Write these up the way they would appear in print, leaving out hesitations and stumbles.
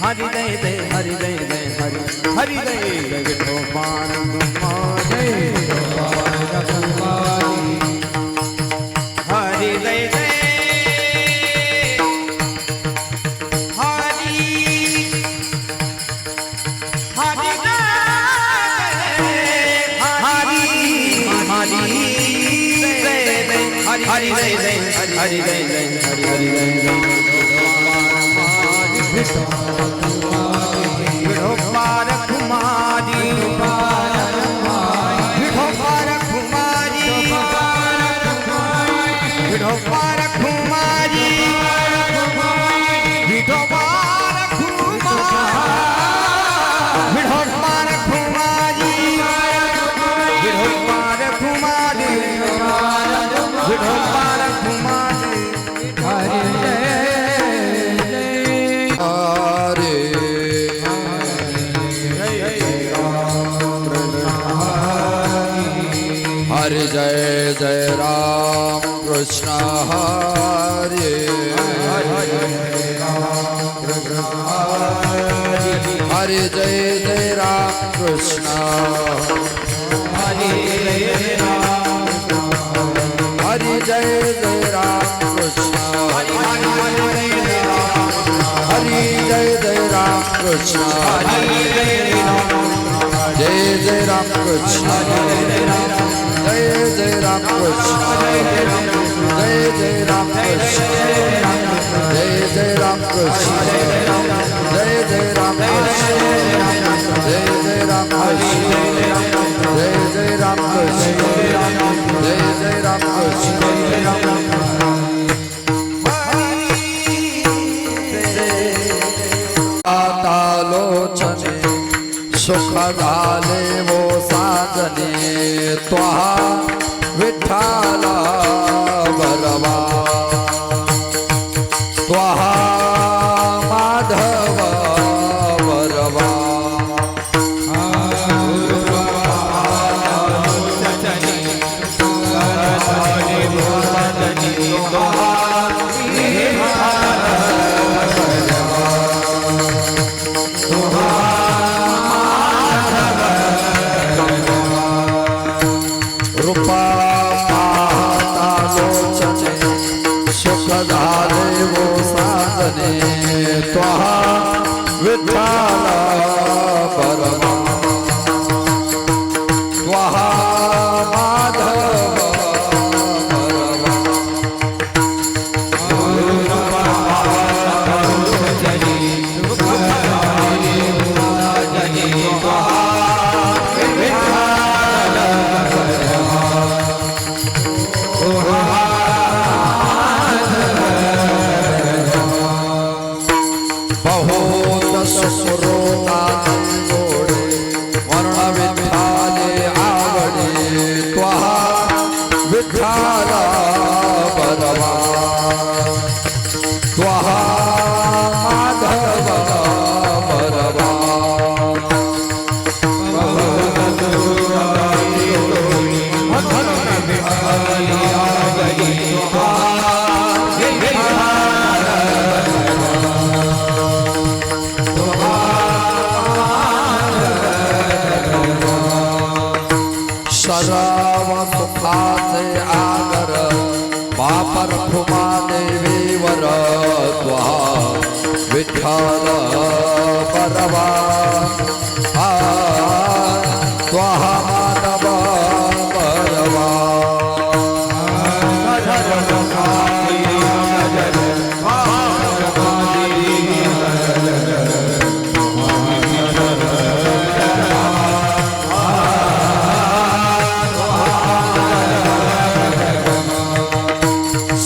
हरि जय जय हरि जय जय हरि हरि जय जय विठोबान जय हरि जय जय हरि हरि हरि जय जय हरि जय जय हरि हरि जय जय विठोबार कुमारी विठोबार कुमारी विठोबार कुमारी विठोबार कुमारी विठोबार कुमारी विठोबार कुमारी विठोबार कुमारी हरि हरि जय जय राम कृष्ण हरे हरि जय जय राम कृष्ण हरि जय जय राम कृष्ण हरि जय जय राम कृष्ण जय जय राम कृष्ण जय जय राम कृष्ण जय जय राम कृष्ण जय जय राम कृष्ण जय जय राम कृष्ण जय जय राम कृष्ण जय जय राम कृष्ण जय जय राम कृष्ण आतालोचने सुख झाले वो साजने त्वहा विठ्ठला बलवा त्वहा माधव बलवा त्वहा विठ्ठला बलवा त्वहा माधव बलवा बहुत सुरोता जोड़े वर्ण विठ्ठले आवडे त्वहा विठ्ठला बलवा त्वहा माधव बलवा सर्व सुखाचे आगर वापर फुमा देवीवर त्वा विठ्ठल परवा त्वा माधव परवा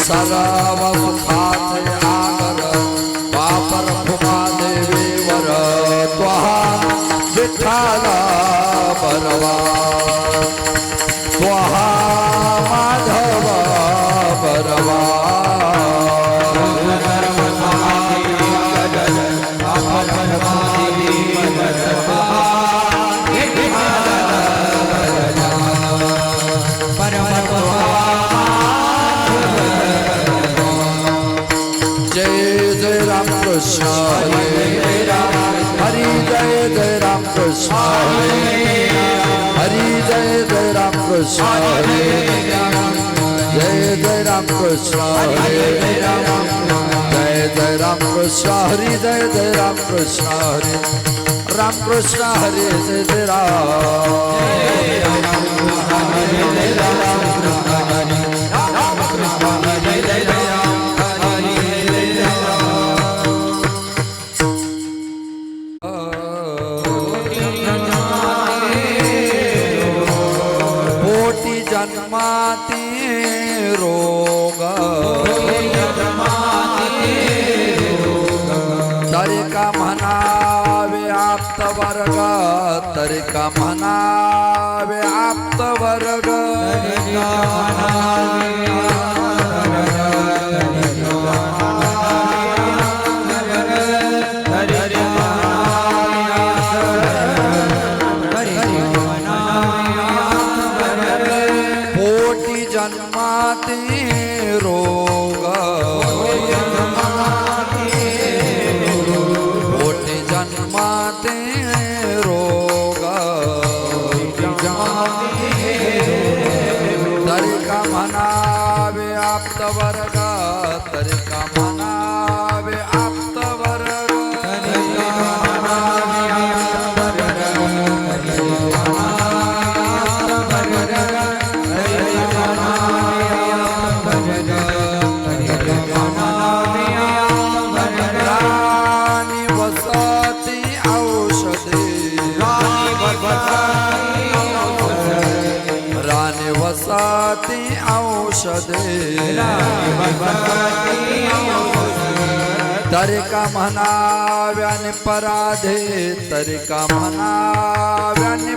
सर्व सुखाचे आगर वापर फुमा देवीवर त्वा विठ्ठल परवा त्वा माधव परवा जय जय राम कृष्ण हरि जय जय राम कृष्ण हरि जय जय राम कृष्ण जय जय राम कृष्ण जय जय राम कृष्ण हरि जय जय राम कृष्ण हरि राम कृष्ण हरि जय जय पोटी जन्माती रोग तरी का म्हणावे आप्त वर्ग तरी का म्हणावे आप्त वर्ग पोटी जन्माती रोग पोटी जन्माती रोग तरी का म्हणावे आप्त वर्ग तरी का म्हणावे आप्त वर्ग राणी वसती औषधे राणी वसती औषधे तरी का म्हणाव्याने पराधे तरी का म्हणाव्याने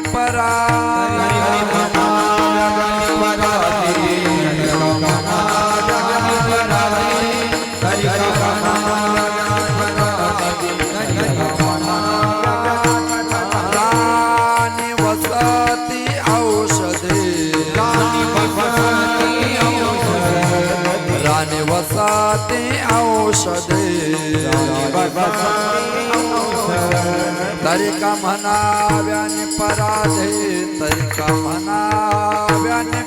राणी वसती औषधे राणी वसती औषधे तरी का म्हणाव्याने पराधे तरी का म्हणाव्याने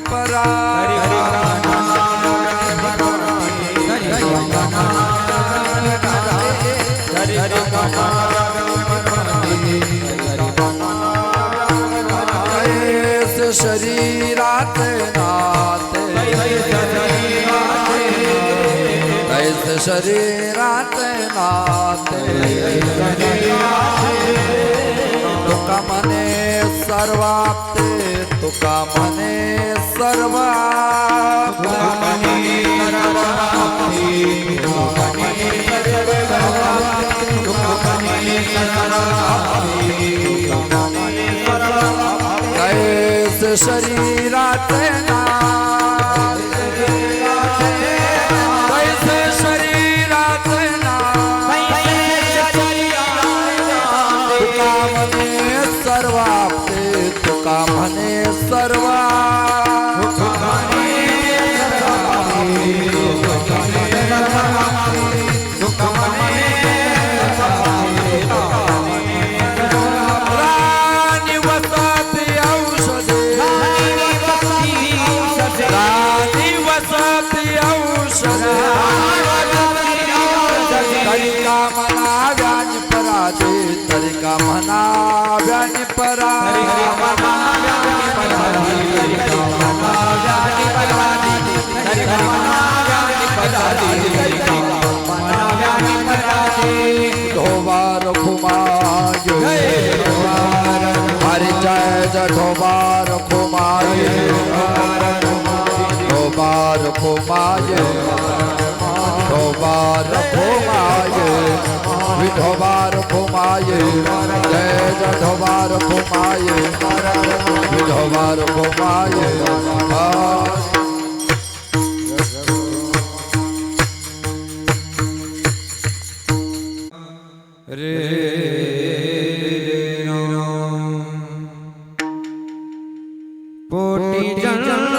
ऐसे शरीरात नाते ऐसे शरीरात नाते तुका मने सर्वाप्ते तुका मने कैसे शरीरात नाते कैसे शरीरात तुका मने सर्वाप्ते तुका मने सर्वा राणी वसती औषधे का म्हणाव्याने परा ढोबा रखुमाय हरि जय जय ढोबा रखुमाय ढोबा रखुमाय ढोबा रखुमाय विठोबा रखुमाय जय जय ढोबा रखुमाय विठोबा रखुमाय रे कोटि जन्म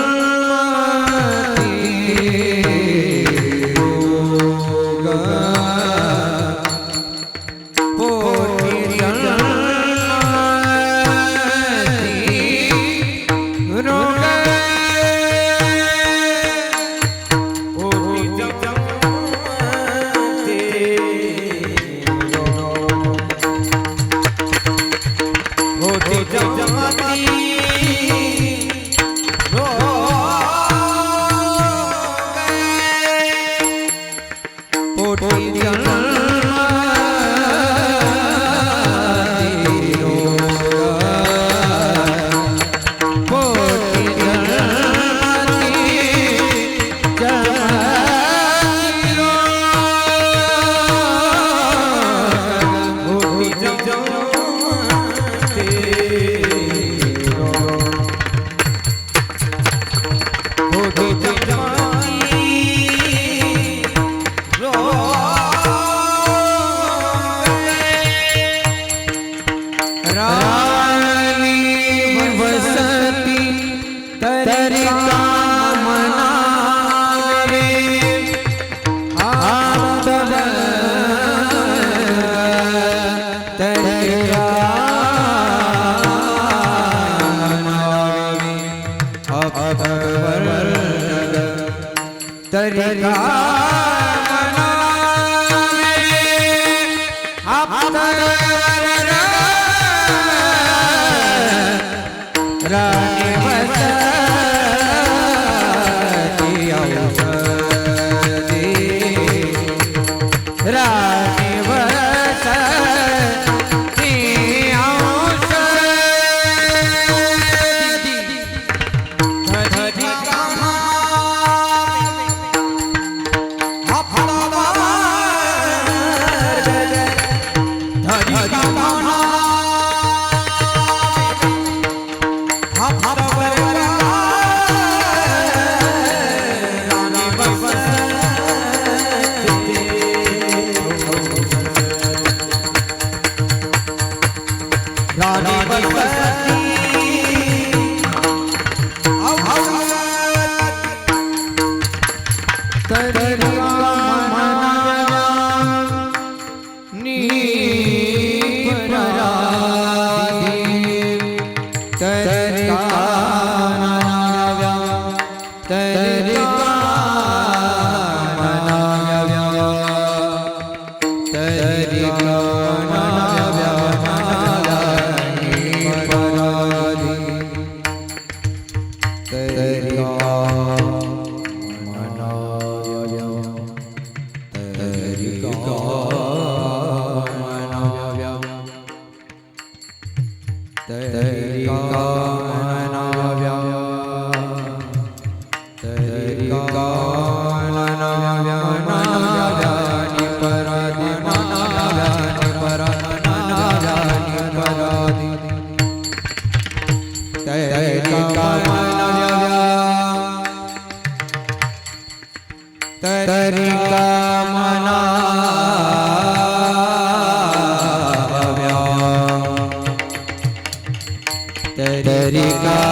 तरी का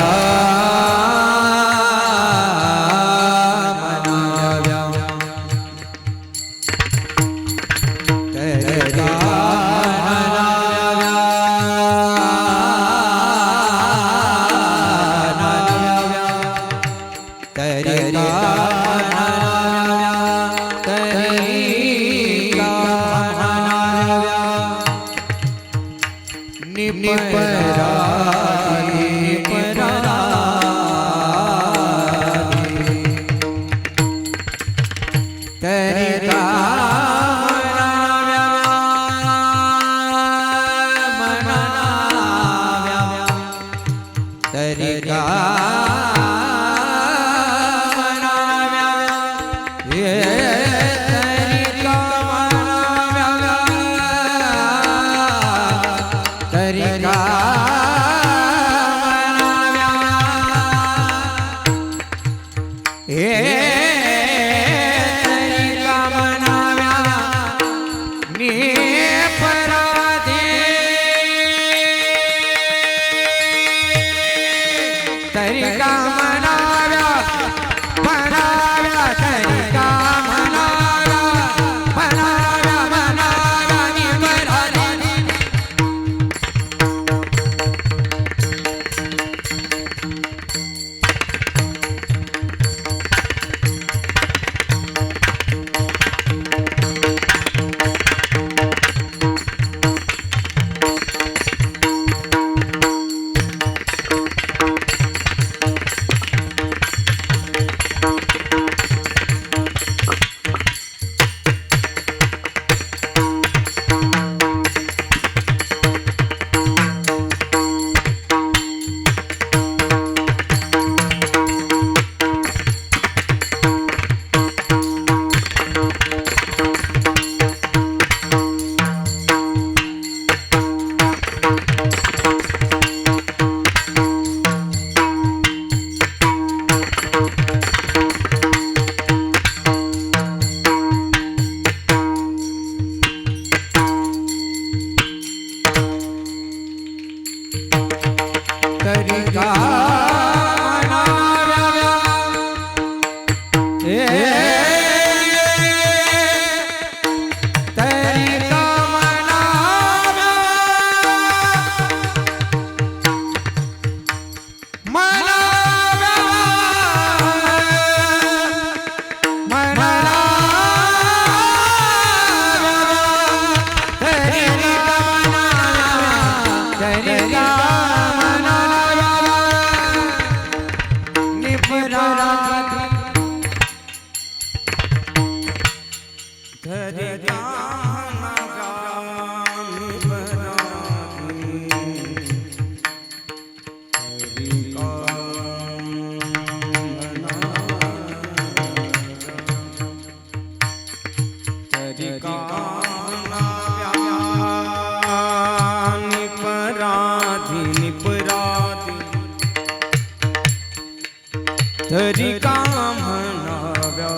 तरी का म्हणाव्या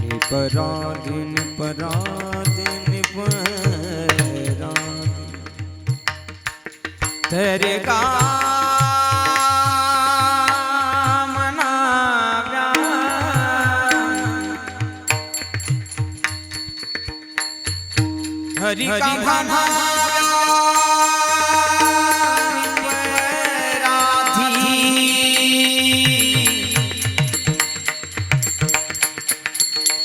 निपराधी निपराधी निपराधी तरी का म्हणाव्या हरी का म्हणाव्या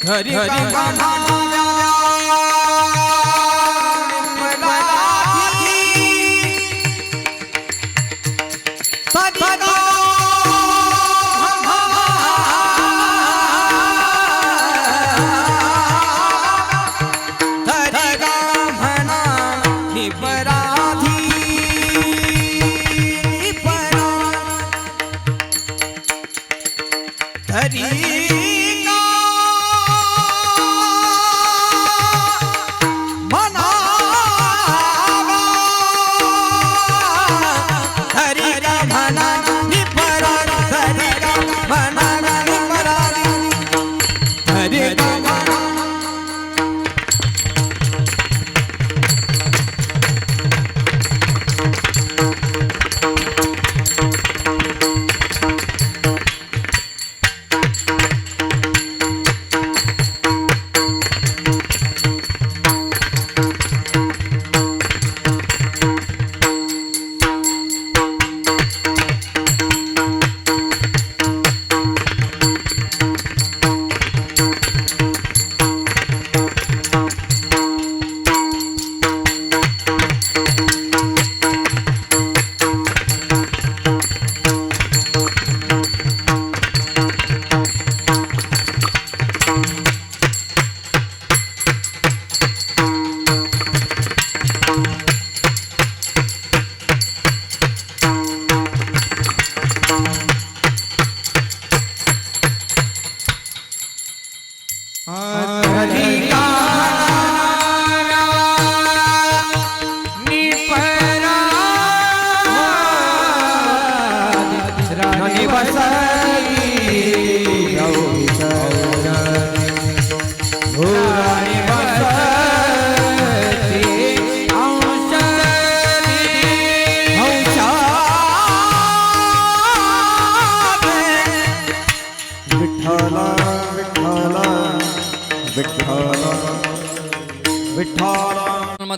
हरि हरि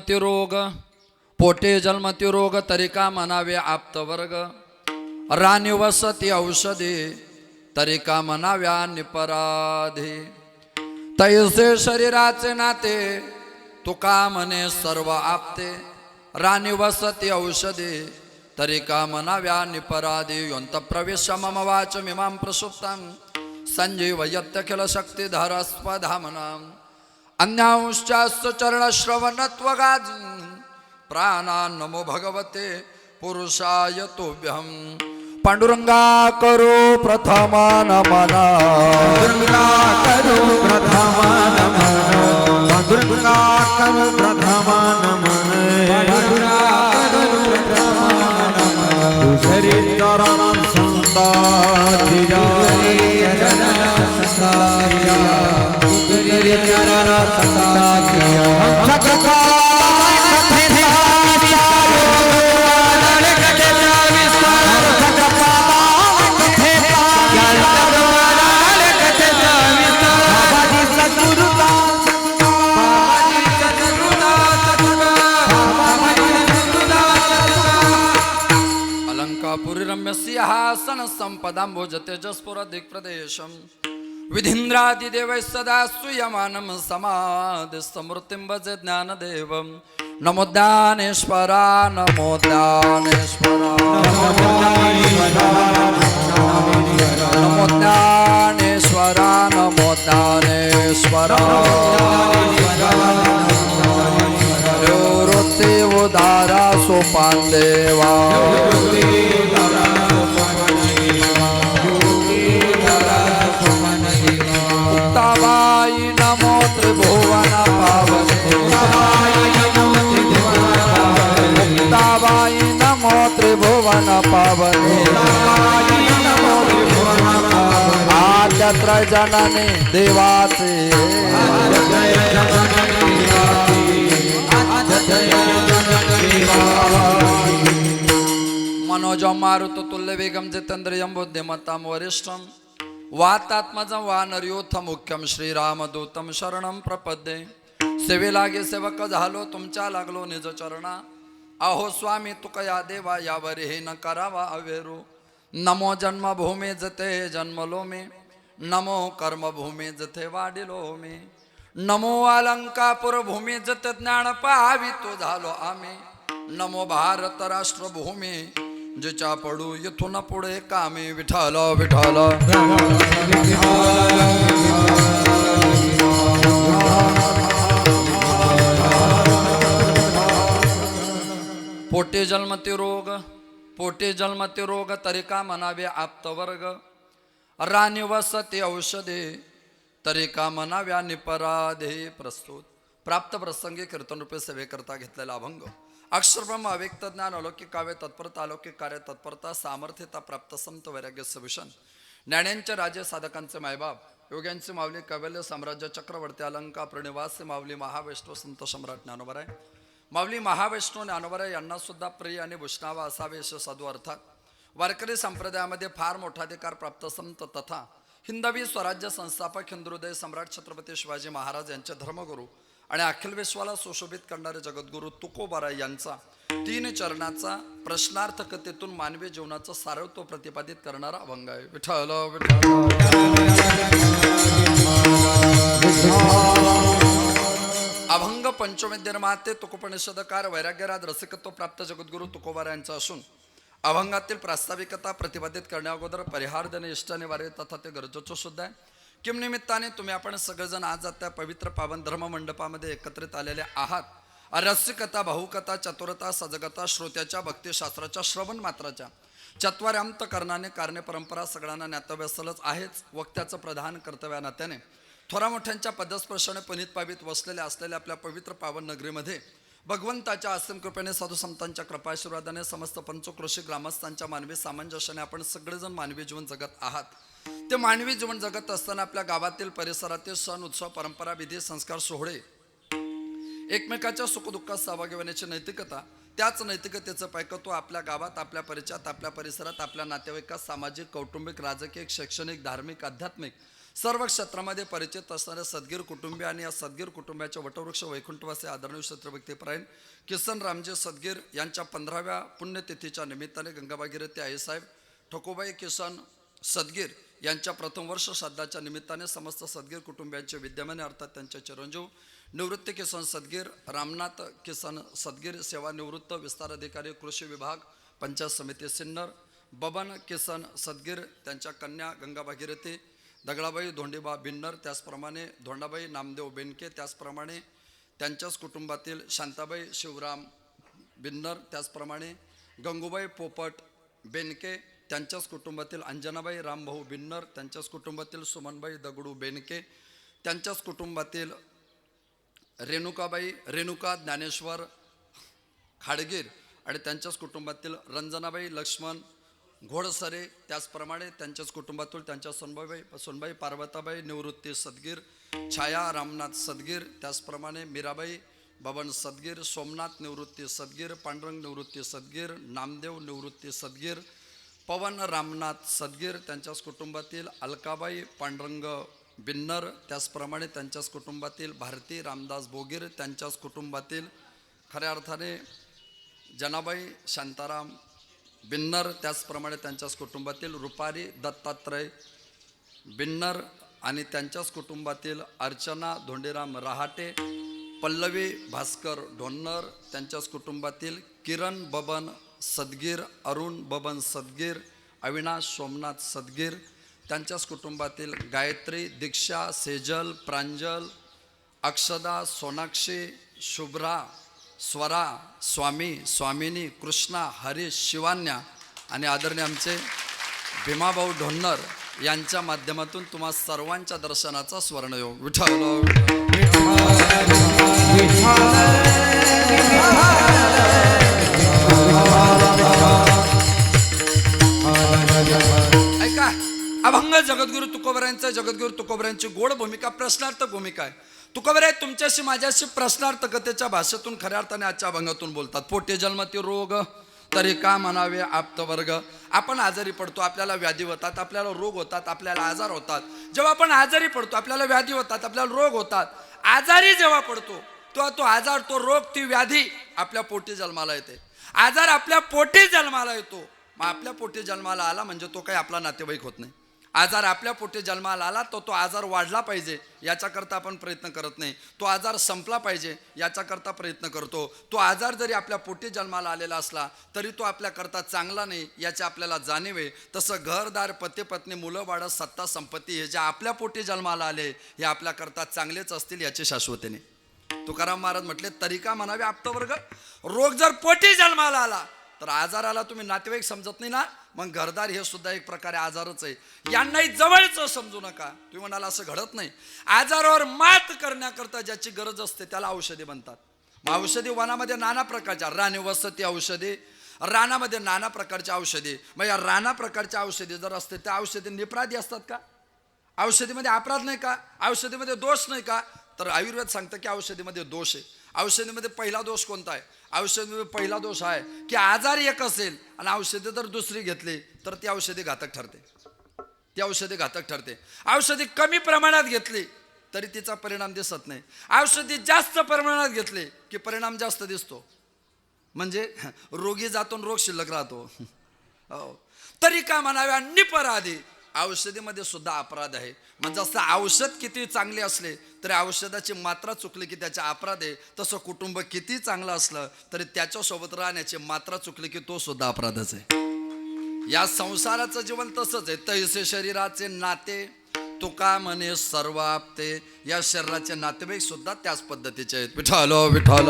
जन्मत्युरोग पोटे जन्मत्युरोग तरिका म्हणावे आप्तवर्ग राणी वसती औषधी तरिका म्हणाव्या निपराधी तैसे शरीराचे नाते तुका म्हणे सर्व आपते राणी वसती औषधी तरिका म्हणाव्या निपराधी योंत प्रवेश मम वाच मिमां प्रसुप्तां संजीवयत्यखिल शक्तिधरस्वधामनां अन्यांश्चास्य चरणश्रवणत्वगाज प्राणान् नमो भगवते पुरुषाय तुभ्यं पांडुरंगा करो प्रथमा नमना पांडुरंगा करो प्रथमा नमन पांडुरंगा करो प्रथमा नमन पांडुरंगा करो प्रथमा नमन तुझरी चरण संतारिया चरण संतारिया तुझरी चरण संतारिया जगता क्या सिंहासन संपदांबोज तेजस्पुर दिक्प्रदेशम विधींद्रादिदेवैः सदा सूयमानं समाधि समृत्तिं भजे ज्ञानदेवं नमो ज्ञानेश्वरा नमो ज्ञानेश्वरा नमो ज्ञानेश्वरा नमो ज्ञानेश्वरा निवृत्ति उदारा सोपान देवा मुक्ताबाई नमो त्रिभुवन पावने मुक्ताबाई नमो त्रिभुवन पावने आद्यत्र जननी देवाचे मनोजं मारुत तुल्य वेगं जितेन्द्रियं बुद्धिमत्तां वरिष्ठं वातात्मजं वानरयोथ मुख्यं श्रीरामदूतं शरणं प्रपद्ये सेवे लागे सेवक झालो तुमच्या लागलो निज चरणा अहो स्वामी तुकया देवा यावरी हे न करावा अवेरू नमो जन्मभूमी जते जन्मलो मे नमो कर्मभूमी जथे वाढिलो मे नमो अलंकापुर भूमी जत ज्ञान पाहावी तो झालो आम्ही नमो भारत राष्ट्रभूमी जिच्या पडू इथून पुढे कामी विठाल विठाल पोटे जन्मती रोग तरी का म्हणावे आप्तवर्ग राणी वसती औषधे तरी का म्हणाव्या निपराधे प्रस्तुत प्राप्त प्रसंगी कीर्तन रूपे सेवेकरता घेतलेला अभंग अक्षरब्रह्म अव्यक्त ज्ञान अलौकिक काव्य तत्परता अलौकिक कार्य तत्परता सामर्थ्यता प्राप्त संत वैराग्य सभूषण ज्ञाण्यांचे राजे साधकांचे मायबाप योग्यांचे माऊली कवल्य साम्राज्य चक्रवर्ती अलंका प्रणिवासी माऊली महावैष्णव संत सम्राट ज्ञानोबराय माऊली महावैष्णव ज्ञानोबराय यांना सुद्धा प्रिय आणि भूषणावा असावे असे साधू अर्थात वारकरी संप्रदायामध्ये फार मोठा अधिकार प्राप्त संत तथा हिंदवी स्वराज्य संस्थापक हिंदुहृदय सम्राट छत्रपती शिवाजी महाराज यांचे धर्मगुरू आणि अखिल विश्वाला सुशोभित करणारे जगद्गुरू तुकोबाराय यांचा 3 चरणाचा प्रश्नार्थकतेतून मानवी जीवनाचं सारत्व प्रतिपादित करणारा अभंग आहे. विठ्ठल अभंग पंचमेद्यमाते तुकोपनिषदकार वैराग्यराज रसिकत्व प्राप्त जगद्गुरू तुकोबाराय यांचा असून अभंगातील प्रास्ताविकता प्रतिपादित करण्याअगोदर परिहार देणे इष्ट निवारे तथा ते गरजेचं सुद्धा आहे. किम निमित्ताने तुम्ही आपण सगळेजण आज त्या पवित्र पावन धर्म मंडपामध्ये एकत्रित आलेले आहात. रसिकता भाऊकता चतुरता सजगता श्रोत्याच्या भक्तिशास्त्राच्या श्रवण मात्राच्या चत्वार्यांत करणाने कारणे परंपरा सगळ्यांना ज्ञातव्यसलच आहेच. वक्त्याचं प्रधान कर्तव्या नात्याने थोरा मोठ्यांच्या पदस्पर्शाने पनित पावित वसलेल्या असलेल्या आपल्या पवित्र पावन नगरीमध्ये भगवंताच्या असीम कृपेने साधू संतांच्या कृपाशीर्वादाने समस्त पंचक्रोशी ग्रामस्थांच्या मानवी सामंजस्याने आपण सगळेजण मानवी जीवन जगत आहात. ते मानवी जीवन जगत असताना आपल्या गावातील परिसरातील सण उत्सव परंपरा विधी संस्कार सोहळे एकमेकाच्या सुखदुःखात सहभागी होण्याची नैतिकता त्याच नैतिकतेचं पैकत्व आपल्या गावात आपल्या परिचयात आपल्या परिसरात आपल्या नातेवाईकात सामाजिक कौटुंबिक राजकीय शैक्षणिक धार्मिक आध्यात्मिक सर्व क्षेत्रामध्ये परिचित असणारे सद्गीर कुटुंबीय आणि या सद्गीर कुटुंबाच्या वटवृक्ष वैकुंठवासी आदरणीय क्षत्रव्यक्तीपरायण किसन रामजी सद्गीर यांच्या 15व्या पुण्यतिथीच्या निमित्ताने गंगाभागीरथी आईसाहेब ठकोबाई किसन सद्गीर यांच्या प्रथम वर्ष श्राद्धाच्या निमित्ताने समस्त सद्गीर कुटुंबियांचे विद्यमाने अर्थात त्यांचे चिरंजीव निवृत्ती किसन सद्गीर रामनाथ किसन सद्गीर सेवानिवृत्त विस्तार अधिकारी कृषी विभाग पंचायत समिती सिन्नर बबन किसन सद्गीर त्यांच्या कन्या गंगा भागीरथी दगडाबाई धोंडीबा बिन्नर त्याचप्रमाणे धोंडाबाई नामदेव बेनके त्याचप्रमाणे त्यांच्याच कुटुंबातील शांताबाई शिवराम बिन्नर त्याचप्रमाणे गंगूबाई पोपट बेनके त्यांच्याच कुटुंबातील अंजनाबाई रामभाऊ बिन्नर त्यांच्याच कुटुंबातील सुमनबाई दगडू बेनके त्यांच्याच कुटुंबातील रेणुका ज्ञानेश्वर खाडगीर आणि त्यांच्याच कुटुंबातील रंजनाबाई लक्ष्मण घोडसरे त्याचप्रमाणे त्यांच्याच कुटुंबातील त्यांच्या सोनबाई पार्वताबाई निवृत्ती सद्गीर छाया रामनाथ सद्गीर त्याचप्रमाणे मीराबाई बबन सद्गीर सोमनाथ निवृत्ती सद्गीर पांडुरंग निवृत्ती सद्गीर नामदेव निवृत्ती सद्गीर पवन रामनाथ सद्गीर त्यांच्याच कुटुंबातील अलकाबाई पांडुरंग बिन्नर त्याचप्रमाणे त्यांच्याच कुटुंबातील भारती रामदास बोगीर त्यांच्याच कुटुंबातील खऱ्या अर्थाने जनाबाई शांताराम बिन्नर, त्याचप्रमाणे त्यांच्याच कुटुंबातील रुपारी दत्तात्रय बिन्नर आणि त्यांच्याच कुटुंबातील अर्चना धोंडीराम रहाटे, पल्लवी भास्कर ढोन्नर, त्यांच्याच कुटुंबातील किरण बबन सदगीर, अरुण बबन सदगीर, अविनाश सोमनाथ सदगीर, त्यांच्याच कुटुंबातील गायत्री दीक्षा सेजल प्रांजल अक्षदा सोनाक्षी शुभ्रा स्वरा स्वामी स्वामिनी कृष्णा हरीश शिवान्या आणि आदरणीय आमचे भीमाभाऊ ढोन्नर यांच्या माध्यमातून तुम्हा सर्वांच्या दर्शनाचा स्वर्णयोग. विठ्ठल ऐका, अभंग जगद्गुरु तुकोबरायांचं, जगद्गुरु तुकोबरायांची गोड भूमिका, प्रश्नार्थक भूमिका आहे. तुकोबराय तुमच्याशी माझ्याशी प्रश्नार्थकतेच्या भाषेतून खऱ्या अर्थाने आजच्या अभंगातून बोलतात. पोटे जन्मती रोग तरी का म्हणावे आप्तवर्ग. आपण आजारी पडतो, आपल्याला व्याधी होतात, आपल्याला रोग होतात, आपल्याला आजार होतात. जेव्हा आपण आजारी पडतो, आपल्याला व्याधी होतात, आपल्याला रोग होतात. आजारी जेव्हा पडतो तेव्हा तो आजार, तो रोग, ती व्याधी आपल्या पोटी जन्माला येते. आजार आपल्या पोटी जन्माला येतो. मग आपल्या पोटी जन्माला आला म्हणजे तो काही आपला नातेवाईक होत नाही. आजार आपल्या पोटी जन्माला आला तो आजार वाढला पाहिजे याच्याकरता आपण प्रयत्न करत नाही. तो आजार संपला पाहिजे याच्याकरता प्रयत्न करतो. तो आजार जरी आपल्या पोटी जन्माला आलेला असला तरी तो आपल्याकरता चांगला नाही याची आपल्याला जाणीव आहे. तसं घरदार पती पत्नी मुलं बाळं सत्ता संपत्ती हे जे आपल्या पोटी जन्माला आले हे आपल्याकरता चांगलेच असतील याची शाश्वती नाही. तुकाराम महाराज म्हटले तरी का म्हणावे आप्तवर्ग. रोग जर पोटी जन्माला आला तर आजाराला तुम्ही नातेवाईक समजत नाही ना, मग घरदार हे सुद्धा एक प्रकारे आजारच आहे. यांनाही जवळचं समजू नका. तुम्ही म्हणाला असं घडत नाही. आजारावर मात करण्याकरता ज्याची गरज असते त्याला औषधी बनतात. मग औषधी वनामध्ये नाना प्रकारच्या, राणी वसती औषधी, रानामध्ये नाना प्रकारच्या औषधी. मग या नाना प्रकारच्या औषधी जर असते त्या औषधी निपराधी असतात का? औषधीमध्ये अपराध नाही का? औषधीमध्ये दोष नाही का? तर आयुर्वेद सांगतं की औषधीमध्ये दोष आहे. औषधीमध्ये पहिला दोष कोणता आहे? औषधीमध्ये पहिला दोष आहे की आजार एक असेल आणि औषधी जर दुसरी घेतली तर ती औषधी घातक ठरते. ती औषधी घातक ठरते. औषधी कमी प्रमाणात घेतली तरी तिचा परिणाम दिसत नाही. औषधी जास्त प्रमाणात घेतली की परिणाम जास्त दिसतो. म्हणजे रोगी जातो रोग शिल्लक राहतो. तरी का म्हणाव्या निपराधी. औषधीमध्ये सुद्धा अपराध आहे. म्हणजे जसं औषध किती चांगले असले तरी औषधाची मात्रा चुकली की त्याचा अपराध आहे, तसं कुटुंब किती चांगलं असलं तरी त्याच्यासोबत राहण्याची मात्रा चुकली की तो सुद्धा अपराधच आहे. या संसाराचं जीवन तसंच आहे. तैसे शरीराचे नाते तुका म्हणे सर्व आपते. या शरीराचे नातेवाईक सुद्धा त्याच पद्धतीचे आहेत. विठ्ठल विठ्ठल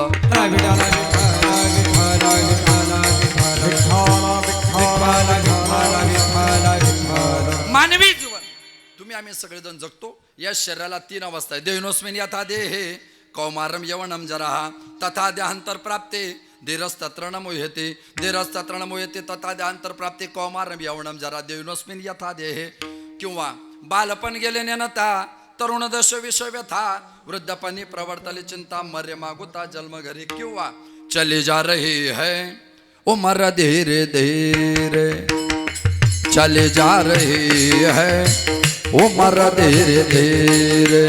मानवी जीवन तुम्ही आम्ही सगळेजण जगतो. या शरीराला 3 अवस्था आहे. देहिनोस्मिन यथा देहे कौमारम यवनम जराहा तथा देहांतर प्राप्ते धीरस्तत्र न मोह्यते धीरस्तत्र न मोह्यते तथा देहांतर प्राप्ते कौमारम यवनम जरा देहिनोस्मिन यथा देहे. किंवा बालपण गेले नेनता तरुण दश विषय व्यथा वृद्धपणी प्रवर्तले चिंता मर्य मागुता जन्म घरी. किंवा चली जा रही है उम्र धीरे धीरे चली जा रही है उम्र धीरे धीरे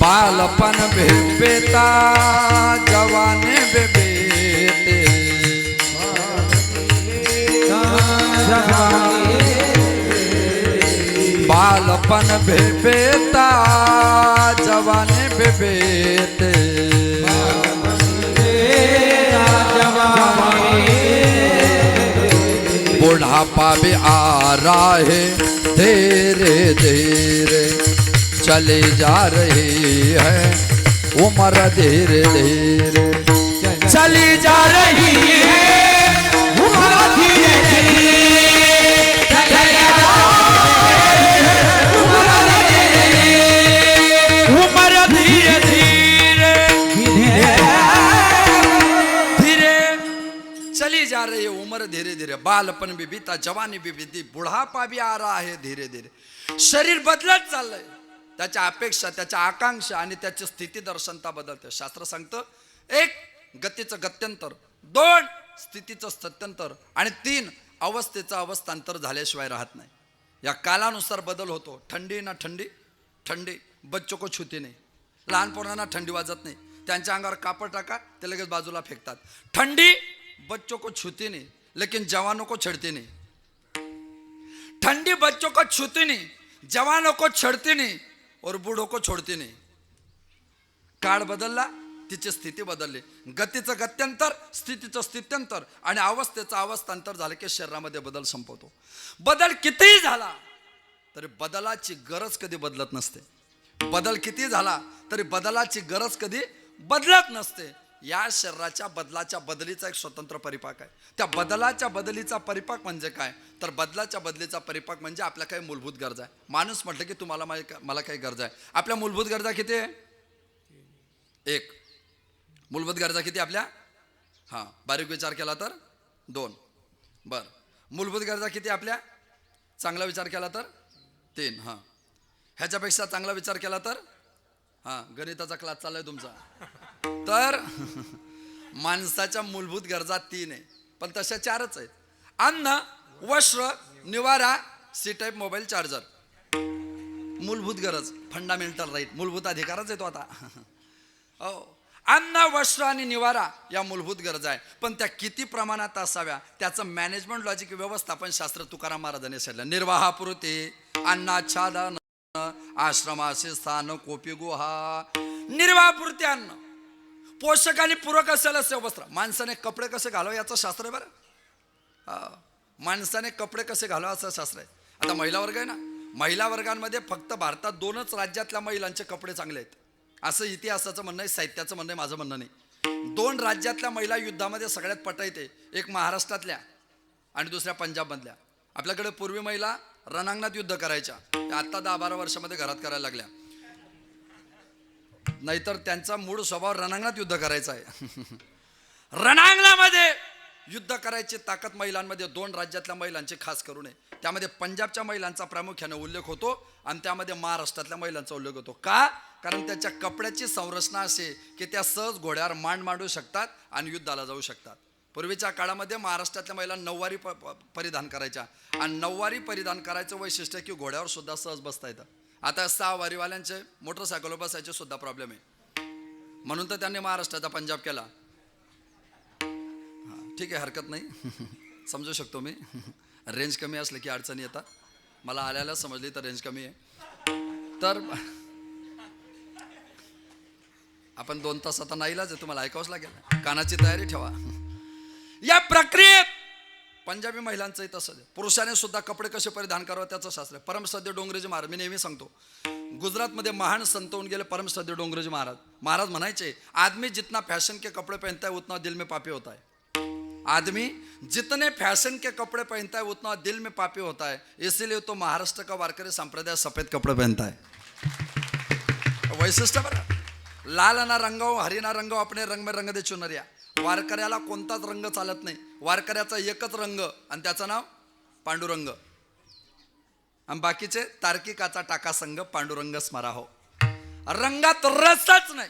बालपन बेटा जवाने बेटे बालपन बेटा जवाने बेटे बुढ़ापा भी आ रहा है धीरे धीरे चली जा रही है उम्र धीरे धीरे चली जा रही है उम्र धीरे जा रही है उम्र धीरे धीरे. बालपण भी बीता जवानी भी बीती बुढ़ापा भी आ रहा है धीरे धीरे. शरीर बदलत चाललंय. त्याच्या अपेक्षा त्याच्या आकांक्षा आणि त्याची स्थिती दर्शनता बदलते. शास्त्र सांगतं 1 गतीचं गत्यंतर, 2 स्थितीचं स्थित्यंतर आणि 3 अवस्थेचं अवस्थांतर झाल्याशिवाय राहत नाही. या कालानुसार बदल होतो. थंडी ना थंडी, थंडी बच्चों को छूती नाही. लहान पोरांना थंडी वाजत नाही, त्यांच्या अंगावर कापड टाका ते लगेच बाजूला फेकतात. थंडी बच्चों को छूती नहीं लेकिन जवानों को छेड़ती नहीं. ठंडी बच्चों को छूती नहीं, जवानों को छेड़ती नहीं और बूढ़ों को छोड़ती नहीं. काळ बदलला, तिची स्थिती बदलली. गतीचं गत्यंतर, स्थितीचं स्थित्यंतर आणि अवस्थेचं अवस्थांतर झालं की शरीरामध्ये बदल संपवतो. बदल कितीही झाला तरी बदलाची गरज कधी बदलत नसते. बदल किती झाला तरी बदलाची गरज कधी बदलत नसते. या शरीराच्या बदलाच्या बदलीचा एक स्वतंत्र परिपाक आहे. त्या बदलाच्या बदलीचा परिपाक म्हणजे काय तर बदलाच्या बदलीचा परिपाक म्हणजे आपल्या काही मूलभूत गरजा आहे. माणूस म्हटलं की तुम्हाला मला काही गरजा आहे. आपल्या मूलभूत गरजा किती आहे? एक. मूलभूत गरजा किती आपल्या? हां, बारीक विचार केला तर 2. बर. मूलभूत गरजा किती आपल्या? चांगला विचार केला तर 3. हां, ह्याच्यापेक्षा चांगला विचार केला तर हां, गणिताचा क्लास चाललाय तुमचा. तर माणसाच्या मूलभूत गरजा 3 आहे, पण तशा 4च आहेत. अन्न, वस्त्र, निवारा, सी टाईप मोबाईल चार्जर. मूलभूत गरज, फंडामेंटल राईट, मूलभूत अधिकारच आहे तो आता. हो, अन्न, वस्त्र आणि निवारा या मूलभूत गरजा आहे. पण त्या किती प्रमाणात असाव्या त्याचं मॅनेजमेंट लॉजिक व्यवस्थापन शास्त्र तुकाराम महाराजांनी सांगितलं. निर्वाहापुरते अन्नाच्छादन, आश्रमाचे स्थान, कोपी गुहा. निर्वाहापुरते अन्न, पोषक आणि पूरक असेल असे वस्त्र. माणसाने कपडे कसे घालावे याचं शास्त्र आहे बरं. माणसाने कपडे कसे घालावे असं शास्त्र आहे. आता महिला वर्ग आहे ना, महिला वर्गांमध्ये फक्त भारतात 2च राज्यातल्या महिलांचे कपडे चांगले आहेत असं इतिहासाचं म्हणणं आहे, साहित्याचं म्हणणं आहे, माझं म्हणणं नाही. 2 राज्यातल्या महिला युद्धामध्ये सगळ्यात पटायते. एक महाराष्ट्रातल्या आणि दुसऱ्या पंजाबमधल्या. आपल्याकडे पूर्वी महिला रणांगणात युद्ध करायच्या, आता 10-12 वर्षामध्ये घरात करायला लागल्या. नाहीतर त्यांचा मूळ स्वभाव रणांगणात युद्ध करायचा आहे. रणांगणामध्ये युद्ध करायची ताकद महिलांमध्ये 2 राज्यातल्या महिलांची खास करू नये. त्यामध्ये पंजाबच्या महिलांचा प्रामुख्याने उल्लेख होतो आणि त्यामध्ये महाराष्ट्रातल्या महिलांचा उल्लेख होतो. का? कारण त्याच्या कपड्याची संरचना असे की त्या सहज घोड्यावर मांडू शकतात आणि युद्धाला जाऊ शकतात. पूर्वीच्या काळामध्ये महाराष्ट्रातल्या महिला नऊवारी परिधान करायच्या आणि नऊवारी परिधान करायचं वैशिष्ट्य की घोड्यावर सुद्धा सहज बसता येतं. आता 6 वारीवाल्यांचे मोटरसायकलवर बसायचे सुद्धा प्रॉब्लेम आहे, म्हणून तर त्यांनी महाराष्ट्राचा पंजाब केला. ठीक आहे, हरकत नाही, समजू शकतो मी. रेंज कमी असले की अडचणी येतात. मला आल्याला समजली तर रेंज कमी आहे. तर आपण 2 तास आता नाईलाज आहे, तुम्हाला ऐकावंच लागेल. कानाची तयारी ठेवा. या प्रक्रियेत पंजाबी महिलांचंही तसंच आहे. पुरुषाने सुद्धा कपडे कसे परिधान करावे त्याचं शास्त्र आहे. परमश्रद्धेय डोंगरेजी महाराज, मी नेहमी सांगतो, गुजरातमध्ये महान संत होऊन गेले परमश्रद्धेय डोंगरेजी महाराज. महाराज म्हणायचे, आदमी जितना फैशन के कपड़े पहनता है उतना दिल में पापी होता है. आदमी जितने फैशन के कपड़े पहनता है उतना दिल में पापी होता है. इसीलिए तो महाराष्ट्र का वारकरी संप्रदाय सफेद कपड़े पहनता है. वैशिष्ट्य बरं. लाल ना रंगाओ, हरी ना रंगाओ, अपने रंग में रंग दे चुनरिया. वारकऱ्याला कोणताच रंग चालत नाही. वारकऱ्याचा एकच रंग आणि त्याचं नाव पांडुरंग. आणि बाकीचे तार्किकाचा टाका संघ पांडुरंग स्मरा हो. रंगात रसच नाही.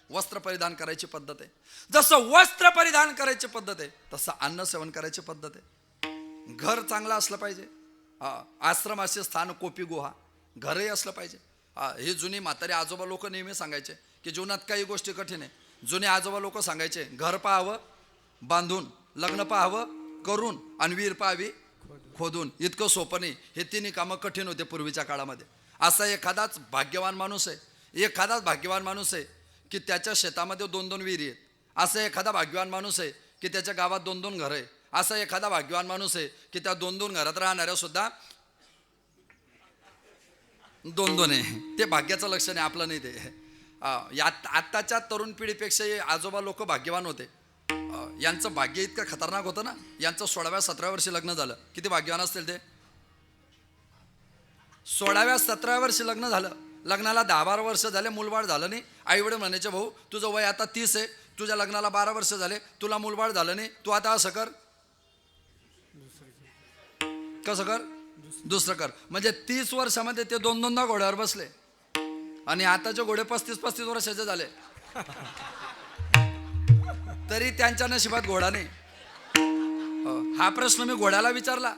वस्त्र परिधान करायची पद्धत आहे. जसं वस्त्र परिधान करायची पद्धत आहे तसं अन्न सेवन करायची पद्धत आहे. घर चांगलं असलं पाहिजे. आश्रमाचे स्थान, कोपी गुहा, घरही असलं पाहिजे. हे जुनी म्हातारी आजोबा लोक नेहमी सांगायचे की जीवनात काही गोष्टी कठीण आहे. जुने आजोबा लोक सांगायचे, घर पाहावं बांधून, लग्न पाहावं करून आणि विहीर पाहावी खोदून. इतकं सोपं नाही. हे 3 कामं कठीण होते पूर्वीच्या काळामध्ये. असा एखादाच भाग्यवान माणूस आहे की त्याच्या शेतामध्ये 2-2 विहिरी आहेत. असा एखादा भाग्यवान माणूस आहे की त्याच्या गावात 2-2 घरं आहे. असा एखादा भाग्यवान माणूस आहे की त्या 2-2 घरात राहणाऱ्या सुद्धा 2-2 आहे. ते भाग्याचं लक्षण आहे, आपलं नाही ते. आत्ताच्या तरुण पिढीपेक्षा आजोबा लोक भाग्यवान होते. यांचं भाग्य इतकं खतरनाक होतं ना. यांचं 16व्या-17व्या वर्षी लग्न झालं. किती भाग्यवान असतील ते. 16व्या-17व्या वर्षी लग्न झालं. लग्नाला 10-12 वर्ष झाले, मूलबाळ झालं नाही. आईवडील म्हणायचे, भाऊ तुझं वय आता 30 आहे, तुझ्या लग्नाला 12 वर्ष झाले, तुला मूलबाळ झालं नाही, तू आता असं कर, कसं कर, दुसरं कर. म्हणजे 30 वर्षामध्ये ते 2-2दा घोड्यावर बसले. आणि आताचे घोडे 35-35 वर्षाचे झाले तरी त्यांच्या नशिबात घोडा नाही. हा प्रश्न मी घोड्याला विचारला.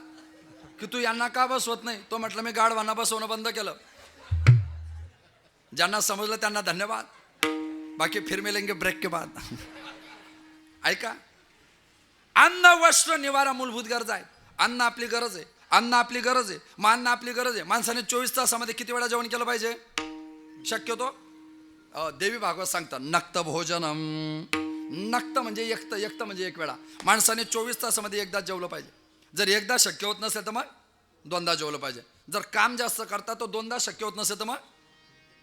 की तू यांना का बसवत नाही. तो म्हटलं मी गाढवांना बसवणं बंद केलं. ज्यांना समजलं त्यांना धन्यवाद, बाकी फिर मिलेंगे ब्रेक के बाद. ऐका, अन्न वस्त्र निवारा मूलभूत गरज आहे. अन्न आपली गरज आहे, अन्न आपली गरज आहे, मग अन्न आपली गरज आहे. माणसाने 24 तासामध्ये किती वेळा जेवण केलं पाहिजे शक्यतो? देवी भागवत सांगतात नक्त भोजनम. नक्त म्हणजे एकत, एकत म्हणजे एक वेळा. माणसाने 24 तासामध्ये एकदा जेवलं पाहिजे. जर एकदा शक्य होत नसेल तर मग दोनदा जेवलं पाहिजे. जर काम जास्त करता तो दोनदा शक्य होत नसेल तर मग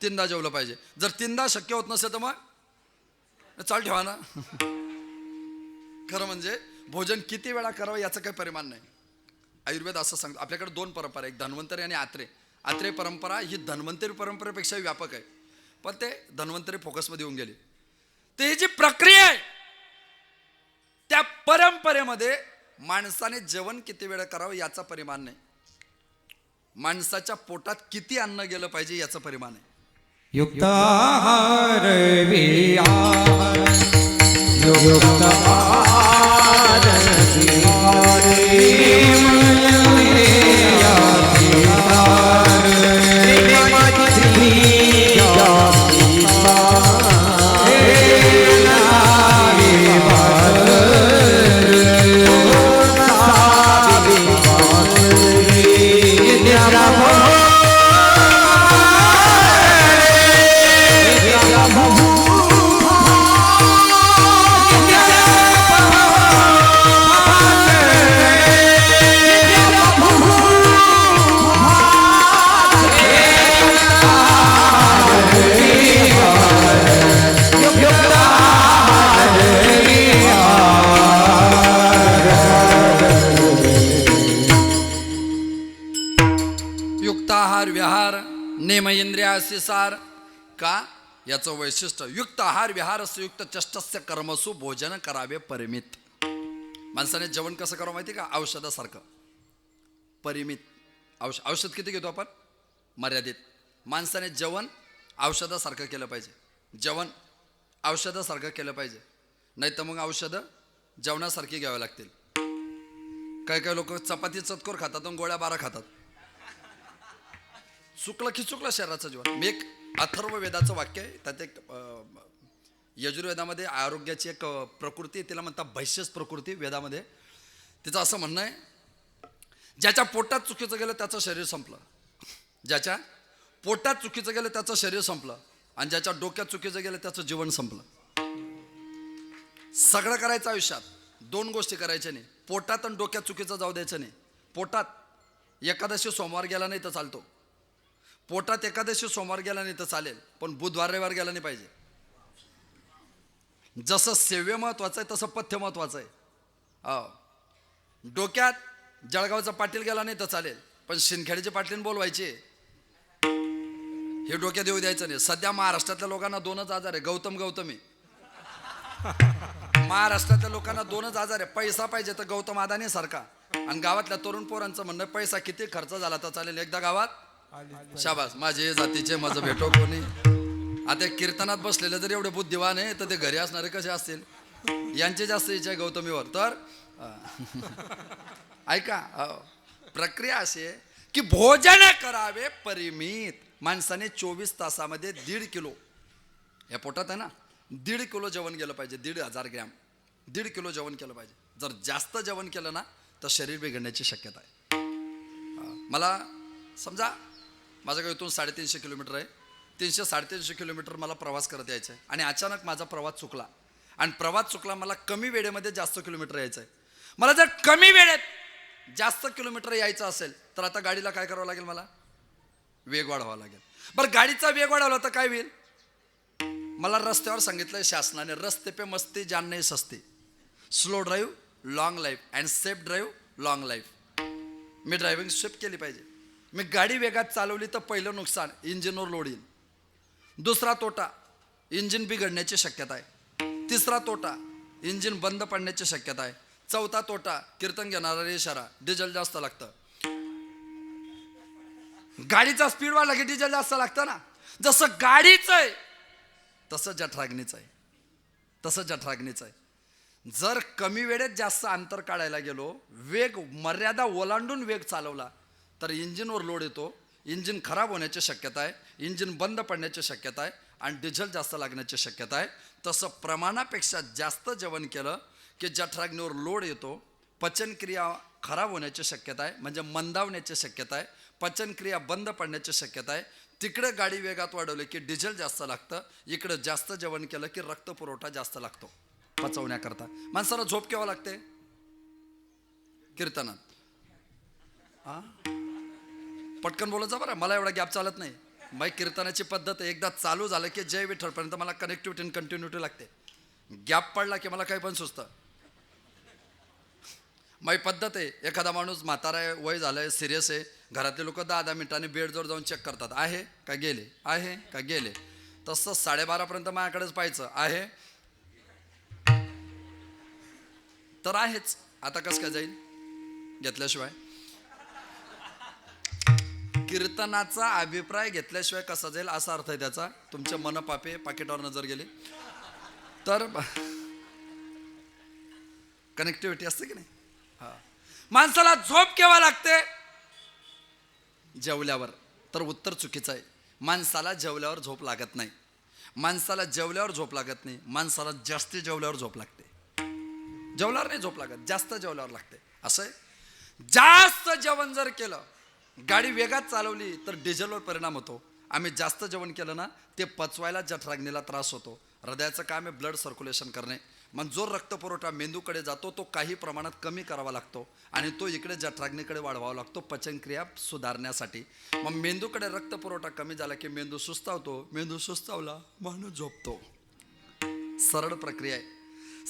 तीनदा जेवलं पाहिजे. जर तीनदा शक्य होत नसेल तर मग चाल ठेवा ना. खरं म्हणजे भोजन किती वेळा करावं याचं काही परिमाण नाही. आयुर्वेद असं सांगतो. आपल्याकडे 2 परंपरा, एक धन्वंतरी आणि आत्रे. आत्रे परंपरा ही धन्वंतरी परंपरेपेक्षा व्यापक आहे, पण ते धन्वंतरी फोकसमध्ये येऊन गेली. तर ही जी प्रक्रिया आहे त्या परंपरेमध्ये माणसाने जेवण किती वेळा करावं याचा परिमाण नाही, माणसाच्या पोटात किती अन्न गेलं पाहिजे याचं परिमाण आहे. युक्ताहार विहार, युक्ताहार विहार, युक्ताहार विहार नेम इंद्रियासी सार. का? याचं वैशिष्ट्य युक्त आहार विहार युक्त चष्टस्य कर्मसु भोजन करावे परिमित. माणसाने जेवण कसं करावं माहिती का? औषधासारखं परिमित. औषध किती घेतो आपण? मर्यादित. माणसाने जेवण औषधासारखं केलं पाहिजे. जेवण औषधासारखं केलं पाहिजे, नाही तर मग औषधं जेवणासारखी घ्यावी लागतील. काही काही लोक चपाती चतकोर खातात आणि गोळ्या 12 खातात. चुकलं की चुकलं शरीराचं जीवन. मी एक अथर्व वेदाचं वाक्य आहे, त्यात एक यजुर्वेदामध्ये आरोग्याची एक प्रकृती, तिला म्हणतात भैष्यस प्रकृती वेदामध्ये. तिचं असं म्हणणं आहे, ज्याच्या पोटात चुकीचं गेलं त्याचं शरीर संपलं. ज्याच्या पोटात चुकीचं गेलं त्याचं शरीर संपलं, आणि ज्याच्या डोक्यात चुकीचं गेलं त्याचं जीवन संपलं. सगळं करायचं आयुष्यात, 2 गोष्टी करायच्या नाही. पोटात आणि डोक्यात चुकीचं जाऊ द्यायचं नाही. पोटात एकादशी सोमवार गेला नाही तर चालतो, पोटात एकादशी सोमवार गेला नाही तर चालेल, पण बुधवार रविवार गेला नाही पाहिजे. जसं सेव्य महत्वाचं आहे तसं पथ्य महत्वाचं आहे. डोक्यात जळगावचा पाटील गेला नाही तर चालेल, पण शिंदखेडचे पाटील बोलवायचे हे डोक्यात येऊ द्यायचं नाही. सध्या महाराष्ट्रातल्या लोकांना 2च आजार आहे, गौतमी. महाराष्ट्रातल्या लोकांना 2च आजार आहे. पैसा पाहिजे तर गौतम अदानी सारखा, आणि गावातल्या तरुण पोरांचं म्हणणं पैसा किती खर्च झाला तर चालेल, एकदा गावात शाबास माझे जातीचे माझं भेटो कोणी. आता कीर्तनात बसलेले जर एवढे बुद्धिवान आहे तर ते घरी असणारे कसे असतील? यांचे जास्त इच्छा आहे गौतमीवर. तर ऐका, प्रक्रिया अशी आहे की भोजन करावे परिमित. माणसाने 24 तासामध्ये 1.5 किलो, या पोटात आहे ना, 1.5 किलो जेवण गेलं पाहिजे. 1,500 ग्रॅम, 1.5 किलो जेवण केलं पाहिजे. जर जास्त जेवण केलं ना तर शरीर बिघडण्याची शक्यता आहे. मला समजा माझं गाव इथून 350 किलोमीटर आहे, 300-350 किलोमीटर मला प्रवास करत यायचा आहे, आणि अचानक माझा प्रवास चुकला. आणि प्रवास चुकला, मला कमी वेळेमध्ये जास्त किलोमीटर यायचं आहे. मला जर कमी वेळेत जास्त किलोमीटर यायचं असेल तर आता गाडीला काय करावं लागेल? मला वेग वाढवावा लागेल. बरं, गाडीचा वेग वाढवला तर काय होईल? मला रस्त्यावर सांगितलंय शासनाने, रस्ते पे मस्ती जान नहीं सस्ती, slow drive long life and safe drive long life. Me driving safe केली पाहिजे. मी गाडी वेगात चालवली तर पहिलं नुकसान इंजिनवर लोड येईल. दुसरा तोटा इंजिन बिघडण्याची शक्यता आहे. तिसरा तोटा इंजिन बंद पडण्याची शक्यता आहे. चौथा तोटा कीर्तन घेणारा इशारा, डिझेल जास्त लागतं. गाडीचा स्पीड वाढला की डिझेल जास्त लागतं ना. जसं गाडीचं आहे तसं जठराग्नीचं आहे, तसं जठराग्नीचं आहे. जर कमी वेळेत जास्त अंतर काढायला गेलो, वेग मर्यादा ओलांडून वेग चालवला तर इंजिनवर लोड येतो, इंजिन खराब होण्याची शक्यता आहे, इंजिन बंद पडण्याची शक्यता आहे आणि डिझेल जास्त लागण्याची शक्यता आहे. तसं प्रमाणापेक्षा जास्त जेवण केलं की जठराग्नीवर लोड येतो, पचनक्रिया खराब होण्याची शक्यता आहे, म्हणजे मंदावण्याची शक्यता आहे, पचनक्रिया बंद पडण्याची शक्यता आहे. तिकडे गाडी वेगात वाढवली की डिझेल जास्त लागतं, इकडं जास्त जेवण केलं की रक्तपुरवठा जास्त लागतो पचवण्याकरता. माणसाला झोप केव्हा लागते? कीर्तनात. हा, पटकन बोलत जा बरं, मला एवढा गॅप चालत नाही. माझी कीर्तनाची पद्धत एकदा चालू झालं की जय विठ्ठलपर्यंत मला कनेक्टिव्हिटी आणि कंटिन्युटी लागते. गॅप पडला की मला काही पण सुचतं. माझी पद्धत आहे, एखादा माणूस म्हातारा आहे, वय झालंय, सिरियस आहे, घरातले लोक 10-10 मिनिटांनी बेडजवळ जाऊन चेक करतात, आहे का गेले, आहे का गेले. तसं 12:30पर्यंत माझ्याकडेच पाहायचं, आहे तर आहेच. आता कसं काय जाईल घेतल्याशिवाय? कीर्तनाचा अभिप्राय घेतल्याशिवाय कसा जाईल असा अर्थ आहे त्याचा. तुमचे मन पापे पाकिटावर नजर गेली तर कनेक्टिव्हिटी असते की नाही. हा, माणसाला झोप केव्हा लागते? जेवल्यावर. तर उत्तर चुकीचं आहे. माणसाला जेवल्यावर झोप लागत नाही. माणसाला जेवल्यावर झोप लागत नाही, माणसाला जास्त जेवल्यावर झोप लागते. जेवल्यावर नाही झोप लागत, जास्त जेवल्यावर लागते. असं आहे. जास्त जेवण जर केलं, गाडी वेगात चालवली तर डिझेलवर परिणाम होतो. आम्ही जास्त जेवण केलं ना, ते पचवायला जठराग्नीला त्रास होतो. हृदयाचं काम आहे ब्लड सर्क्युलेशन करणे. मग जो रक्तपुरवठा मेंदूकडे जातो तो काही प्रमाणात कमी करावा लागतो आणि तो इकडे जठराग्नीकडे वाढवावा लागतो पचनक्रिया सुधारण्यासाठी. मग मेंदूकडे रक्तपुरवठा कमी झाला की मेंदू सुस्तावतो, मेंदू सुस्तावला माणूस झोपतो. सरळ प्रक्रिया आहे,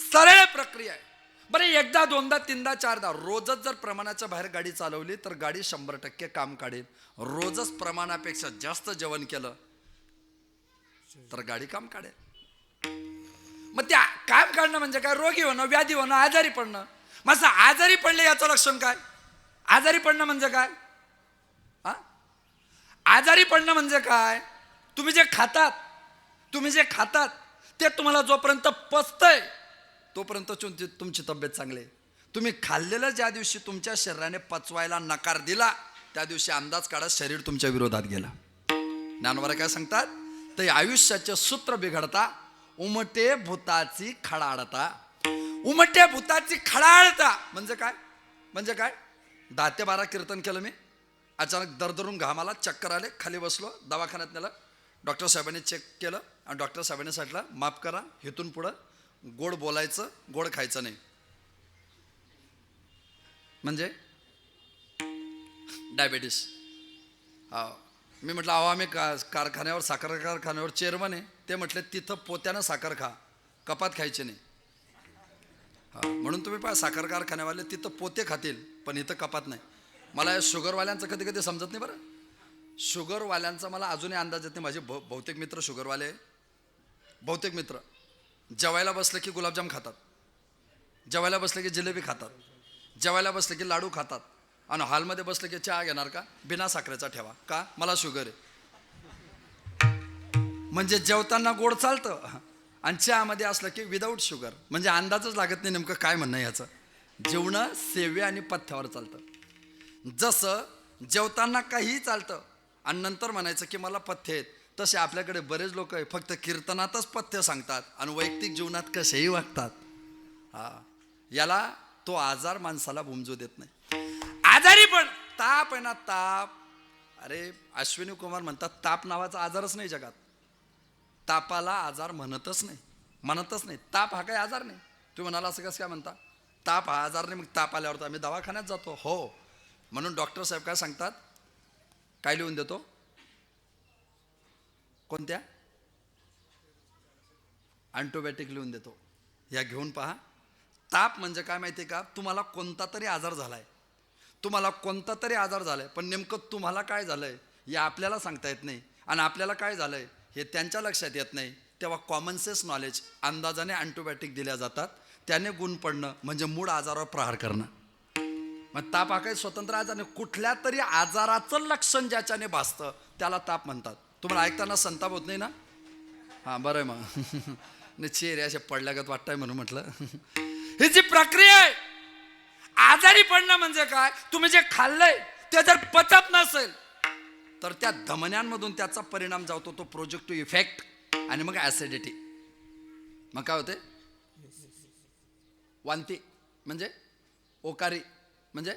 सरळ प्रक्रिया आहे. बरं, एकदा, दोनदा, तीनदा, चारदा रोजच जर प्रमाणाच्या बाहेर गाडी चालवली तर गाडी 100% काम काढेल. रोजच प्रमाणापेक्षा जास्त जेवण केलं तर गाडी काम काढेल. मग त्या काम काढणं म्हणजे काय? रोगी होणं, व्याधी होणं, आजारी पडणं. मग आजारी पडले याचं लक्षण काय? आजारी पडणं म्हणजे काय? हा, आजारी पडणं म्हणजे काय? तुम्ही जे खातात ते तुम्हाला जोपर्यंत पचतंय तोपर्यंत तुमची तब्येत चांगली आहे. तुम्ही खाल्लेलं ज्या दिवशी तुमच्या शरीराने पचवायला नकार दिला त्या दिवशी अंदाज काढा शरीर तुमच्या विरोधात गेला. ज्ञानोबा काय सांगतात? ते आयुष्याचे सूत्र बिघडता, उमटे भूताची खडाळता. उमटे भूताची खडाळता म्हणजे काय? म्हणजे काय? 10 ते 12 कीर्तन केलं मी, अचानक दरदरून घामाला, चक्कर आले, खाली बसलो, दवाखान्यात नेलं. डॉक्टर साहेबांनी चेक केलं आणि डॉक्टर साहेबांनी सांगितलं, माफ करा, इथून पुढं गोड बोलायचं, गोड खायचं नाही. म्हणजे डायबेटीस. मी म्हटलं, अहो आम्ही कारखान्यावर, साखर कारखान्यावर चेअरमन आहे. ते म्हटले, तिथं पोत्यानं साखर खा, कपात खायची नाही. हा, म्हणून तुम्ही पहा, साखर कारखान्यावाले तिथं पोते खातील पण इथं कपात नाही. मला या शुगरवाल्यांचं कधी कधी समजत नाही बरं. शुगरवाल्यांचा मला अजूनही अंदाज येत नाही. माझे बहुतेक मित्र शुगरवाले, बहुतेक मित्र जेवायला बसले की गुलाबजाम खातात, जेवायला बसले की जिलेबी खातात, जेवायला बसले की लाडू खातात आणि हॉलमध्ये बसले की चहा घेणार का? बिना साखरेचा ठेवा. का? मला शुगर आहे. म्हणजे जेवताना गोड चालतं आणि चहामध्ये असलं की विदाऊट शुगर. म्हणजे अंदाजच लागत नाही नेमकं काय म्हणणं याचं. जेवणं सेवे आणि पथ्यावर चालतं. जसं जेवताना काहीही चालतं आणि नंतर म्हणायचं की मला पथ्य आहेत, तसे आपल्याकडे बरेच लोक आहे फक्त कीर्तनातच पथ्य सांगतात आणि वैयक्तिक जीवनात कसेही वागतात. हा, याला तो आजार माणसाला भुमजू देत नाही. आजारी पण ताप आहे ना, ताप. अरे अश्विनी कुमार म्हणतात, ताप नावाचा आजारच नाही जगात. तापाला आजार म्हणतच नाही. ताप हा काही आजार नाही. तुम्ही म्हणाला असं कसं काय म्हणता? ताप हा आजार नाही, मग ताप आल्यावर तर आम्ही दवाखान्यात जातो. हो, म्हणून डॉक्टर साहेब काय सांगतात? काय लिहून देतो? कोणत्या? अँटिबायोटिक लिहून देतो. या घेऊन पहा. ताप म्हणजे काय माहिती आहे का? तुम्हाला कोणता तरी आजार झालाय, पण नेमकं तुम्हाला काय झालंय हे आपल्याला सांगता येत नाही आणि आपल्याला काय झालंय हे त्यांच्या लक्षात येत नाही. तेव्हा कॉमन सेन्स नॉलेज अंदाजाने अँटिबायोटिक दिल्या जातात. त्याने गुण पडणं म्हणजे मूळ आजारावर प्रहार करणं. मग ताप हा काही स्वतंत्र आजार नाही. कुठल्या तरी आजाराचं लक्षण ज्याच्याने भासतं त्याला ताप म्हणतात. तुम्हाला ऐकताना संताप होत नाही ना? हां, बरं आहे. मग चेहरे असे पडल्यागत वाटतंय म्हणून म्हटलं. ही जी प्रक्रिया आहे, आजारी पडणं म्हणजे काय? तुम्ही जे खाल्लंय ते जर पचत नसेल तर त्या धमन्यांमधून त्याचा परिणाम जातो, तो प्रोजेक्टिव्ह इफेक्ट, आणि मग ऍसिडिटी. मग काय होते? वांती म्हणजे ओकारी म्हणजे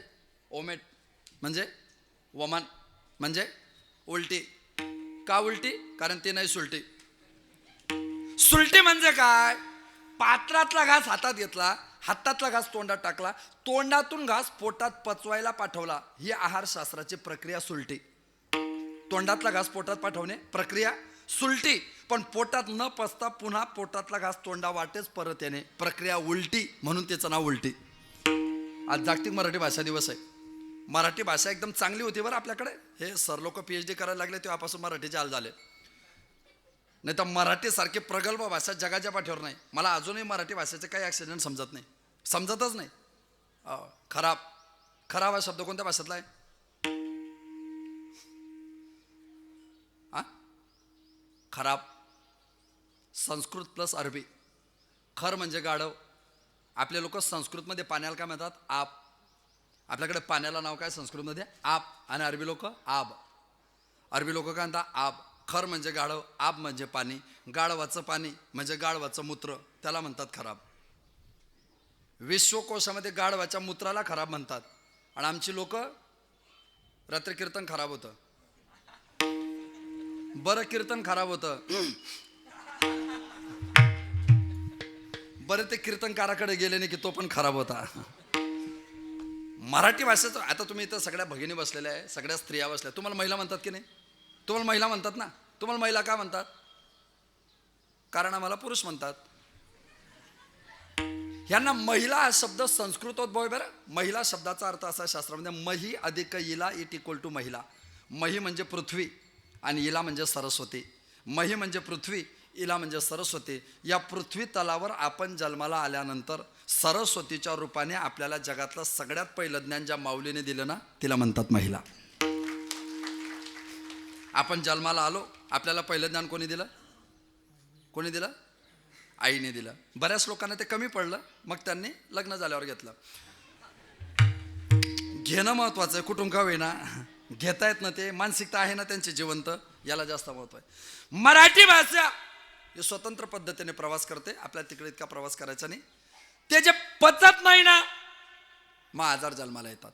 ओमेट म्हणजे वमन म्हणजे उलटी. का उलटी? कारण ती नाही सुलटी. सुलटी म्हणजे काय? पात्रातला घास हातात घेतला, हातातला घास तोंडात टाकला, तोंडातून घास पोटात पचवायला पाठवला, ही आहारशास्त्राची प्रक्रिया सुलटी. तोंडातला घास पोटात पाठवणे प्रक्रिया सुलटी, पण पोटात न पचता पुन्हा पोटातला घास तोंडा वाटेच परत येणे प्रक्रिया उलटी, म्हणून त्याचं नाव उलटी. आज जागतिक मराठी भाषा दिवस आहे. मराठी भाषा एकदम चांगली होती बरं आपल्याकडे. हे सर लोक PhD करायला लागले तेव्हापासून मराठीचे हाल झाले. नाही तर मराठीसारखी प्रगल्भ भाषा जगाच्या पाठीवर नाही. मला अजूनही मराठी भाषेचे काही ॲक्सिडेंट समजत नाही, समजतच नाही. खराब. खराब हा शब्द कोणत्या भाषेतला आहे? खराब. संस्कृत प्लस अरबी. खर म्हणजे गाढव. आपले लोक संस्कृतमध्ये पाण्याला काय म्हणतात? आप. आपल्याकडे पाण्याला नाव काय संस्कृतमध्ये? आप. आणि अरबी लोक आब. अरबी लोक काय म्हणतात? आब. खर म्हणजे गाढव, आब म्हणजे पाणी. गाढवाचं पाणी म्हणजे गाढवाचं मूत्र, त्याला म्हणतात खराब. विश्वकोशामध्ये गाढवाच्या मूत्राला खराब म्हणतात. आणि आमची लोक रात्री कीर्तन खराब होतं. बरं कीर्तन खराब होतं, बरं ते कीर्तनकाराकडे गेले नाही की तो पण खराब होता. मराठी भाषेचं आता तुम्ही इथं सगळ्या भगिनी बसलेल्या आहे, सगळ्या स्त्रिया बसल्या. तुम्हाला महिला म्हणतात की नाही? तुम्हाला महिला म्हणतात ना? तुम्हाला महिला का म्हणतात? कारण आम्हाला पुरुष म्हणतात. यांना महिला हा शब्द संस्कृतोद्भव आहे बरं. महिला शब्दाचा अर्थ असा शास्त्रामध्ये, मही अधिक इला इट इक्वल टू महिला. मही म्हणजे पृथ्वी आणि इला म्हणजे सरस्वती. मही म्हणजे पृथ्वी, इला म्हणजे सरस्वती. या पृथ्वी तलावर आपण जन्माला आल्यानंतर सरस्वतीच्या रूपाने आपल्याला जगातलं सगळ्यात पहिलं ज्ञान ज्या माऊलीने दिलं ना, तिला म्हणतात महिला. आपण जन्माला आलो, आपल्याला पहिलं ज्ञान कोणी दिलं? कोणी दिलं? आईने दिलं. बऱ्याच लोकांना ते कमी पडलं, मग त्यांनी लग्न झाल्यावर घेतलं. घेणं महत्वाचं आहे, कुठून का होईना घेता येत ना. ते मानसिकता आहे ना त्यांची जिवंत, याला जास्त महत्व आहे. मराठी भाषा ही स्वतंत्र पद्धतीने प्रवास करते. आपल्याला तिकडे इतका प्रवास करायचा नाही. ते जे पचत नाही ना, मग आजार जन्माला येतात.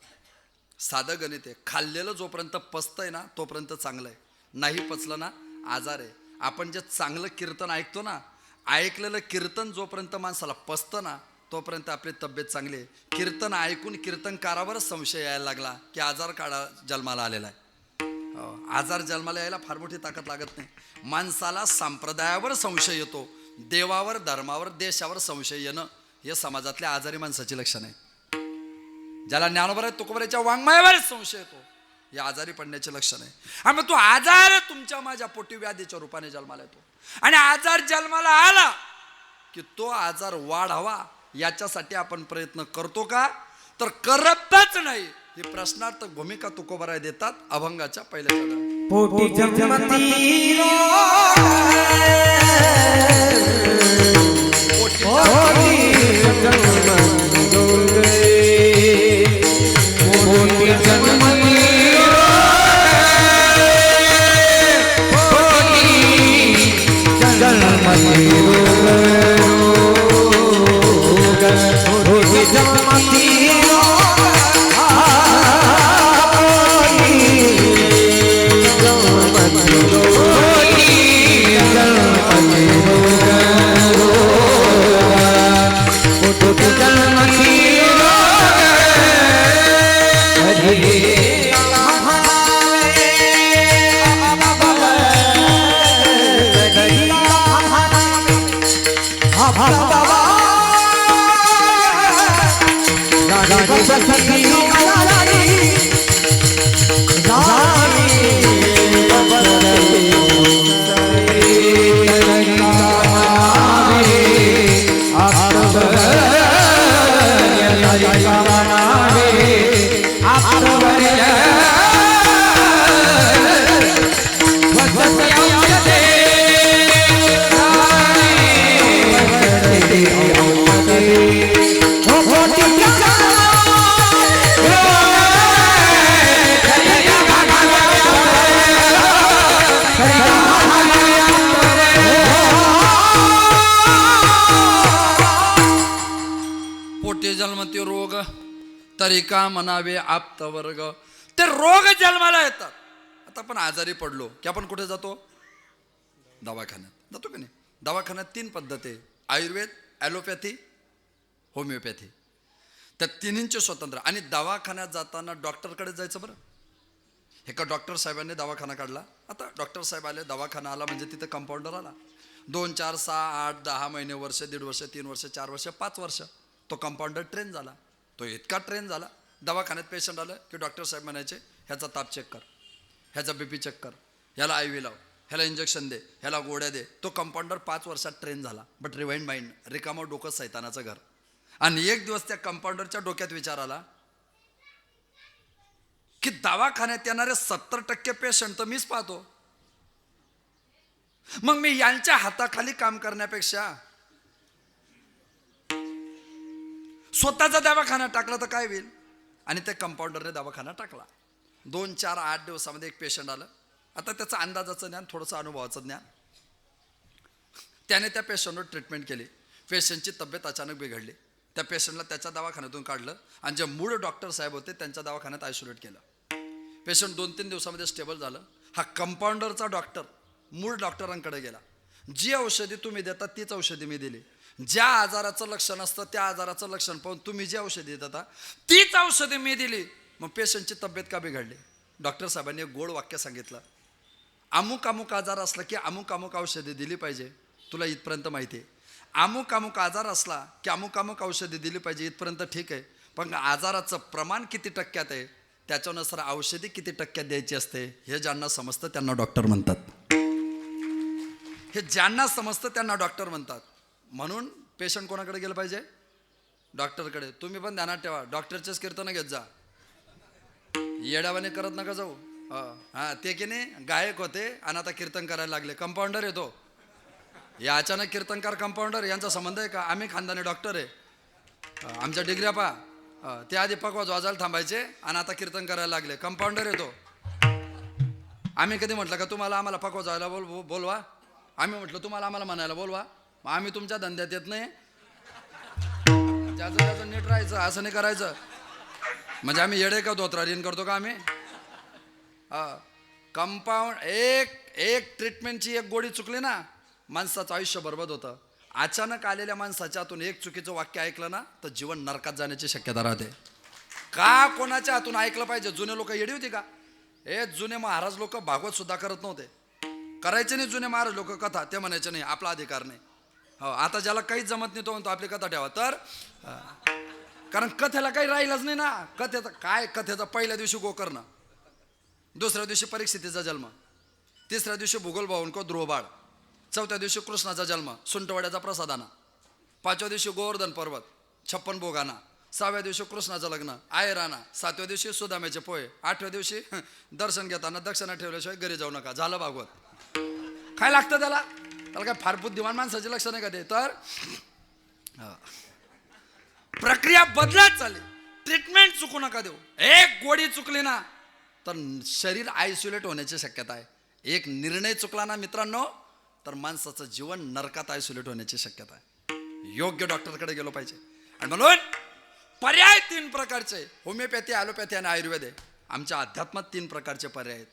साधं गणित आहे. खाल्लेलं जोपर्यंत पचतंय ना तोपर्यंत चांगलं आहे. नाही पचलं ना आजार आहे. आपण जे चांगलं कीर्तन ऐकतो ना, ऐकलेलं कीर्तन जोपर्यंत माणसाला पचतं ना तोपर्यंत आपली तब्येत चांगली आहे. कीर्तन ऐकून कीर्तनकारावरच संशय यायला लागला की आजार काढा जन्माला आलेला आहे. आजार जन्माला यायला फार मोठी ताकद लागत नाही. माणसाला संप्रदायावर संशय येतो, देवावर, धर्मावर, देशावर संशय येणं हे समाजातल्या आजारी माणसाची लक्षण आहे. ज्याला ज्ञानोबा तुकोबराच्या वाङ्मयावर संशय येतो, हे आजारी पडण्याचे लक्षण आहे. आणि मग तो आजार तुमच्या माझ्या पोटी व्याधीच्या रूपाने जन्माला येतो. आणि आजार जन्माला आला की तो आजार वाढावा याच्यासाठी आपण प्रयत्न करतो का? तर करतच नाही. ही प्रश्नार्थक भूमिका तुकोबराय देतात अभंगाच्या पहिल्या चरणात. पोटी जन्मती जन्मती रोग तरी का म्हणावे आप्त वर्ग. ते रोग जन्माला येतात. आता आपण आजारी पडलो की आपण कुठे जातो? दवाखान्यात जातो की नाही? दवाखान्यात 3 पद्धती आहे: आयुर्वेद, ॲलोपॅथी, होमिओपॅथी. त्या तिन्हींचे स्वतंत्र. आणि दवाखान्यात जाताना डॉक्टरकडे जायचं बरं. एका डॉक्टर साहेबांनी दवाखाना काढला. आता डॉक्टर साहेब आले, दवाखाना आला म्हणजे तिथं कंपाऊंडर आला. 2, 4, 6, 8, 10 महिने, वर्ष, 1.5 वर्ष, 3 वर्ष, 4 वर्ष, 5 वर्ष तो कंपाऊंडर ट्रेन झाला. तो इतका ट्रेन झाला, दवाखान्यात पेशंट आलं की डॉक्टर साहेब म्हणायचे, ह्याचा ताप चेक कर, ह्याचा BP चेक कर, ह्याला IV लाव, ह्याला इंजेक्शन दे, ह्याला गोळ्या दे. तो कंपाऊंडर 5 वर्षात ट्रेन झाला. बट रिवाइंड माइंड, रिकामं डोकं सैतानाचं घर. आणि एक दिवस त्या कंपाऊंडरच्या डोक्यात विचार आला की दवाखान्यात येणारे 70% पेशंट तर मीच पाहतो. मग मी यांच्या हाताखाली काम करण्यापेक्षा स्वतःचा दवाखाना टाकला तर काय होईल? आणि त्या कंपाऊंडरने दवाखाना टाकला. 2, 4, 8 दिवसामध्ये एक पेशंट आलं. आता त्याचं अंदाजाचं ज्ञान, थोडंसं अनुभवाचं ज्ञान. त्याने त्या पेशंटवर ट्रीटमेंट केली. पेशंटची तब्येत अचानक बिघडली. त्या पेशंटला त्याच्या दवाखान्यातून काढलं आणि जे मूळ डॉक्टर साहेब होते त्यांच्या दवाखान्यात आयसोलेट केलं. पेशंट 2-3 दिवसामध्ये स्टेबल झालं. हा कंपाऊंडरचा डॉक्टर मूळ डॉक्टरांकडे गेला. जी औषधी तुम्ही देता तीच औषधी मी दिली. ज्या आजाराचं लक्षण असतं त्या आजाराचं लक्षण पाहून तुम्ही जी औषधी देता तीच औषधी मी दिली. मग पेशंटची तब्येत का बिघडली? डॉक्टर साहेबांनी एक गोड वाक्य सांगितलं, अमुक अमुक आजार असला की अमुक अमुक औषधी दिली पाहिजे. तुला इथपर्यंत माहिती आहे. अमुक अमुक आजार असला की अमुक अमुक औषधी दिली पाहिजे, इथपर्यंत ठीक आहे. पण आजाराचं प्रमाण किती टक्क्यात आहे त्याच्यानुसार औषधी किती टक्क्यात द्यायची असते हे ज्यांना समजतं त्यांना डॉक्टर म्हणतात. हे ज्यांना समजतं त्यांना डॉक्टर म्हणतात. म्हणून पेशंट कोणाकडे गेलं पाहिजे? डॉक्टरकडे. तुम्ही पण ध्यानात ठेवा, डॉक्टरचेच कीर्तन घेत जा, येड्यावाने करत नका जाऊ. हां, ते की नाही गायक होते आणि आता कीर्तन करायला लागले. कंपाऊंडर येतो या अचानक कीर्तनकार कंपाऊंडर यांचा संबंध आहे का? आम्ही खानदानी डॉक्टर आहे. आमच्या डिग्र्या पा ते आधी पकवाज वाजायला थांबायचे आणि आता कीर्तन करायला लागले. कंपाऊंडर येतो. आम्ही कधी म्हटलं का तुम्हाला आम्हाला पकवाज व्हायला बोलवा? आम्ही म्हटलं तुम्हाला आम्हाला म्हणायला बोलवा? मग आम्ही तुमच्या धंद्यात येत नाही. ज्याचं त्याचं नीट राहायचं, असं नाही करायचं. म्हणजे आम्ही येडे का धोत्रारीन करतो का आम्ही? कंपाऊंड एक ट्रीटमेंटची एक गोळी चुकली ना माणसाचं आयुष्य बरबाद होतं. अचानक आलेल्या माणसाच्या हातून एक चुकीचं वाक्य ऐकलं ना तर जीवन नरकात जाण्याची शक्यता राहते. का कोणाच्या हातून ऐकलं पाहिजे? जुने लोक येडी होती का? हे जुने महाराज लोक भागवत सुद्धा करत नव्हते. करायचे नाही जुने महाराज लोक कथा. ते म्हणायचे नाही आपला अधिकार नाही. हो, आता ज्याला काहीच जमत नाही तो म्हणतो आपली कथा ठेवा. तर कारण कथेला काही राहिलंच नाही ना. कथेचं काय? कथेचा पहिल्या दिवशी गोकर्ण, दुसऱ्या दिवशी परीक्षितीचा जन्म, तिसऱ्या दिवशी भूगोल भाऊंको ध्रुवबाळ, चौथ्या दिवशी कृष्णाचा जन्म सुंटवड्याचा प्रसादाना, 5व्या दिवशी गोवर्धन पर्वत 56 भोगाना, 6व्या दिवशी कृष्णाचं लग्न आयराना, 7व्या दिवशी सुदाम्याचे पोहे, 8व्या दिवशी दर्शन घेताना दक्षिणा ठेवल्याशिवाय घरी जाऊ नका. झालं भागवत. काय लागतं त्याला? काय फार बुद्धिमान माणसाचे लक्ष नाही का ते? तर प्रक्रिया बदलत चालली. ट्रीटमेंट चुकू नका देऊ. एक गोळी चुकली ना तर शरीर आयसोलेट होण्याची शक्यता आहे. एक निर्णय चुकला ना मित्रांनो तर माणसाचं जीवन नरकात आयसोलेट होण्याची शक्यता आहे. योग्य डॉक्टरकडे गेलो पाहिजे. आणि म्हणून पर्याय 3 प्रकारचे: होमिओपॅथी, ॲलोपॅथी आणि आयुर्वेद आहे. आमच्या अध्यात्मात 3 प्रकारचे पर्याय आहेत: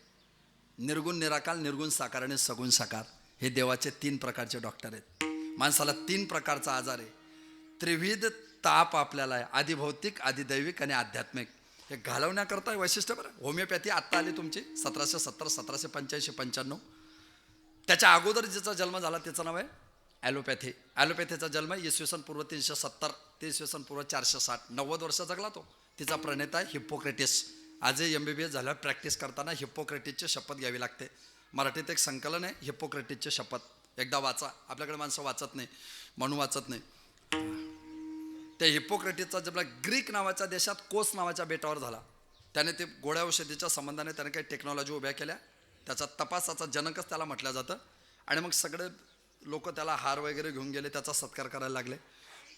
निर्गुण निराकार, निर्गुण साकार आणि सगुण साकार. हे देवाचे 3 प्रकारचे डॉक्टर आहेत. माणसाला 3 प्रकारचा आजार आहे. त्रिविध ताप आपल्याला आहे: आधी भौतिक, आधी दैविक आणि आध्यात्मिक. हे घालवण्याकरता वैशिष्ट्य बरं. होमिओपॅथी आत्ता आली तुमची 1770, 1785, 95. त्याच्या अगोदर जिचा जन्म झाला त्याचं नाव आहे ॲलोपॅथी. ॲलोपॅथीचा जन्म इसवी पूर्व 370 ते इसवी पूर्व 460, 90 वर्ष जगला तो. तिचा प्रणेता आहे हिप्पोक्रेटिस. आजही MBBS झाल्यावर प्रॅक्टिस करताना हिप्पोक्रेटिसची शपथ घ्यावी लागते. मराठीत एक संकलन आहे हिप्पोक्रेटिसची शपथ. एकदा वाचा. आपल्याकडे माणसं वाचत नाही म्हणून वाचत नाही. त्या हिप्पोक्रेटिसचा जन्म ग्रीक नावाच्या देशात कोस नावाच्या बेटावर झाला. त्याने ते गोड्या औषधीच्या संबंधाने त्याने काही टेक्नॉलॉजी उभ्या केल्या. त्याचा तपासाचा जनकच त्याला म्हटलं जातं. आणि मग सगळे लोक त्याला हार वगैरे घेऊन गेले, त्याचा सत्कार करायला लागले.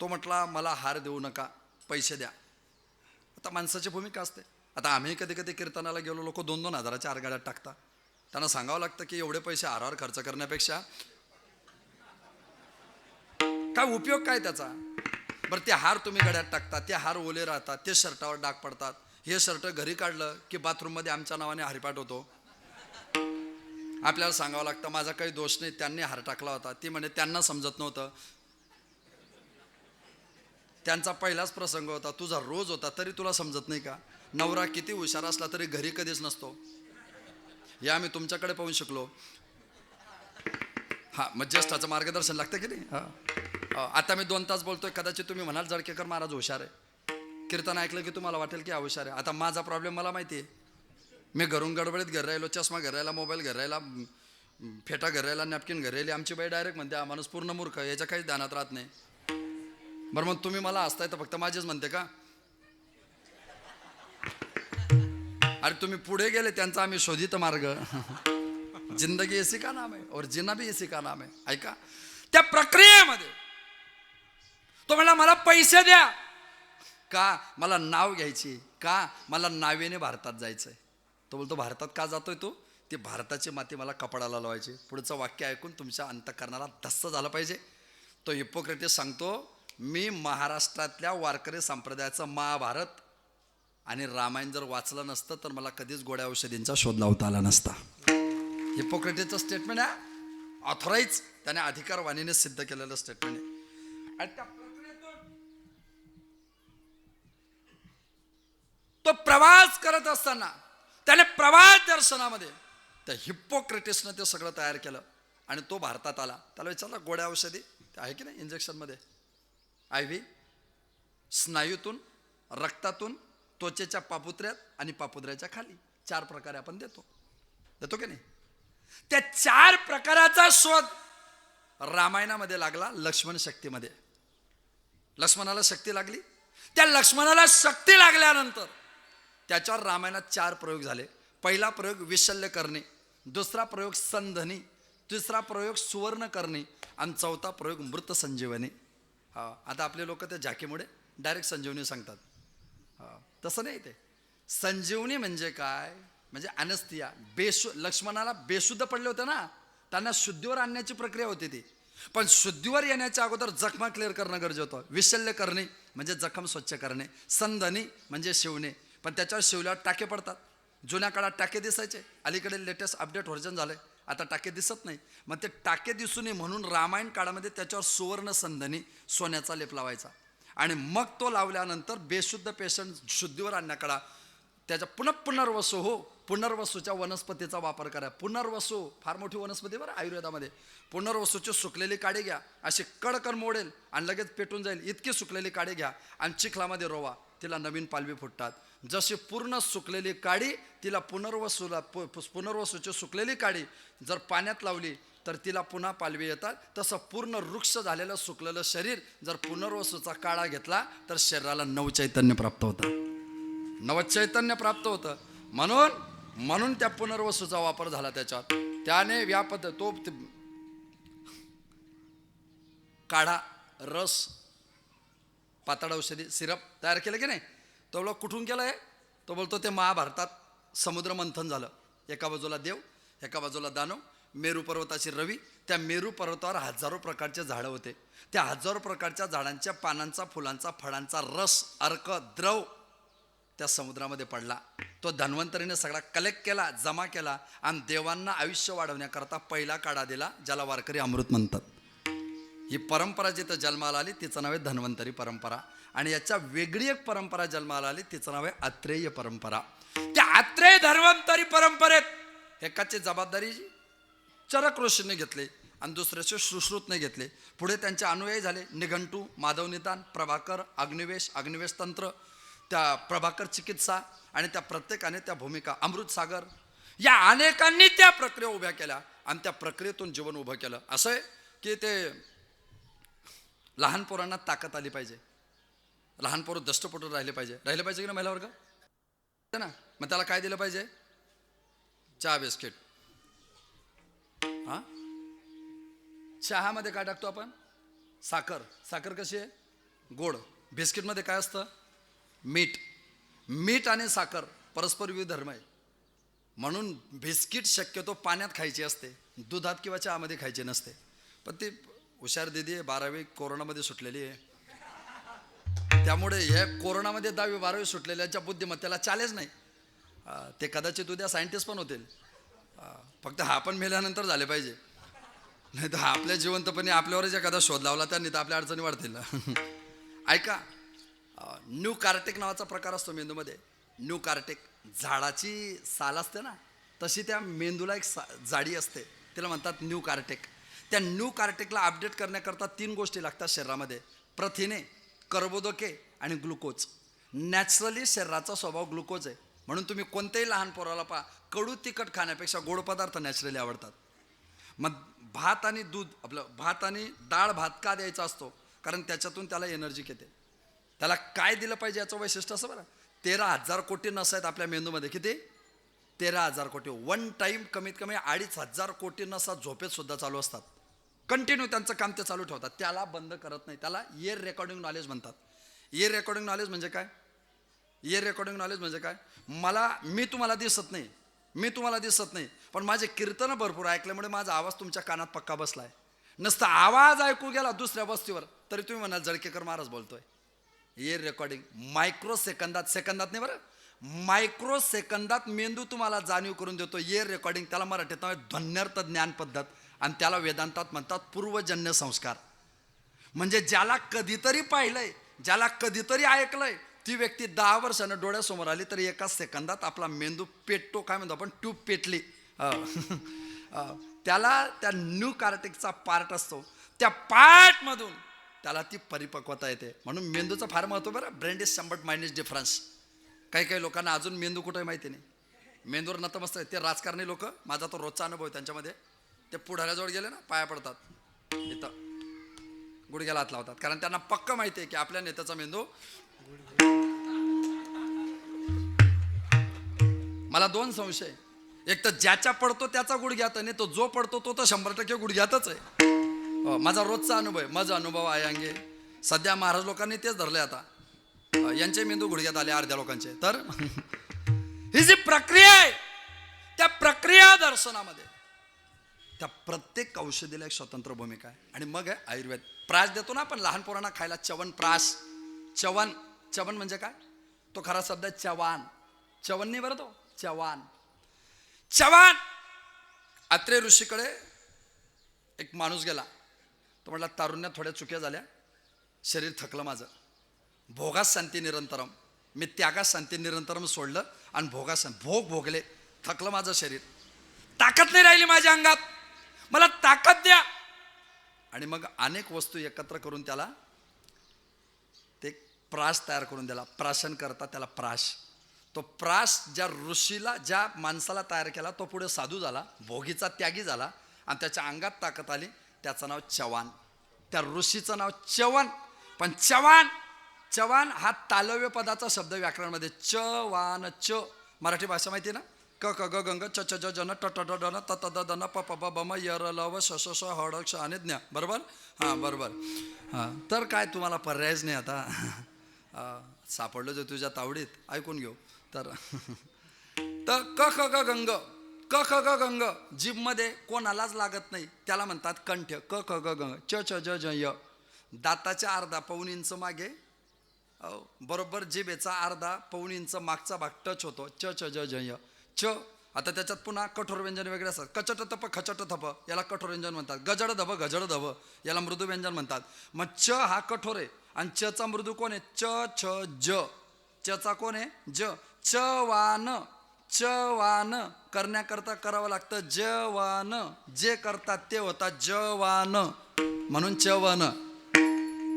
तो म्हटला मला हार देऊ नका, पैसे द्या. आता माणसाची भूमिका असते. आता आम्ही कधी कधी कीर्तनाला गेलो, लोक 2-2 हजाराच्या आरगाड्यात टाकतात. त्यांना सांगावं लागतं की एवढे पैसे हारावर खर्च करण्यापेक्षा काय उपयोग काय त्याचा? बरं ते हार तुम्ही गड्यात टाकता, ते हार ओले राहतात, ते शर्टावर डाग पडतात. हे शर्ट घरी काढलं की बाथरूममध्ये आमच्या नावाने हरिपाठ होतो. आपल्याला सांगावं लागतं माझा काही दोष नाही, त्यांनी हार टाकला होता. ती म्हणे त्यांना समजत नव्हतं, त्यांचा पहिलाच प्रसंग होता, तुझा रोज होता तरी तुला समजत नाही का? नवरा किती हुशार असला तरी घरी कधीच नसतो. हे आम्ही तुमच्याकडे पाहून शिकलो. हा मग ज्येष्ठाचं मार्गदर्शन लागतं की नाही? आता मी 2 तास बोलतोय, कदाचित तुम्ही म्हणाल जळकेकर महाराज हुशार आहे. कीर्तन ऐकलं की तुम्हाला वाटेल की हुशार आहे. आता माझा प्रॉब्लेम मला माहिती आहे. मी घरून गडबडीत घर राहिलो, चष्मा घर राहिला, मोबाईल घर राहिला, फेटा घर राहिला, नॅपकिन घर राहिली. आमची बाई डायरेक्ट म्हणते हा माणूस पूर्ण मूर्ख, याच्या काहीच ध्यानात राहत नाही. बरं मग तुम्ही मला हसताय तर फक्त माझेच म्हणते का? अरे तुम्ही पुढे गेले, त्यांचा आम्ही शोधित मार्ग. जिंदगी इसी का नाम है और जीना भी इसी का नाम है. ऐका, त्या प्रक्रियेमध्ये तो म्हणला मला पैसे द्या का, मला नाव घ्यायची का, मला नावेने भारतात जायचंय. तो बोलतो भारतात का जातोय तू? ती भारताची माती मला कपडाला लावायची. पुढचं वाक्य ऐकून तुमच्या अंतःकरणाला धस्स झालं पाहिजे. तो हिप्पोक्रेटिस सांगतो, मी महाराष्ट्रातल्या वारकरी संप्रदायाचं महाभारत आणि रामायण जर वाचलं नसतं तर मला कधीच गोड्या औषधींचा शोध लावता आला नसता. हिप्पोक्रेटिसचं स्टेटमेंट आहे, ऑथोराईज, त्याने अधिकारवाणीने सिद्ध केलेलं स्टेटमेंट आहे. आणि त्या प्रक्रियेतून तो प्रवास करत असताना त्याने प्रवास दर्शनामध्ये त्या हिप्पोक्रेटिसनं ते सगळं तयार केलं आणि तो भारतात आला. त्याला विचारलं गोड्या औषधी ते आहे की नाही इंजेक्शनमध्ये? IV, स्नायूतून, रक्तातून, त्वचेच्या पापुत्र्यात आणि पापुत्र्याच्या खाली 4 प्रकारे आपण देतो की नाही? त्या 4 प्रकाराचा शोध रामायणामध्ये लागला. लक्ष्मण शक्तीमध्ये लक्ष्मणाला शक्ती लागली. त्या लक्ष्मणाला शक्ती लागल्यानंतर त्याच्यावर रामायणात 4 प्रयोग झाले. पहिला प्रयोग विशल्य करणे, दुसरा प्रयोग संधनी, तिसरा प्रयोग सुवर्ण करणे आणि चौथा प्रयोग मृत संजीवनी. हा आता आपले लोक ते झाकीमुळे डायरेक्ट संजीवनी सांगतात. तसं नाही. ते संजीवनी म्हणजे काय? म्हणजे अनस्थिया. लक्ष्मणाला बेशुद्ध पडले होते ना, त्यांना शुद्धीवर आणण्याची प्रक्रिया होती ती. पण शुद्धीवर येण्याच्या अगोदर जखमा क्लिअर करणं गरजेचं होतं. विशल्य करणे म्हणजे जखम स्वच्छ करणे, संधनी म्हणजे शिवणे, पण त्याच्यावर शिवल्यावर टाके पडतात. जुन्या काळात टाके दिसायचे, अलीकडे लेटेस्ट अपडेट व्हर्जन झालंय, आता टाके दिसत नाही. मग ते टाके दिसू नये म्हणून रामायण काळामध्ये त्याच्यावर सुवर्ण संधनी, सोन्याचा लेप लावायचा. आणि मग तो लावल्यानंतर बेशुद्ध पेशंट शुद्धीवर आणण्याकडा त्याच्या पुनर्वसू हो, पुनर्वसूच्या वनस्पतीचा वापर करा. पुनर्वसू फार मोठी वनस्पती बरं आयुर्वेदामध्ये. पुनर्वसूची सुकलेली काडी घ्या, अशी कडकन मोडेल आणि लगेच पेटून जाईल इतकी सुकलेली काडी घ्या आणि चिखलामध्ये रोवा, तिला नवीन पालवी फुटतात. जशी पूर्ण सुकलेली काडी तिला पुनर्वसूची सुकलेली काडी जर पाण्यात लावली तर तिला पुन्हा पालवी येतात. तसं पूर्ण वृक्ष झालेलं सुकलेलं शरीर जर पुनर्वसूचा काढा घेतला तर शरीराला नवचैतन्य प्राप्त होतं, नवचैतन्य प्राप्त होतं. म्हणून त्या पुनर्वसूचा वापर झाला त्याच्यात. त्याने तो काढा, रस, पातळ औषधी, सिरप तयार केलं की नाही. तो बोलतो कुठून केलं आहे? तो बोलतो ते महाभारतात समुद्र मंथन झालं. एका बाजूला देव, एका बाजूला दानव, मेरू पर्वताची रवी. त्या मेरू पर्वतावर हजारो प्रकारचे झाडं होते. त्या हजारो प्रकारच्या झाडांच्या पानांचा, फुलांचा, फळांचा रस, अर्क, द्रव त्या समुद्रामध्ये पडला. तो धन्वंतरीने सगळा कलेक्ट केला, जमा केला आणि देवांना आयुष्य वाढवण्याकरता पहिला काढा दिला, ज्याला वारकरी अमृत म्हणतात. ही परंपरा जिथं जन्माला आली तिचं नाव आहे धन्वंतरी परंपरा. आणि याच्या वेगळी एक परंपरा जन्माला आली, तिचं नाव आहे अत्रेय परंपरा. त्या अत्रेय धन्वंतरी परंपरेत एकाची जबाबदारी चरक ऋषीने घेतली आणि दुसऱ्याचे सुश्रुतने घेतले. पुढे त्यांचे अनुयायी झाले निघंटू, माधव निदान, प्रभाकर, अग्निवेश तंत्र, त्या प्रभाकर चिकित्सा आणि त्या प्रत्येकाने त्या भूमिका, अमृतसागर, या अनेकांनी त्या प्रक्रिया उभ्या केल्या आणि त्या प्रक्रियेतून जीवन उभं केलं. असं आहे की ते लहान पोरांना ताकद आली पाहिजे, लहान पोरं दष्टपटू राहिले पाहिजे की ना महिला वर्ग ना. मग त्याला काय दिलं पाहिजे? चहा बिस्किट. हा, चहामध्ये काय टाकतो आपण? साखर कशी आहे? गोड. बिस्किटमध्ये काय असतं? मीठ आणि साखर परस्पर विरुद्ध धर्म आहे. म्हणून बिस्किट शक्यतो पाण्यात खायची असते, दुधात किंवा चहामध्ये खायची नसते. पण ती हुशार दिदी आहे, 12वी कोरोनामध्ये सुटलेली आहे. त्यामुळे हे कोरोनामध्ये 10वी 12वी सुटलेल्याच्या बुद्धिमत्तेला चॅलेंज नाही. ते कदाचित उद्या सायंटिस्ट पण होतील. फक्त हा पण मेल्यानंतर झाले पाहिजे, नाही तर आपल्या जिवंतपणे आपल्यावरच एखादा शोध लावला त्यांनी तर आपल्या अडचणी वाढतील. ऐका, न्यू कार्टेक नावाचा प्रकार असतो मेंदूमध्ये. न्यू कार्टेक, झाडाची साल असते ना, तशी त्या मेंदूला एक जाडी असते, तिला म्हणतात न्यू कार्टेक. त्या न्यू कार्टेकला अपडेट करण्याकरता 3 गोष्टी लागतात शरीरामध्ये: प्रथिने, कर्बोदके आणि ग्लुकोज. नॅचरली शरीराचा स्वभाव ग्लुकोज आहे, म्हणून तुम्ही कोणत्याही लहान पोराला पहा, कडू तिखट खाण्यापेक्षा गोड पदार्थ नॅचरली आवडतात. मग भात आणि दूध, आपलं भात आणि डाळ भात का द्यायचा असतो? कारण त्याच्यातून त्याला एनर्जी येते. त्याला काय दिलं पाहिजे याचं वैशिष्ट्य असं बरं. 13,000 कोटी नस आहेत आपल्या मेंदूमध्ये. किती? 13,000 कोटी. वन टाईम कमीत कमी 2,500 कोटी नसा झोपेत सुद्धा चालू असतात. कंटिन्यू त्यांचं काम ते चालू ठेवतात, त्याला बंद करत नाही. त्याला इयर रेकॉर्डिंग नॉलेज म्हणतात. इयर रेकॉर्डिंग नॉलेज म्हणजे काय? इयर रेकॉर्डिंग नॉलेज म्हणजे काय? मी तुम्हाला दिसत नाही, पण माझे कीर्तन भरपूर ऐकल्यामुळे माझा आवाज तुमच्या कानात पक्का बसलाय. नसता आवाज ऐकू गेला दुसऱ्या वस्तीवर तरी तुम्ही म्हणाल जळकेकर महाराज बोलतोय. इयर रेकॉर्डिंग मायक्रो सेकंदात, सेकंदात नाही बरं, मायक्रो सेकंदात मेंदू तुम्हाला जाणीव करून देतो. इयर रेकॉर्डिंग, त्याला मराठीत नाव आहे ध्वन्यर्थ ज्ञान पद्धत, आणि त्याला वेदांतात म्हणतात पूर्वजन्य संस्कार. म्हणजे ज्याला कधीतरी पाहिलंय, ज्याला कधीतरी ऐकलंय, ती व्यक्ती 10 वर्षानं डोळ्यासमोर आली तरी एका सेकंदात आपला मेंदू पेटतो. काय म्हणतो आपण? ट्यूब पेटली. त्याला त्या न्यू कार्टेकचा पार्ट असतो, त्या पार्टमधून त्याला ती परिपक्वता येते. म्हणून मेंदूचं फार महत्व बरं. ब्रेन इज समबट, माइंड इज डिफरन्स. काही लोकांना अजून मेंदू कुठे माहिती नाही. मेंदूवर नतमस्त आहे. ते राजकारणी लोक, माझा तो रोजचा अनुभव आहे त्यांच्यामध्ये, ते पुढाऱ्याजवळ गेले ना, पाया पडतात, इथं गुडघ्याला हात लावतात, कारण त्यांना पक्क माहिती आहे की आपल्या नेत्याचा मेंदू. मला 2 संशय. एक तर ज्याच्या पडतो त्याचा गुडघ्यात, आणि तो जो पडतो तो तर 100% गुडघ्यातच आहे. माझा रोजचा अनुभव आहे, माझा अनुभव आहे अंगे. सध्या महाराज लोकांनी तेच धरले. आता यांचे मेंदू गुडघ्यात आले अर्ध्या लोकांचे. तर ही जी प्रक्रिया आहे, त्या प्रक्रिया दर्शनामध्ये त्या प्रत्येक औषधीला एक स्वतंत्र भूमिका आहे. आणि मग आहे आयुर्वेद. प्राश देतो ना आपण लहान पोरांना खायला, च्यवनप्राश. च्यवन म्हणजे काय? तो खरा शब्द आहे चवान. च्यवन नाही बरं, तो चवान. अत्रे ऋषीकडे एक माणूस गेला. तो म्हटला, तारुण्यात थोड्या चुक्या झाल्या, शरीर थकलं माझं, भोगास शांती निरंतरम. मी त्यागास शांती निरंतरम सोडलं आणि भोग भोगले, थकलं माझं शरीर, ताकद नाही राहिली माझ्या अंगात, मला ताकद द्या. आणि मग अनेक वस्तू एकत्र करून त्याला ते प्राश तयार करून दिला. प्राशन करता त्याला प्राश. तो प्राश ज्या ऋषीला, ज्या माणसाला तयार केला, तो पुढे साधू झाला, भोगीचा त्यागी झाला, आणि त्याच्या अंगात ताकद आली. त्याचं नाव चवान. त्या ऋषीचं नाव च्यवन. पण चवान हा तालव्य पदाचा शब्द व्याकरणामध्ये. चवान, च मराठी भाषा माहिती आहे ना? क क ग गंग च च ज जन ट ट ड न त त द द न प प ब ब म य र ल व श श श ह ड क्ष आणि ज्ञ. बरोबर? हां, बरोबर. हां, तर काय तुम्हाला पर्यायच नाही आता. सापडलं जे तुझ्या तावडीत, ऐकून घेऊ. तर क ख ग गंग, क ख ग गंग जीभमध्ये कोणालाच लागत नाही, त्याला म्हणतात कंठ. क ख ग गंग च च ज ज य. दाताच्या अर्धा पाऊण इंच मागे, बरोबर जिभेचा अर्धा पाऊण इंच मागचा भाग टच होतो. च च ज ज य. च. आता त्याच्यात पुन्हा कठोर व्यंजन वेगळे असतात. कचट तप, खचट थप, याला कठोर व्यंजन म्हणतात. गजड धब, गजड धब, याला मृदू व्यंजन म्हणतात. मग च हा कठोर आहे, आणि चचा मृदू कोण आहे? च छ ज. चचा कोण आहे? ज. चवान करण्याकरता करावं लागतं जवान. जे करतात ते होतात जवान, म्हणून च्यवन.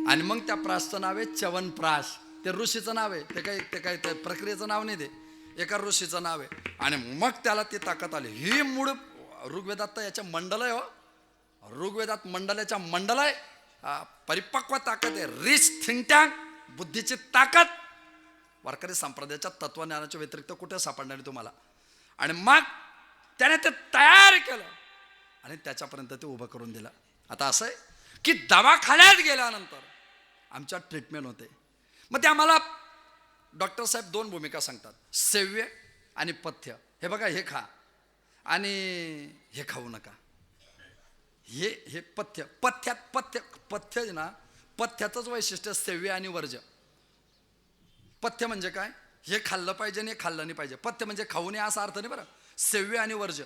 आणि मग त्या प्रासचं नाव आहे च्यवनप्राश. ते ऋषीचं नाव आहे, ते काही त्या प्रक्रियेचं नाव नाही, ते एका ऋषीचं नाव आहे. आणि मग त्याला ती ताकद आली. ही मूळ ऋग्वेदात तर याच्या मंडल आहे. ऋग्वेदात मंडलाच्या मंडल आहे. परिपक्व ताकद आहे, रिच थिंक टँक, बुद्धीची ताकद. वारकरी संप्रदायाच्या तत्वज्ञानाच्या व्यतिरिक्त कुठे सापडणार तुम्हाला? आणि मग त्याने ते तयार केलं आणि त्याच्यापर्यंत ते उभं करून दिलं. आता असं आहे की दवाखान्यात गेल्यानंतर आमच्या ट्रीटमेंट होते. मग ते आम्हाला डॉक्टर साहेब 2 भूमिका सांगतात, सेव्य आणि पथ्य. हे बघा, हे खा आणि हे खाऊ नका. हे पथ्य. पथ्य ना, पथ्याचंच वैशिष्ट्य सेव्य आणि वर्ज्य. पथ्य म्हणजे काय? हे खाल्लं पाहिजे आणि हे खाल्लं नाही पाहिजे. पथ्य म्हणजे खाऊ नये असा अर्थ नाही बरं. सेव्य आणि वर्ज्य,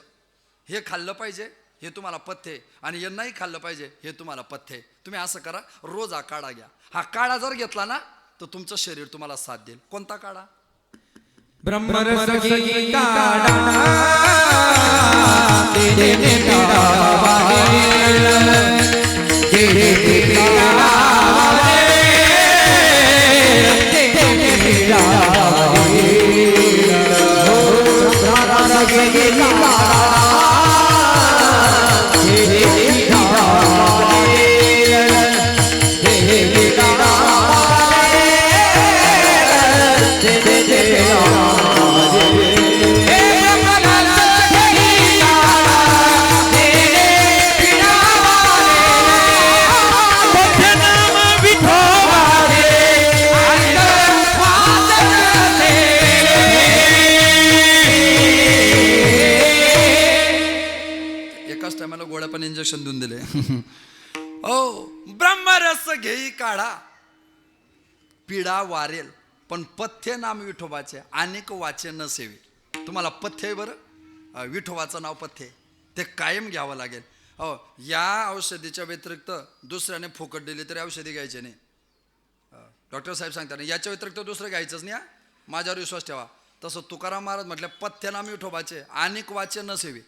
हे खाल्लं पाहिजे हे तुम्हाला पथ्य आहे, आणि हे नाही खाल्लं पाहिजे हे तुम्हाला पथ्य आहे. तुम्ही असं करा, रोज हा काढा घ्या. हा काढा जर घेतला ना तर तुमचं शरीर तुम्हाला साथ देईल. कोणता काढा? ब्रह्मरस घी काढा तेने पीड़ा वारेल, तेने पीड़ा वारेल, तेने पीड़ा वारेल. हो ब्रह्मरस घी काढा तेने पीड़ा वारेल, तेने पीड़ा वारेल, तेने पीड़ा एकाच टायमाला गोळ्या पण इंजेक्शन देऊन दिले. ओ ब्रह्मरस घेई काढा पिढा वारेल, पण पथ्य नाम विठोबाचे अनेक वाचे न सेवे. तुम्हाला पथ्य आहे बरं, विठोबाचं नाव पथ्य आहे, ते कायम घ्यावं लागेल. हो, या औषधीच्या व्यतिरिक्त दुसऱ्याने फुकट दिली तरी औषधी घ्यायचे नाही. डॉक्टर साहेब सांगतात ना, याच्या व्यतिरिक्त दुसरं घ्यायचंच नाही. माझ्यावर विश्वास ठेवा. तसं तुकाराम महाराज म्हटलं, पथ्य नाम विठोबाचे अनेक वाचे न सेवे.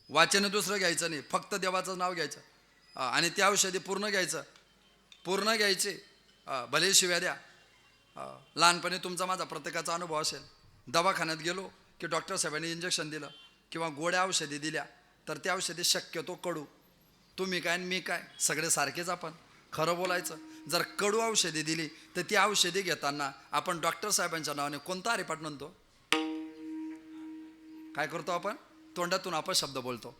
वाचेने दुसरं घ्यायचं नाही, फक्त देवाचं नाव घ्यायचं, आणि त्या औषधी पूर्ण घ्यायचं, पूर्ण घ्यायचे. भले शिव्या द्या. लहानपणी तुमचा माझा प्रत्येकाचा अनुभव असेल. दवाखान्यात गेलो की डॉक्टर साहेबांनी इंजेक्शन दिलं किंवा गोड्या औषधी दिल्या तर त्या औषधी शक्यतो कडू. तुम्ही काय आणि मी काय, सगळे सारखेच. आपण खरं बोलायचं, जर कडू औषधी दिली तर ती औषधी घेताना आपण डॉक्टर साहेबांच्या नावाने कोणता हरिपाठ म्हणतो? काय करतो आपण? तोंडातून आपण शब्द बोलतो.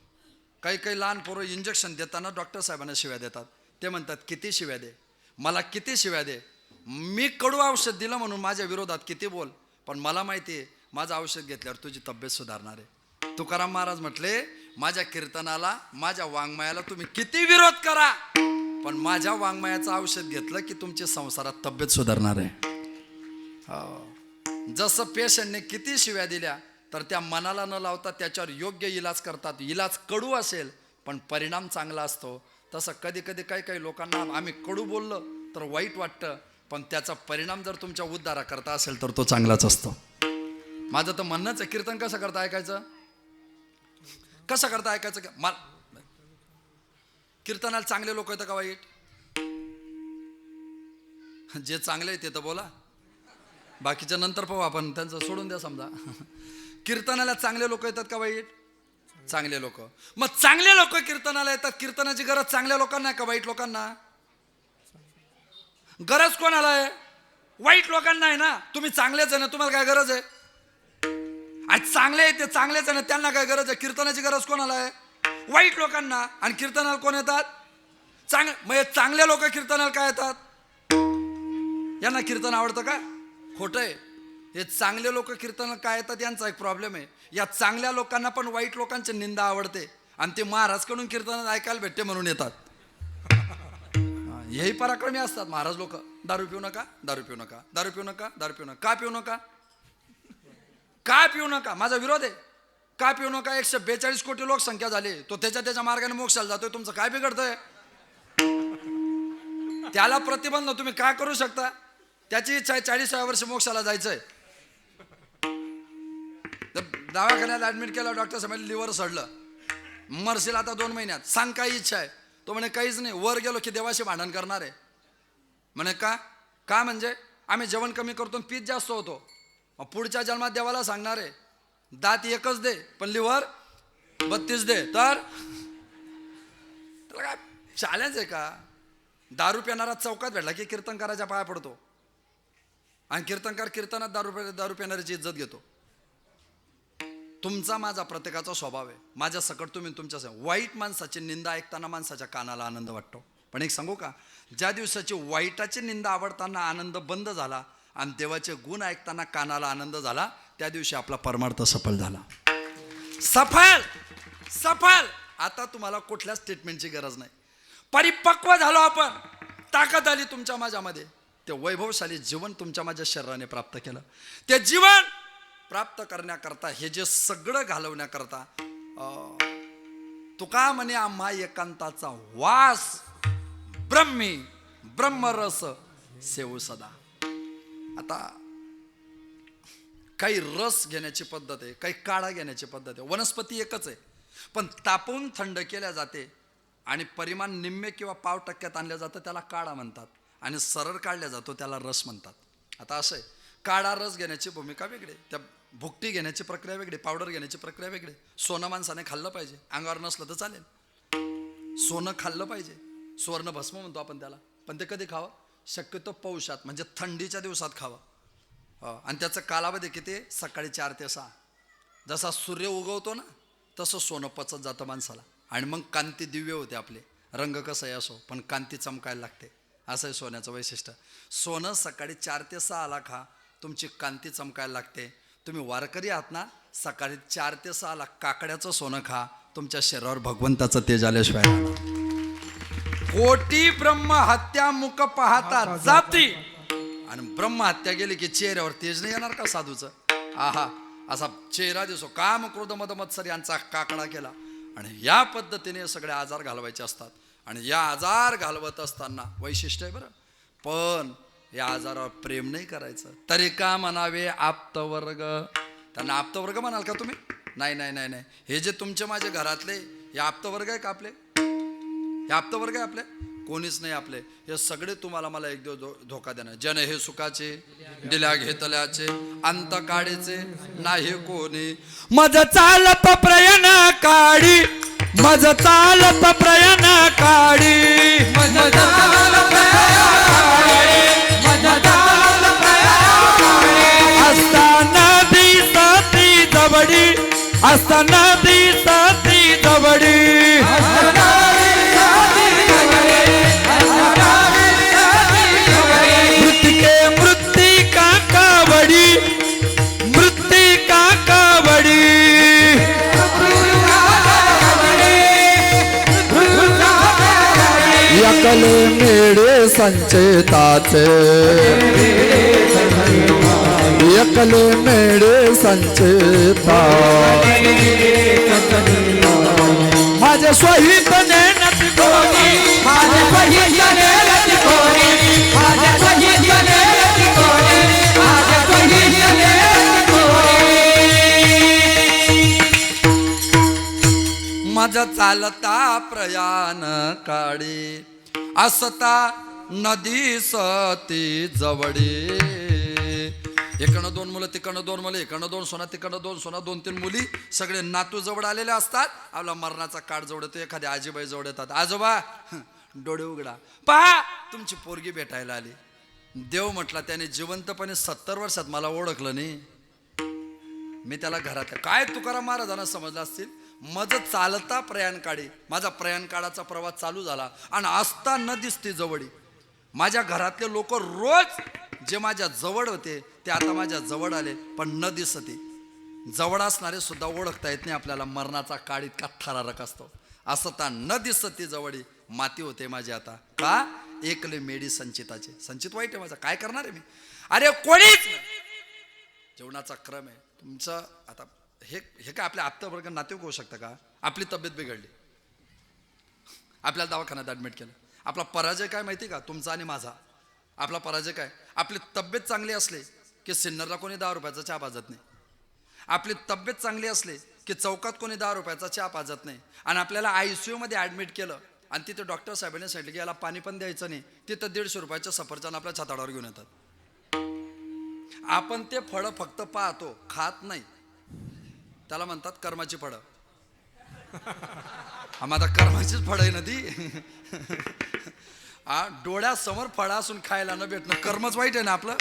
काही काही लहान पोरं इंजेक्शन देताना डॉक्टर साहेबांना शिव्या देतात. ते म्हणतात, किती शिव्या दे, मला किती शिव्या दे, मी कडू औषध दिलं म्हणून माझ्या विरोधात किती बोल, पण मला माहिती आहे माझं औषध घेतल्यावर तुझी तब्येत सुधारणार आहे. तुकाराम महाराज म्हटले, माझ्या कीर्तनाला, माझ्या वाङ्मयाला तुम्ही किती विरोध करा, पण माझ्या वाङ्मयाचं औषध घेतलं की तुमच्या संसारात तब्येत सुधारणार आहे. जसं पेशंटने किती शिव्या दिल्या तर त्या मनाला न लावता त्याच्यावर योग्य इलाज करतात. इलाज कडू असेल पण परिणाम चांगला असतो. तसं कधी कधी काही काही लोकांना आम्ही कडू बोललो तर वाईट वाटतं, पण त्याचा परिणाम जर तुमच्या उद्धारा करता असेल तर तो चांगलाच असतो. माझं तर म्हणणंच आहे, कीर्तन कसं करता ऐकायचं, कसं करता ऐकायचं. कीर्तनाला चांगले लोक येतं का वाईट? जे चांगले आहे ते तर बोला, बाकीच्या नंतर पाहू आपण, त्यांचं सोडून द्या. समजा कीर्तनाला चांगले लोक येतात का वाईट? चांगले लोक. मग चांगले लोक कीर्तनाला येतात. कीर्तनाची गरज चांगल्या लोकांना आहे का वाईट लोकांना? गरज कोणाला आहे? वाईट लोकांना आहे ना. तुम्ही चांगलेच आहे ना, तुम्हाला काय गरज आहे? आज चांगले आहे ते चांगलेच आहे ना, त्यांना काय गरज आहे? कीर्तनाची गरज कोणाला आहे? वाईट लोकांना. आणि कीर्तनाला कोण येतात? मग चांगले लोक कीर्तनाला काय येतात? यांना कीर्तन आवडतं का? खोटं आहे. हे चांगले लोक कीर्तनाला काय येतात यांचा एक प्रॉब्लेम आहे. या चांगल्या लोकांना पण वाईट लोकांची निंदा आवडते आणि ते महाराजकडून कीर्तनात ऐकायला भेटते म्हणून येतात. हेही पराक्रमी असतात महाराज लोक. दारू पिऊ नका, दारू पिऊ नका, दारू पिऊ नका, दारू पिऊ नका. का पिऊ नका? का पिऊ नका? माझा विरोध आहे. का पिऊ नका? 142 कोटी लोकसंख्या झाली, तो त्याच्या मार्गाने मोक्षाला जातोय. तुमचं काय बिघडतंय? त्याला प्रतिबंध तुम्ही काय करू शकता? त्याची इच्छा आहे 40व्या वर्षी मोक्षाला जायचंय. दवाखान्यात ऍडमिट केलं, डॉक्टर साहेबांनी लिव्हर सडलं, मरशील आता 2 महिन्यात. सांग काय इच्छा आहे? तो म्हणे काहीच नाही. वर गेलो की देवाशी भांडण करणार आहे. म्हणे का? का म्हणजे आम्ही जेवण कमी करतो, पीठ जास्त होतो. मग पुढच्या जन्मात देवाला सांगणार आहे, दात एकच दे पण लिव्हर 32 दे. तर काय चॅलेंज आहे का? दारू पिणारा चौकात भेटला की कीर्तनकाराच्या पाया पडतो, आणि कीर्तनकार कीर्तनात दारू पिणाऱ्याची इज्जत घेतो. तुमचा माझा प्रत्येकाचा स्वभाव आहे. माझ्या सकट तुम्ही तुमच्या वाईट माणसाची निंदा ऐकताना माणसाच्या कानाला आनंद वाटतो. पण एक सांगू का, ज्या दिवसाची वाईटाची निंदा आवडताना आनंद बंद झाला आणि देवाचे गुण ऐकताना कानाला आनंद झाला, त्या दिवशी आपला परमार्थ सफल झाला. सफल सफल. आता तुम्हाला कुठल्याच स्टेटमेंटची गरज नाही. परिपक्व झालो आपण, ताकद आली तुमच्या माझ्यामध्ये. ते वैभवशाली जीवन तुमच्या माझ्या शरीराने प्राप्त केलं. ते जीवन प्राप्त करण्याकरता हे जे सगळं घालवण्याकरता तुका म्हणे आम्हा एकांताचा वास ब्रह्मी ब्रह्मरस सेवू सदा. आता काही रस घेण्याची पद्धत आहे, काही काढा घेण्याची पद्धत आहे. वनस्पती एकच आहे, पण तापवून थंड केल्या जाते आणि परिमाण निम्मे किंवा पाव टक्क्यात आणलं जातं, त्याला काढा म्हणतात. आणि सरळ काढल्या जातो त्याला रस म्हणतात. आता असं आहे, काढा रस घेण्याची भूमिका वेगळी, त्या भुकटी घेण्याची प्रक्रिया वेगळी, पावडर घेण्याची प्रक्रिया वेगळी. सोनं माणसाने खाल्लं पाहिजे, अंगावर नसलं तर चालेल. सोनं खाल्लं पाहिजे, सुवर्ण भस्म म्हणतो आपण त्याला. पण ते कधी खावं? शक्यतो पौषात म्हणजे थंडीच्या दिवसात खावं. आणि त्याचं कालावधी किती? सकाळी 4 ते 6. जसा सूर्य उगवतो ना तसं सोनं पचत जातं माणसाला. आणि मग कांती दिव्य होते आपले. रंग कसंही असो पण कांती चमकायला लागते. असं आहे सोन्याचं वैशिष्ट्य. सोनं सकाळी 4 ते 6 खा, तुमची कांती चमकायला लागते. तुम्ही वारकरी आहात ना, सकाळी 4 ते 6 काकड्याचं सोनं खा, तुमच्या शरीरावर भगवंताचं तेज आल्याशिवाय. कोटी ब्रह्म हत्या मुख पाहता जाती, आणि ब्रह्महत्या गेली की चेहऱ्यावर तेज नाही येणार का साधूचं? आहा, असा चेहरा दिसो. काम क्रोध मद मत्सर यांचा काकडा केला. आणि या पद्धतीने सगळे आजार घालवायचे असतात. आणि या आजार घालवत असताना वैशिष्ट्य आहे बरं, पण या आजारावर प्रेम नाही करायचं. तरी का म्हणावे आप्तवर्ग? त्यांना आप्तवर्ग म्हणाल का तुम्ही? नाही नाही नाही नाही. हे जे तुमचे माझे घरातले हे आप्तवर्ग आहे का आपले? हे आप्तवर्ग आहे आपले? कोणीच नाही आपले. हे सगळे तुम्हाला मला एक दिवस धोका देणार. जन हे सुखाचे दिल्या घेतल्याचे अंत काढीचे नाही कोणी. मज चालत प्रयन काढी, मज चालत प्रयन काढी, मज चालत प्रयन काढी, मज चालत प्रयन काढी. असताना दिसती जवडी, असताना दिसती जवडी, एकले मेळे संचेताचे, एकले मेळे संचेता. माझे स्वहित नेनत कोणी, माझे स्वहित नेनत कोणी, माझे स्वहित नेनत कोणी, माझे स्वहित नेनत कोणी. माझा चालता प्रयाण काढी, असता नदी सती जवडी. इकडनं 2 मुलं, तिकडनं 2 मुलं, इकडनं 2 सोना, तिकडनं 2 सोना, 2-3 मुली, सगळे नातू जवळ आलेले असतात. आपला मरणाचा काळ जवळ येतो. एखाद्या आजीबाई जवळ येतात. आजोबा डोळे उघडा, पहा तुमची पोरगी भेटायला आली. देव म्हटला त्याने जिवंतपणे 70 वर्षात मला ओळखलं नाही. मी त्याला घरात काय तुकाराम महाराजांना समजलं असतील. मज चालता प्रयाण काढी, माझा प्रयाण काळाचा प्रवास चालू झाला आणि असता न दिसती जवळी. माझ्या घरातले लोक रोज जे माझ्या जवळ होते ते आता माझ्या जवळ आले, पण न दिसते. जवळ असणारे सुद्धा ओळखता येत नाही आपल्याला. मरणाचा काळ इतका थरारक असतो. असता न दिसती जवळी, माती होते माझी आता. का? एकले मेडी संचिताचे. संचित वाईट आहे माझा, काय करणार आहे मी? अरे कोणीच जेवणाचा क्रम आहे तुमचं. आता हे काय आपल्या आप्तवर्ग नातेवाईक होऊ शकतं का? आपली तब्येत बिघडली, आपल्याला दवाखान्यात ॲडमिट केलं. आपला पराजय काय माहिती का? तुमचा आणि माझा. आपला पराजय काय? आपली तब्येत चांगली असली की सिन्नरला कोणी 10 रुपयाचा चहा पाजत नाही. आपली तब्येत चांगली असली की चौकात कोणी 10 रुपयाचा चहा पाजत नाही. आणि आपल्याला ICU मध्ये ॲडमिट केलं आणि तिथे डॉक्टर साहेबांनी सांगितलं की याला पाणी पण द्यायचं नाही. तिथं 150 रुपयाच्या सफरचंद आपल्या छाताडावर घेऊन येतात. आपण ते फळं फक्त पाहतो, खात नाही. त्याला म्हणतात कर्माची फळं. माझा कर्माचीच फळं आहे ना ती. डोळ्यासमोर फळं असून खायला न भेटणं कर्मच वाईट आहे ना आपलं.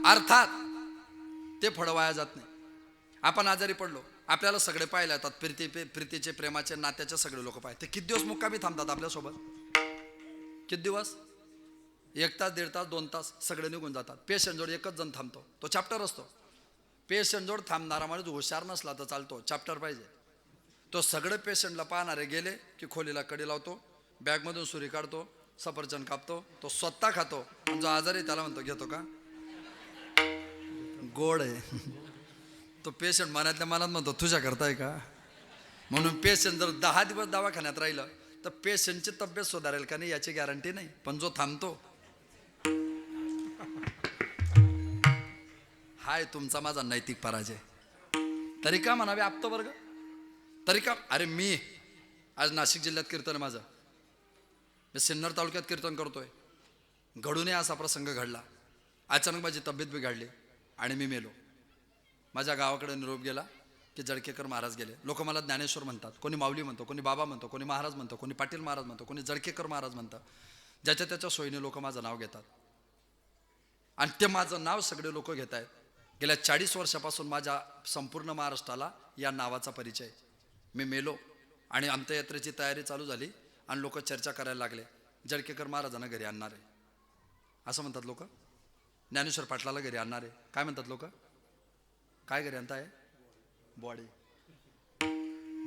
अर्थात ते फळं वाया जात नाही. आपण आजारी पडलो, आपल्याला सगळे पाहायला येतात. प्रीतीचे, प्रेमाचे, नात्याचे सगळे लोक पाहिजे. ते किती दिवस मुक्कामी थांबतात आपल्यासोबत? किती दिवस? 1 तास, 1.5 तास, 2 तास सगळे निघून जातात. पेशंट जोड एकच जण थांबतो, तो चॅप्टर असतो. पेशंट जोड थांबणारा माणूस हुशार नसला तर चालतो, चॅप्टर पाहिजे. तो सगळे पेशंटला पाहणारे गेले की खोलीला कडी लावतो, बॅगमधून सुरी काढतो, सफरचंद कापतो, तो स्वतः खातो, आणि जो आजारी त्याला म्हणतो घेतो का, गोड आहे. तो पेशंट मनातल्या मनात म्हणतो तुझ्या करताय का. म्हणून पेशंट जर 10 दिवस दवाखान्यात राहिलं तर पेशंटची तब्येत सुधारेल का नाही याची गॅरंटी नाही, पण जो थांबतो हाय तुमचा माझा नैतिक पराजय. तरी का म्हणावे आपतो वर्ग, तरी का. अरे मी आज नाशिक जिल्ह्यात कीर्तन आहे माझं, मी सिन्नर तालुक्यात कीर्तन करतोय. घडूनही असा प्रसंग घडला, अचानक माझी तब्येत बिघडली आणि मी मेलो. माझ्या गावाकडे निरोप गेला की जळकेकर महाराज गेले. लोक मला ज्ञानेश्वर म्हणतात, कोणी माऊली म्हणतो, कोणी बाबा म्हणतो, कोणी महाराज म्हणतो, कोणी पाटील महाराज म्हणतो, कोणी जळकेकर महाराज म्हणतं. ज्याच्या त्याच्या सोयीने लोक माझं नाव घेतात आणि ते माझं नाव सगळे लोक घेत आहेत. गेल्या 40 वर्षापासून माझ्या संपूर्ण महाराष्ट्राला या नावाचा परिचय. मी मेलो आणि अंत्ययात्रेची तयारी चालू झाली आणि लोक चर्चा करायला लागले, जळकेकर महाराजांना घरी आणणार आहे असं म्हणतात लोक, ज्ञानेश्वर पाटलाला घरी आणणार आहे. काय म्हणतात लोक, काय घरी आणताय, बॉडी.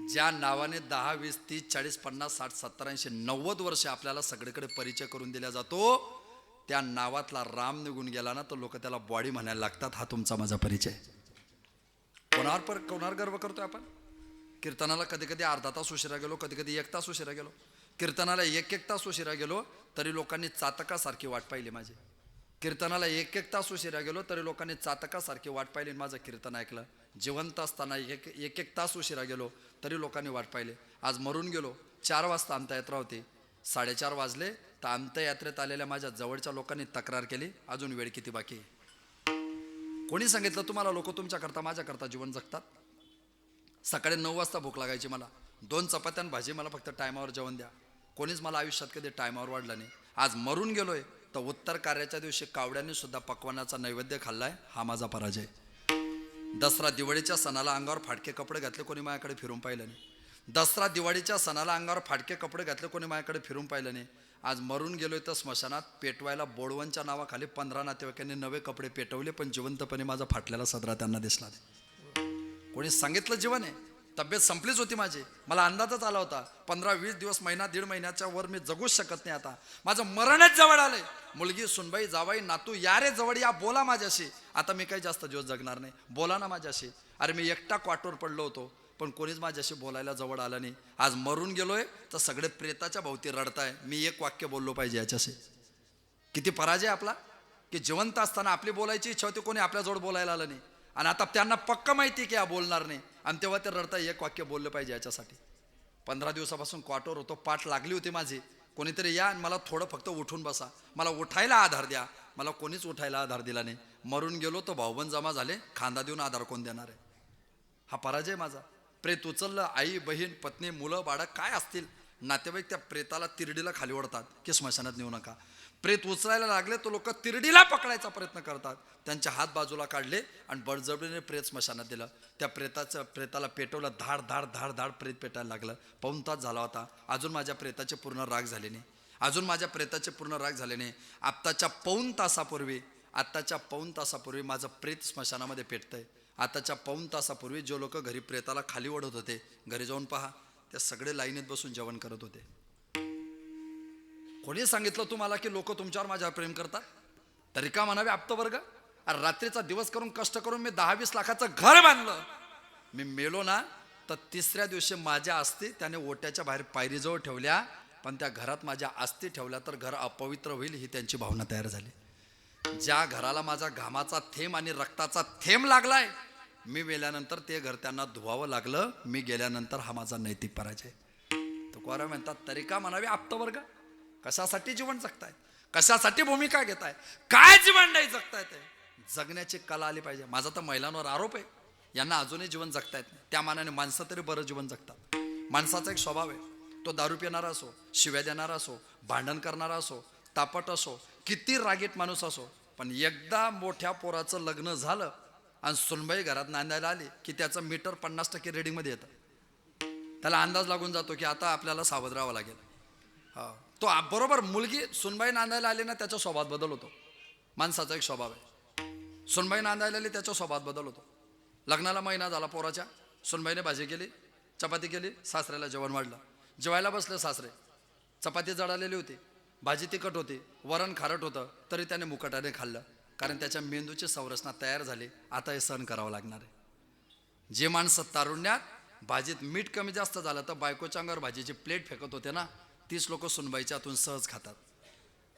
ज्या नावाने 10, 20, 30, 40, 50, 60, 70, 80, 90 वर्ष आपल्याला सगळीकडे परिचय करून दिला जातो, त्या नावातला राम निघून गेला ना तर लोक त्याला बॉडी म्हणायला लागतात. हा तुमचा माझा परिचय. कोणावर गर्व करतोय आपण. कीर्तनाला कधी कधी अर्धा तास उशिरा गेलो, कधी कधी 1 तास उशिरा गेलो. कीर्तनाला 1 तास उशिरा गेलो तरी लोकांनी चातकासारखी वाट पाहिली माझी. कीर्तनाला 1 तास उशिरा गेलो तरी लोकांनी चातकासारखी वाट पाहिली, माझं कीर्तन ऐकलं. जिवंत असताना 1 तास उशिरा गेलो तरी लोकांनी वाट पाहिली. आज मरून गेलो, 4 वाजता अंत्ययात्रा होती, 4:30 वाजले तर अंत्ययात्रेत आलेल्या माझ्या जवळच्या लोकांनी तक्रार केली, अजून वेळ किती बाकी. कोणी सांगितलं तुम्हाला लोक तुमच्याकरता माझ्याकरता जीवन जगतात. सकाळी 9 वाजता भूक लागायची मला, 2 चपात्या भाजी, मला फक्त टायमावर जेवण द्या. कोणीच मला आयुष्यात कधी टायमावर वाढलं नाही. आज मरून गेलोय तर उत्तर कार्याच्या दिवशी कावड्यांनी सुद्धा पक्वानाचा नैवेद्य खाल्लाय, हा माझा पराजय. दसरा दिवाळीच्या सणाला अंगावर फाटके कपडे घातले, कोणी माझ्याकडे फिरून पाहिलं नाही. दसरा दिवाळीच्या सणाला अंगावर फाटके कपडे घातले, कोणी माझ्याकडे फिरून पाहिलं नाही. आज मरून गेलोय तर स्मशानात पेटवायला बोडवनच्या नावाखाली 15 नातेवाईकांनी नवे कपडे पेटवले, पण जिवंतपणे माझा फाटलेला सदरा त्यांना दिसला नाही. कोणी सांगितलं जीवन आहे. तब्येत संपलीच होती माझी, मला अंदाजच आला होता 15-20 दिवस, महिना, 1.5 महिन्याच्या वर मी जगूच शकत नाही. आता माझं मरणच जवळ आलंय. मुलगी, सुनबाई, जावाई, नातू, या रे जवळ या, बोला माझ्याशी. आता मी काही जास्त दिवस जगणार नाही, बोला ना माझ्याशी. अरे मी एकटा क्वाटोर पडलो होतो, पण कोणीच माझ्याशी बोलायला जवळ आलं नाही. आज मरून गेलोय तर सगळे प्रेताच्या भोवती रडताय. मी एक वाक्य बोललो पाहिजे याच्याशी. किती पराजय आपला, की जिवंत असताना आपली बोलायची इच्छा होती, कोणी आपल्याजवळ बोलायला आलं नाही. आणि आता त्यांना पक्क माहिती की हा बोलणार नाही, आणि तेव्हा ते रडताय. एक वाक्य बोललं पाहिजे याच्यासाठी. 15 दिवसापासून क्वाटोर होतो, पाठ लागली होती माझी. कोणीतरी या आणि मला थोडं फक्त उठून बसा, मला उठायला आधार द्या. मला कोणीच उठायला आधार दिला नाही. मरून गेलो तर भाऊबंद जमा झाले, खांदा देऊन आधार कोण देणार आहे. हा पराजय माझा. प्रेत उचललं, आई, बहीण, पत्नी, मुलं, बाळं काय असतील नातेवाईक त्या प्रेताला तिरडीला खाली ओढतात की स्मशानात नेऊ नका. प्रेत उचलायला लागले तर लोक तिरडीला पकडायचा प्रयत्न करतात. त्यांचे हात बाजूला काढले आणि बळजबरीने प्रेत स्मशानात दिलं. त्या प्रेताला पेटवलं, धाड धाड धाड धाड प्रेत पेटायला लागलं. 1 तास झाला होता, अजून माझ्या प्रेताचे पूर्ण राग झाले नाही. आत्ताच्या 1 तासापूर्वी माझं प्रेत स्मशानामध्ये पेटतंय. आताच्या 1 तासापूर्वी जो लोक घरी प्रेताला खाली ओढत होते, घरी जाऊन पहा, त्या सगळे लाईनीत बसून जेवण करत होते. कोणी सांगितलं तुम्हाला की लोक तुमच्यावर माझ्यावर प्रेम करतात. तरी का म्हणावे आप्तवर्ग. अरे रात्रीचा दिवस करून कष्ट करून मी 10-20 लाखाचं घर बांधलं. मी मेलो ना तर 3ऱ्या दिवशी माझ्या अस्थी त्याने ओट्याच्या बाहेर पायरीजवळ ठेवल्या, पण त्या घरात माझ्या अस्थी ठेवल्या तर घर अपवित्र होईल ही त्यांची भावना तयार झाली. ज्या घराला माझा घामाचा थेंब आणि रक्ताचा थेंब लागलाय, मी मेल्यानंतर ते घर त्यांना धुवावं लागलं. मी गेल्यानंतर हा माझा नैतिक पराजय. तुकाराम म्हणतात तरी का म्हणावे आप्तवर्ग. कशासाठी जीवन जगताय, कशासाठी भूमिका घेताय, काय जीवन नाही जगताय. ते जगण्याची कला आली पाहिजे. माझा तर महिलांवर आरोप आहे, यांना अजूनही जीवन जगता येत नाही. त्या मानाने माणसं तरी बरं जीवन जगतात. माणसाचा एक स्वभाव आहे, तो दारू पिणारा असो, शिव्या देणारा असो, भांडण करणारा असो, तापट असो, किती रागीट माणूस असो, पण एकदा मोठ्या पोराचं लग्न झालं आणि सुनबाई घरात नांदायला आली की त्याचं मीटर 50% रिडिंगमध्ये येतं. त्याला अंदाज लागून जातो की आता आपल्याला सावध राहावं लागेल. हा, तो बरोबर मुलगी सुनबाई नांदायला आली ना, त्याचा स्वभावात बदल होतो. माणसाचा एक स्वभाव आहे, सुनबाई नांदायला आली त्याचा स्वभावात बदल होतो. लग्नाला महिना झाला पोराच्या, सुनबाईने भाजी केली, चपाती केली, सासऱ्याला जेवण वाढलं. जेवायला बसले सासरे, चपाती जळालेली होती. भाजी तिखट होती, वरण खारट होतं, तरी त्याने मुकाट्याने खाल्लं, कारण त्याच्या मेंदूची संरचना तयार झाली. आता हे सहन करावं लागणार आहे. जे माणसं तारुण्यात भाजीत मीठ कमी जास्त झालं तर बायकोच्या अंगावर भाजीची प्लेट फेकत होते ना, तीच लोक सुनबाईच्या हातून सहज खातात,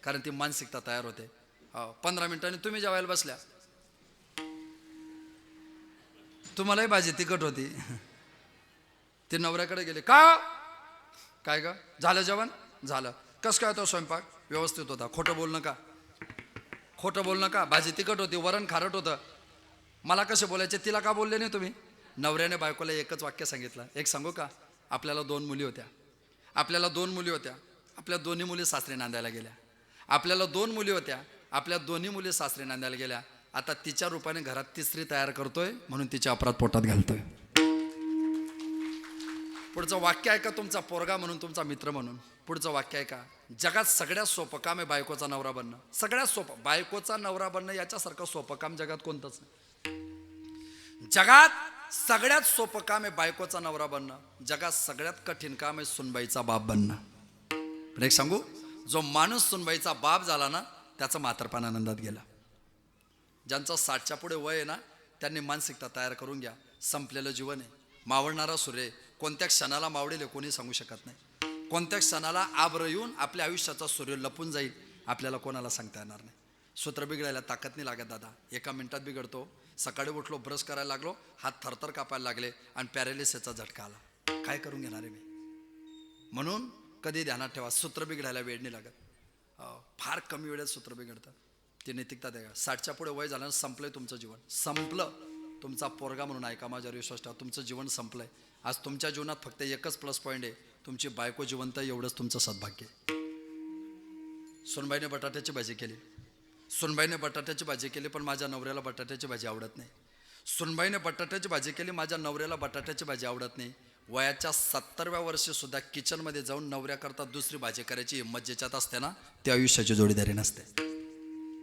कारण ती मानसिकता तयार होते. 15 मिनिटांनी तुम्ही जेवायला बसल्या, तुम्हालाही भाजी तिखट होती, ते नवऱ्याकडे गेले, काय ग झालं जेवण? झालं. कसं काय होतं स्वयंपाक? व्यवस्थित होता. खोटं बोल नका, खोटं बोल नका. भाजी तिखट होती, वरण खारट होतं. मला कसे बोलायचे, तिला का बोलले नाही तुम्ही? नवऱ्याने बायकोला एकच वाक्य सांगितलं. एक सांगू का? आपल्याला 2 मुली होत्या. आपल्या दोन्ही मुली सासरी नांदायला गेल्या. आपल्याला 2 मुली होत्या. आपल्या दोन्ही मुली सासरी नांदायला गेल्या. आता तिच्या रूपाने घरात तिसरी तयार करतोय, म्हणून तिच्या अपराध पोटात घालतोय. पुढचं वाक्य आहे का तुमचा पोरगा म्हणून, तुमचा मित्र म्हणून? पुढचं वाक्य आहे का? जगात सगळ्यात सोपं काम आहे बायकोचा नवरा बनणं. सगळ्यात सोपं बायकोचा नवरा बनणं, याच्यासारखं सोपं काम जगात कोणतंच नाही. जगात सगळ्यात सोपं काम आहे बायकोचा नवरा बनणं. जगात सगळ्यात कठीण काम आहे सुनबाईचा बाप बनणं. पण एक सांगू, जो माणूस सुनबाईचा बाप झाला ना, त्याचं म्हातारपण आनंदात गेला. ज्यांचं 60च्या पुढे वय आहे ना, त्यांनी मानसिकता तयार करून घ्या. संपलेलं जीवन आहे, मावळणारा सूर्य. कोणत्या क्षणाला मावळेल हे कोणी सांगू शकत नाही. कोणत्या क्षणाला आब्र येऊन आपल्या आयुष्याचा सूर्य लपून जाईल, आपल्याला कोणाला सांगता येणार नाही. सूत्र बिघडायला ताकद नाही लागत दादा, 1 मिनिटात बिघडतो. सकाळी उठलो, ब्रश करायला लागलो, हात थरथर कापायला लागले आणि पॅरालिसिसचा झटका आला. काय करून घेणार आहे मी? म्हणून कधी ध्यानात ठेवा, सूत्र बिघडायला वेळ नाही लागत. फार कमी वेळेत सूत्र बिघडतं. ती नैतिकता द्या. 60च्या पुढे वय झालं, संपलंय तुमचं जीवन, संपलं. तुमचा पोरगा म्हणून ऐका, माझ्यावर विश्वास ठेवा, तुमचं जीवन संपलंय. आज तुमच्या जीवनात फक्त एकच प्लस पॉईंट आहे, तुमची बायको जिवंत आहे, एवढंच तुमचं सद्भाग्य. सुनबाईने बटाट्याची भाजी केली, सुनबाईने बटाट्याची भाजी केली, पण माझ्या नवऱ्याला बटाट्याची भाजी आवडत नाही. सुनबाईने बटाट्याची भाजी केली, माझ्या नवऱ्याला बटाट्याची भाजी आवडत नाही. वयाच्या 70व्या वर्षी सुद्धा किचनमध्ये जाऊन नवऱ्याकरता दुसरी भाजी करायची हिंमत ज्याच्यात असते ना, ते आयुष्याची जोडीदारी नसते.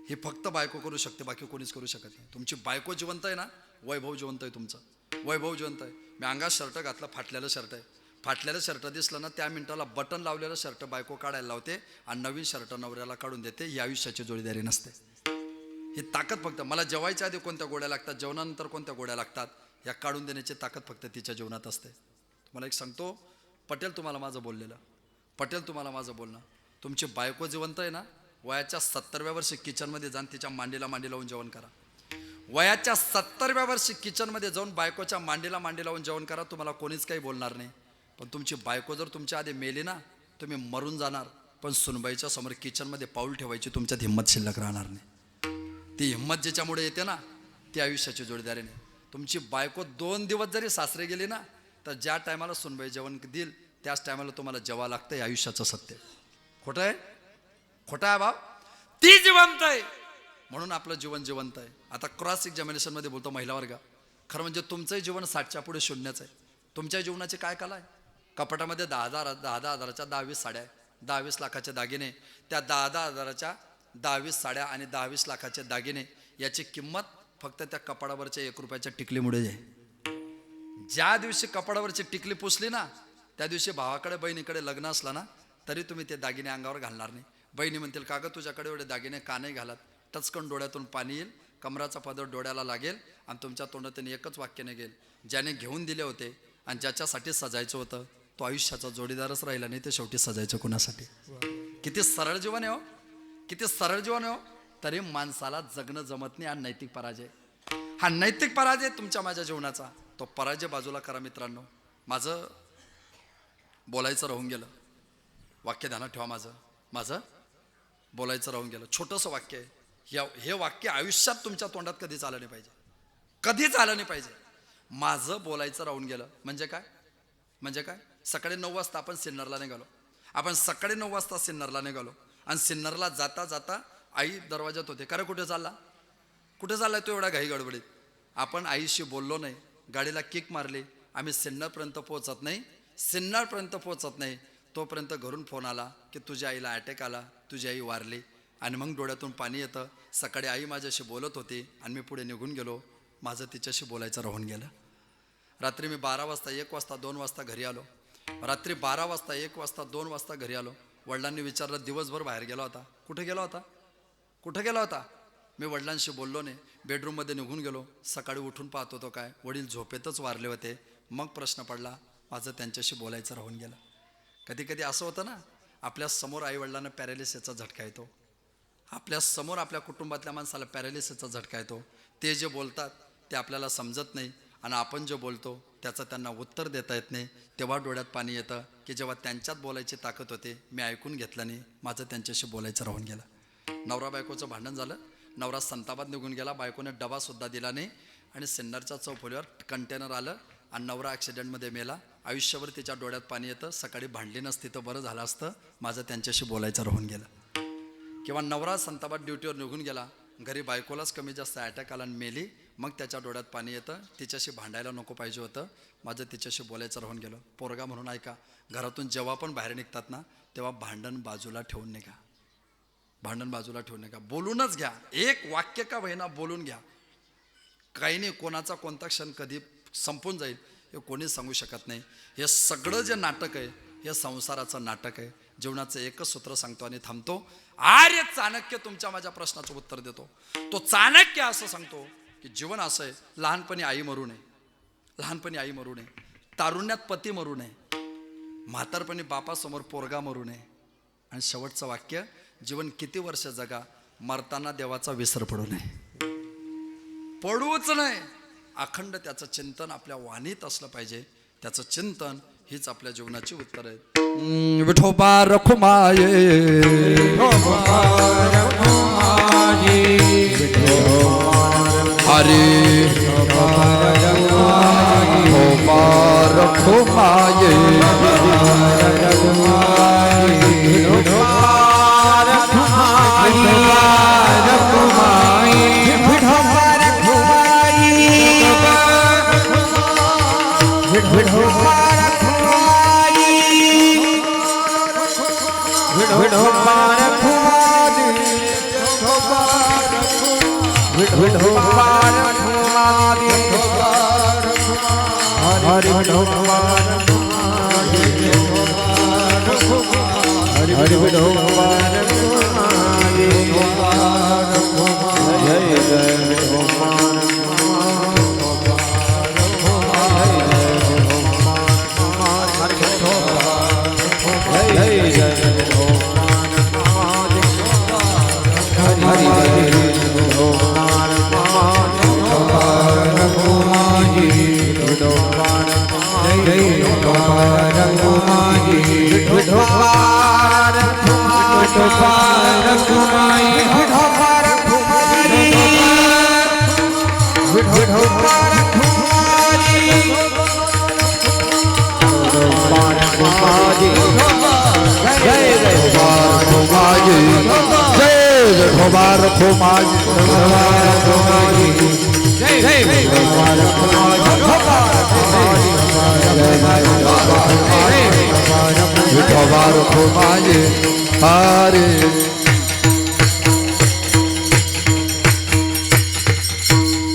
ही फक्त बायको करू शकते, बाकी कोणीच करू शकत नाही. तुमची बायको जिवंत आहे ना, वैभव जिवंत आहे, तुमचं वैभव जिवंत आहे. मी अंगात शर्ट घातला, फाटलेलं शर्ट आहे, फाटलेलं शर्ट दिसलं ना, त्या मिनिटाला बटन लावलेलं शर्ट बायको काढायला लावते आणि नवीन शर्ट नवऱ्याला काढून देते. ही आयुष्याची जोडीदारी नसते. ही ताकद फक्त, मला जेवायच्या आधी कोणत्या गोड्या लागतात, जेवणानंतर कोणत्या गोड्या लागतात, या काढून देण्याची ताकद फक्त तिच्या जीवनात असते. तुम्हाला एक सांगतो, पटेल तुम्हाला माझं बोललेलं, पटेल तुम्हाला माझं बोलणं. तुमची बायको जिवंत आहे ना, वयाच्या 70व्या वर्षी किचनमध्ये जाऊन तिच्या मांडीला मांडी लावून जेवण करा. वयाच्या 70व्या वर्षी किचनमध्ये जाऊन बायकोच्या मांडीला मांडी लावून जेवण करा. तुम्हाला कोणीच काही बोलणार नाही. पण तुमची बायको जर तुमच्या आधी मेली ना, तुम्ही मरून जाणार, पण सुनबाईच्या समोर किचनमध्ये पाऊल ठेवायची तुमच्यात हिंमत शिल्लक राहणार नाही. ती हिंमत ज्याच्यामुळे येते ना, ती आयुष्याची जोडीदारी नाही. तुमची बायको 2 दिवस जरी सासरे गेली ना, तर ज्या टायमाला सुनबाई जेवण देईल त्याच टायमाला तुम्हाला जेवा लागतं. हे आयुष्याचं सत्य. खोटं आहे? खोटं आहे बाप? ती जिवंत आहे म्हणून आपलं जीवन जिवंत आहे. आता क्रॉस एक्झामिनेशनमध्ये बोलतो महिला वर्ग, खरं म्हणजे तुमचंही जीवन 60च्या पुढे शून्यच आहे. तुमच्या जीवनाची काय कला आहे? कपाटामध्ये 10,000च्या 10-20 साड्या, 10-20 लाखाचे दागिने. त्या 10,000च्या 10-20 साड्या आणि 10-20 लाखाचे दागिने याची किंमत फक्त त्या कपाडावरच्या 1 रुपयाच्या टिकलीमुळे आहे. ज्या दिवशी कपाडावरची टिकली पुसली ना, त्या दिवशी भावाकडे बहिणीकडे लग्न असलं ना, तरी तुम्ही ते दागिने अंगावर घालणार नाही. बहिणी म्हणतील, का गं तुझ्याकडे एवढे दागिने का नाही घालत? टचकन डोळ्यातून पाणी येईल, कमराचा पदर डोळ्याला लागेल आणि तुमच्या तोंडातून एकच वाक्य निघेल, ज्याने घेऊन दिले होते आणि ज्याच्यासाठी सजायचं होतं तो आयुष्याचा जोडीदारच राहिला नाही, ते शेवटी सजायचं कुणासाठी? किती सरळ जीवन आहे हो, किती सरळ जीवन आहे हो. तरी माणसाला जगणं जमत नाही. हा नैतिक पराजय, हा नैतिक पराजय तुमच्या माझ्या जीवनाचा. तो पराजय बाजूला करा मित्रांनो. माझं बोलायचं राहून गेलं, वाक्य ध्यानात ठेवा, माझं बोलायचं राहून गेलं. छोटंसं वाक्य आहे, हे वाक्य आयुष्यात तुमच्या तोंडात कधीच आलं नाही पाहिजे, कधीच आलं नाही पाहिजे. माझं बोलायचं राहून गेलं म्हणजे काय? म्हणजे काय? सकाळी 9 वाजता आपण सिन्नरला निघालो. आपण सकाळी 9 वाजता सिन्नरला निघालो आणि सिन्नरला जाता जाता आई दरवाजात होते. का रे कुठे चालला? कुठे चाललाय तो एवढा घाई गडबडीत? आपण आईशी बोललो नाही, गाडीला किक मारली. आम्ही सिन्नरपर्यंत पोहोचत नाही तोपर्यंत घरून फोन आला की तुझ्या आईला अटॅक आला, तुझी आई वारली. आणि मग डोळ्यातून पाणी येतं. सकाळी आई माझ्याशी बोलत होती आणि मी पुढे निघून गेलो. माझं तिच्याशी बोलायचं राहून गेलं. रात्री मी 12 वाजता, 1 वाजता, 2 वाजता घरी आलो. रात्री 12 वाजता, 1 वाजता, 2 वाजता घरी आलो. वडिलांनी विचारलं, दिवसभर बाहेर गेला होता. कुठे गेला होता? कुठे गेला होता? मी वडिलांशी बोललो नाही, बेडरूममध्ये निघून गेलो. सकाळी उठून पाहत होतो काय वडील झोपेतच वारले होते. मग प्रश्न पडला, माझं त्यांच्याशी बोलायचं राहून गेलं. कधी कधी असं होतं ना, आपल्या समोर आईवडिलांना पॅरालिसिसचा झटका येतो, आपल्या समोर आपल्या कुटुंबातल्या माणसाला पॅरालिसिसचा झटका येतो. ते जे बोलतात ते आपल्याला समजत नाही आणि आपण जे बोलतो त्याचं त्यांना उत्तर देता येत नाही. तेव्हा डोळ्यात पाणी येतं की जेव्हा त्यांच्यात बोलायची ताकद होते मी ऐकून घेतलं नाही, माझं त्यांच्याशी बोलायचं राहून गेलं. नवरा बायकोचं भांडण झालं, नवरा संतापात निघून गेला, बायकोने डबासुद्धा दिला नाही आणि सिन्नरच्या चौफुलीवर कंटेनर आलं आणि नवरा ॲक्सिडेंटमध्ये मेला. आयुष्यभर तिच्या डोळ्यात पाणी येतं, सकाळी भांडली नसती तर बरं झालं असतं, माझं त्यांच्याशी बोलायचं राहून गेलं. किंवा नवरा संतापात ड्युटीवर निघून गेला, घरी बायकोलाच कमी जास्त अटॅक आला आणि मेली, मग त्याच्या डोळ्यात पाणी येतं, तिच्याशी भांडायला नको पाहिजे होतं, माझं तिच्याशी बोलायचं राहून गेलं. पोरगा म्हणून ऐका, घरातून जेव्हा पण बाहेर निघतात ना तेव्हा भांडण बाजूला ठेवून निघा, भांडण बाजूला ठेवून निघा, बोलूनच घ्या. एक वाक्य का होईना बोलून घ्या. काही नाही, कोणाचा कोणता क्षण कधी संपून जाईल हे कोणीच सांगू शकत नाही. हे सगळं जे नाटक आहे हे संसाराचं नाटक आहे. जीवनाचं एकच सूत्र सांगतो आणि थांबतो. आर्य चाणक्य तुमच्या माझ्या प्रश्नाचं उत्तर देतो. तो चाणक्य असं सांगतो की जीवन असं आहे, लहानपणी आई मरू नये, लहानपणी आई मरू नये, तारुण्यात पती मरू नये, म्हातारपणी बापासमोर पोरगा मरू नये, आणि शेवटचं वाक्य, जीवन किती वर्ष जगा, मरताना देवाचा विसर पडू नये, पडूच नाही. अखंड त्याचं चिंतन आपल्या वाणीत असलं पाहिजे. त्याचं चिंतन हीच आपल्या जीवनाची उत्तर आहेत. विठोबा रखुमाये, हरे विठोबा रखुमाये,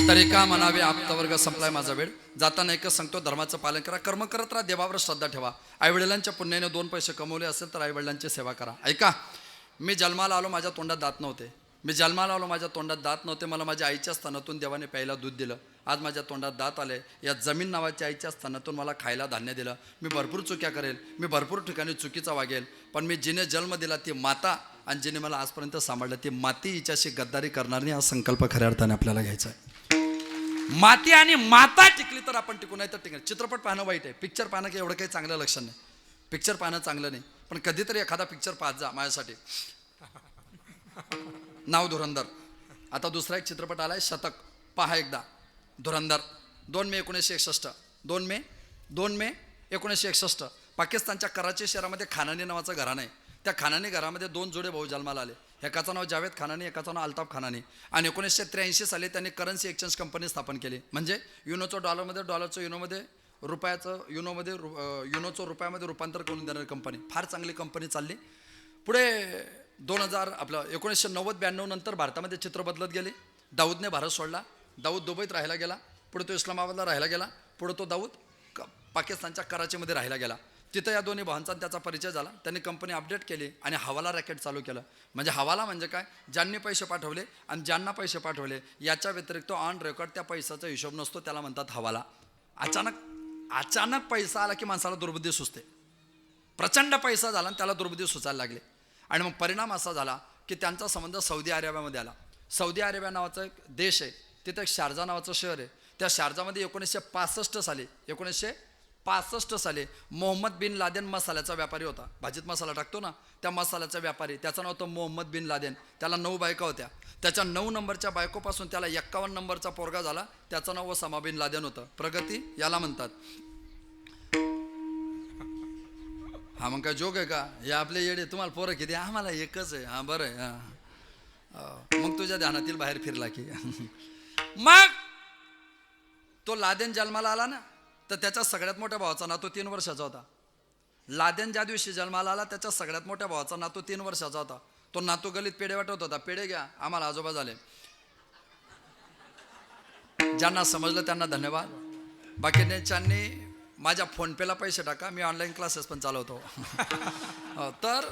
तरी का म्हणावे, आप्तवर्ग संपलाय माझा वेळ. जाताना एकच सांगतो, धर्माचं पालन करा, कर्म करत राहा, देवावर श्रद्धा ठेवा. आईवडिलांच्या पुण्याने 2 पैसे कमवले असेल तर आईवडिलांची सेवा करा. ऐका, मी जन्माला आलो, माझ्या तोंडात दात नव्हते. मी जन्माला आलो, माझ्या तोंडात दात नव्हते. मला माझ्या आईच्या स्तनातून देवाने प्यायला दूध दिलं. आज माझ्या तोंडात दात आले. या जमीन नावाच्या आईच्या स्तनातून मला खायला धान्य दिलं. मी भरपूर चुक्या करेल, मी भरपूर ठिकाणी चुकीचा वागेल, पण मी जिने जन्म दिला ती माता आणि जिने मला आजपर्यंत सांभाळलं ती माती, हिच्याशी गद्दारी करणार नाही. हा संकल्प खऱ्या अर्थाने आपल्याला घ्यायचा आहे. माती आणि माता टिकली तर आपण टिकू, नाही तर टिकणार. चित्रपट पाहणं वाईट आहे, पिक्चर पाहणं काही एवढं काही चांगलं लक्षण नाही. पिक्चर पाहणं चांगलं नाही, पण कधीतरी एखादा पिक्चर पाहत जा. माझ्यासाठी नाव धुरंधर. आता दुसरा एक चित्रपट आलाय शतक, पहा एकदा. धुरंधर 2 मे 1961, 2 मे 1961 पाकिस्तानच्या कराची शहरामध्ये खानानी नावाचं घराणं आहे. त्या खानानी घरामध्ये 2 जोडे भाऊ जन्माला आले. एकाचं नाव जावेद खानानी, एकाचं नाव अल्ताफ खानानी. आणि 1983 साली त्यांनी करन्सी एक्सचेंज कंपनी स्थापन केली. म्हणजे युनोचं डॉलरमध्ये, डॉलरचं युनोमध्ये, रुपयाचं युनोमध्ये, युनोचं रुपयामध्ये रूपांतर करून देणारी कंपनी. फार चांगली कंपनी चालली. पुढे 1990-92 नंतर भारतामध्ये चित्र बदलत गेले. दाऊदने भारत सोडला. दाऊद दुबईत राहायला गेला. पुढे तो इस्लामाबादला राहायला गेला. पुढे तो दाऊद पाकिस्तानच्या कराचीमध्ये राहायला गेला. तिथं या दोन्ही भावांचा आणि त्याचा परिचय झाला. त्यांनी कंपनी अपडेट केली आणि हवाला रॅकेट चालू केलं. म्हणजे हवाला म्हणजे काय, ज्यांनी पैसे पाठवले आणि ज्यांना पैसे पाठवले याच्या व्यतिरिक्त ऑन रेकॉर्ड त्या पैशाचा हिशोब नसतो, त्याला म्हणतात हवाला. अचानक पैसा आला की माणसाला दुर्बुद्धी सुचते. प्रचंड पैसा झाला आणि त्याला दुर्बुद्धी सुचायला लागले. आणि मग परिणाम असा झाला की त्यांचा संबंध सौदी अरेबियामध्ये आला. सौदी अरेबिया नावाचा एक देश आहे, तिथं एक शारजा नावाचं शहर आहे. त्या शारजामध्ये 1965 साली मोहम्मद बिन लादेन मसाल्याचा व्यापारी होता. भाजीत मसाला टाकतो ना, त्या मसाल्याचा व्यापारी, त्याचं नाव होतं मोहम्मद बिन लादेन. त्याला 9 बायका होत्या. त्याच्या 9 नंबरच्या बायकोपासून त्याला 51 नंबरचा पोरगा झाला, त्याचं नाव ओसामा बिन लादेन होतं. प्रगती याला म्हणतात. हा मग काय जोक आहे का, हे आपले येडे, तुम्हाला पोरं किती, आम्हाला एकच आहे. हा बरं आहे. मग तुझ्या ध्यानातील बाहेर फिरला की मग तो लादेन जन्माला आला ना, तर त्याच्या सगळ्यात मोठ्या भावाचा नातू 3 वर्षाचा होता. लादेन ज्या दिवशी जन्माला आला त्याच्या सगळ्यात मोठ्या भावाचा नातू 3 वर्षाचा होता. तो नातू गलीत पेढे वाटत होता, पेढे घ्या, आम्हाला आजोबा झाले. ज्यांना समजलं त्यांना धन्यवाद. बाकीच्यांनी माझ्या फोनपेला पैसे टाका, मी ऑनलाईन क्लासेस पण चालवतो. तर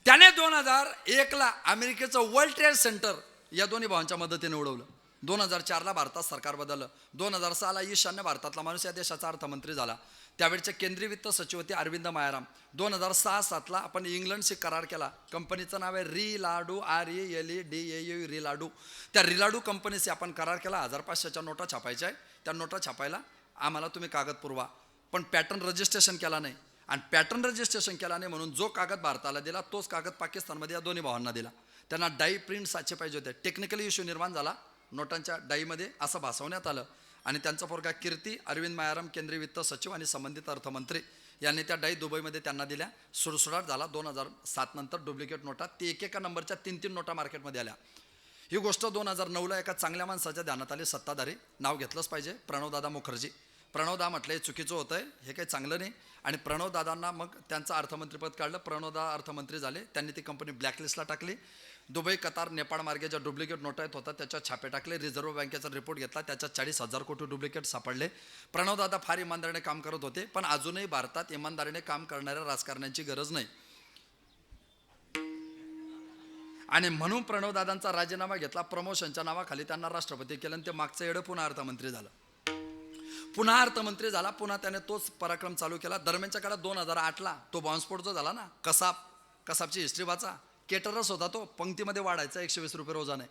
त्याने 2001ला अमेरिकेचं वर्ल्ड ट्रेड सेंटर या दोन्ही भावांच्या मदतीने उडवलं. 2004ला भारतात सरकार बदललं. 2006ला ईशान्य भारतातला माणूस या देशाचा अर्थमंत्री झाला. त्यावेळचे केंद्रीय वित्त सचिव होते अरविंद मायाराम. 2006-07ला आपण इंग्लंडशी करार केला. कंपनीचं नाव आहे रिलाडू, RELEDAU, रिलाडू. त्या रिलाडू कंपनीशी आपण करार केला. 1500च्या नोटा छापायच्या आहे. त्या नोटा छापायला आम्हाला तुम्ही कागद पुरवा, पण पॅटर्न रजिस्ट्रेशन केला नाही. आणि पॅटर्न रजिस्ट्रेशन केला नाही म्हणून जो कागद भारताला दिला तोच कागद पाकिस्तानमध्ये या दोन्ही भावांना दिला. त्यांना डाई प्रिंट साचे पाहिजे होते. टेक्निकली इश्यू निर्माण झाला नोटांच्या डाईमध्ये, असं भासवण्यात आलं. आणि त्यांचा पोरगा कीर्ती, अरविंद मायाराम केंद्रीय वित्त सचिव आणि संबंधित अर्थमंत्री यांनी त्या डाई दुबईमध्ये त्यांना दिल्या. सुरसुराट झाला. 2007 नंतर डुप्लिकेट नोटा, ती एकेका नंबरच्या 3-3 नोटा मार्केटमध्ये आल्या. ही गोष्ट 2009ला एका चांगल्या माणसाच्या ध्यानात आली. सत्ताधारी, नाव घेतलंच पाहिजे, प्रणवदादा मुखर्जी. प्रणवदा म्हटलं हे चुकीचं होतं आहे, हे काही चांगलं नाही. आणि प्रणवदादांना मग त्यांचं अर्थमंत्रीपद काढलं. प्रणवदा अर्थमंत्री झाले. त्यांनी ती कंपनी ब्लॅकलिस्टला टाकली. दुबई, कतार, नेपाळ मार्गे ज्या डुप्लिकेट नोटा येत होता त्याच्या छापे टाकले. रिझर्व्ह बँकेचा रिपोर्ट घेतला, त्याच्यात 40,000 कोटी डुप्लिकेट सापडले. प्रणवदादा फार इमानदारीने काम करत होते, पण अजूनही भारतात इमानदारीने काम करणाऱ्या राजकारण्यांची गरज नाही. आणि म्हणून प्रणवदादांचा राजीनामा घेतला. प्रमोशनच्या नावाखाली त्यांना राष्ट्रपती केलं आणि ते मागचं येडं पुन्हा अर्थमंत्री झालं. पुन्हा त्याने तोच पराक्रम चालू केला. दरम्यानच्या काळात 2008ला तो बॉम्बस्फोट जो झाला ना, कसाबची हिस्ट्री वाचा. केटरस होता तो, पंक्तीमध्ये वाढायचा 120 रुपये रोजाने.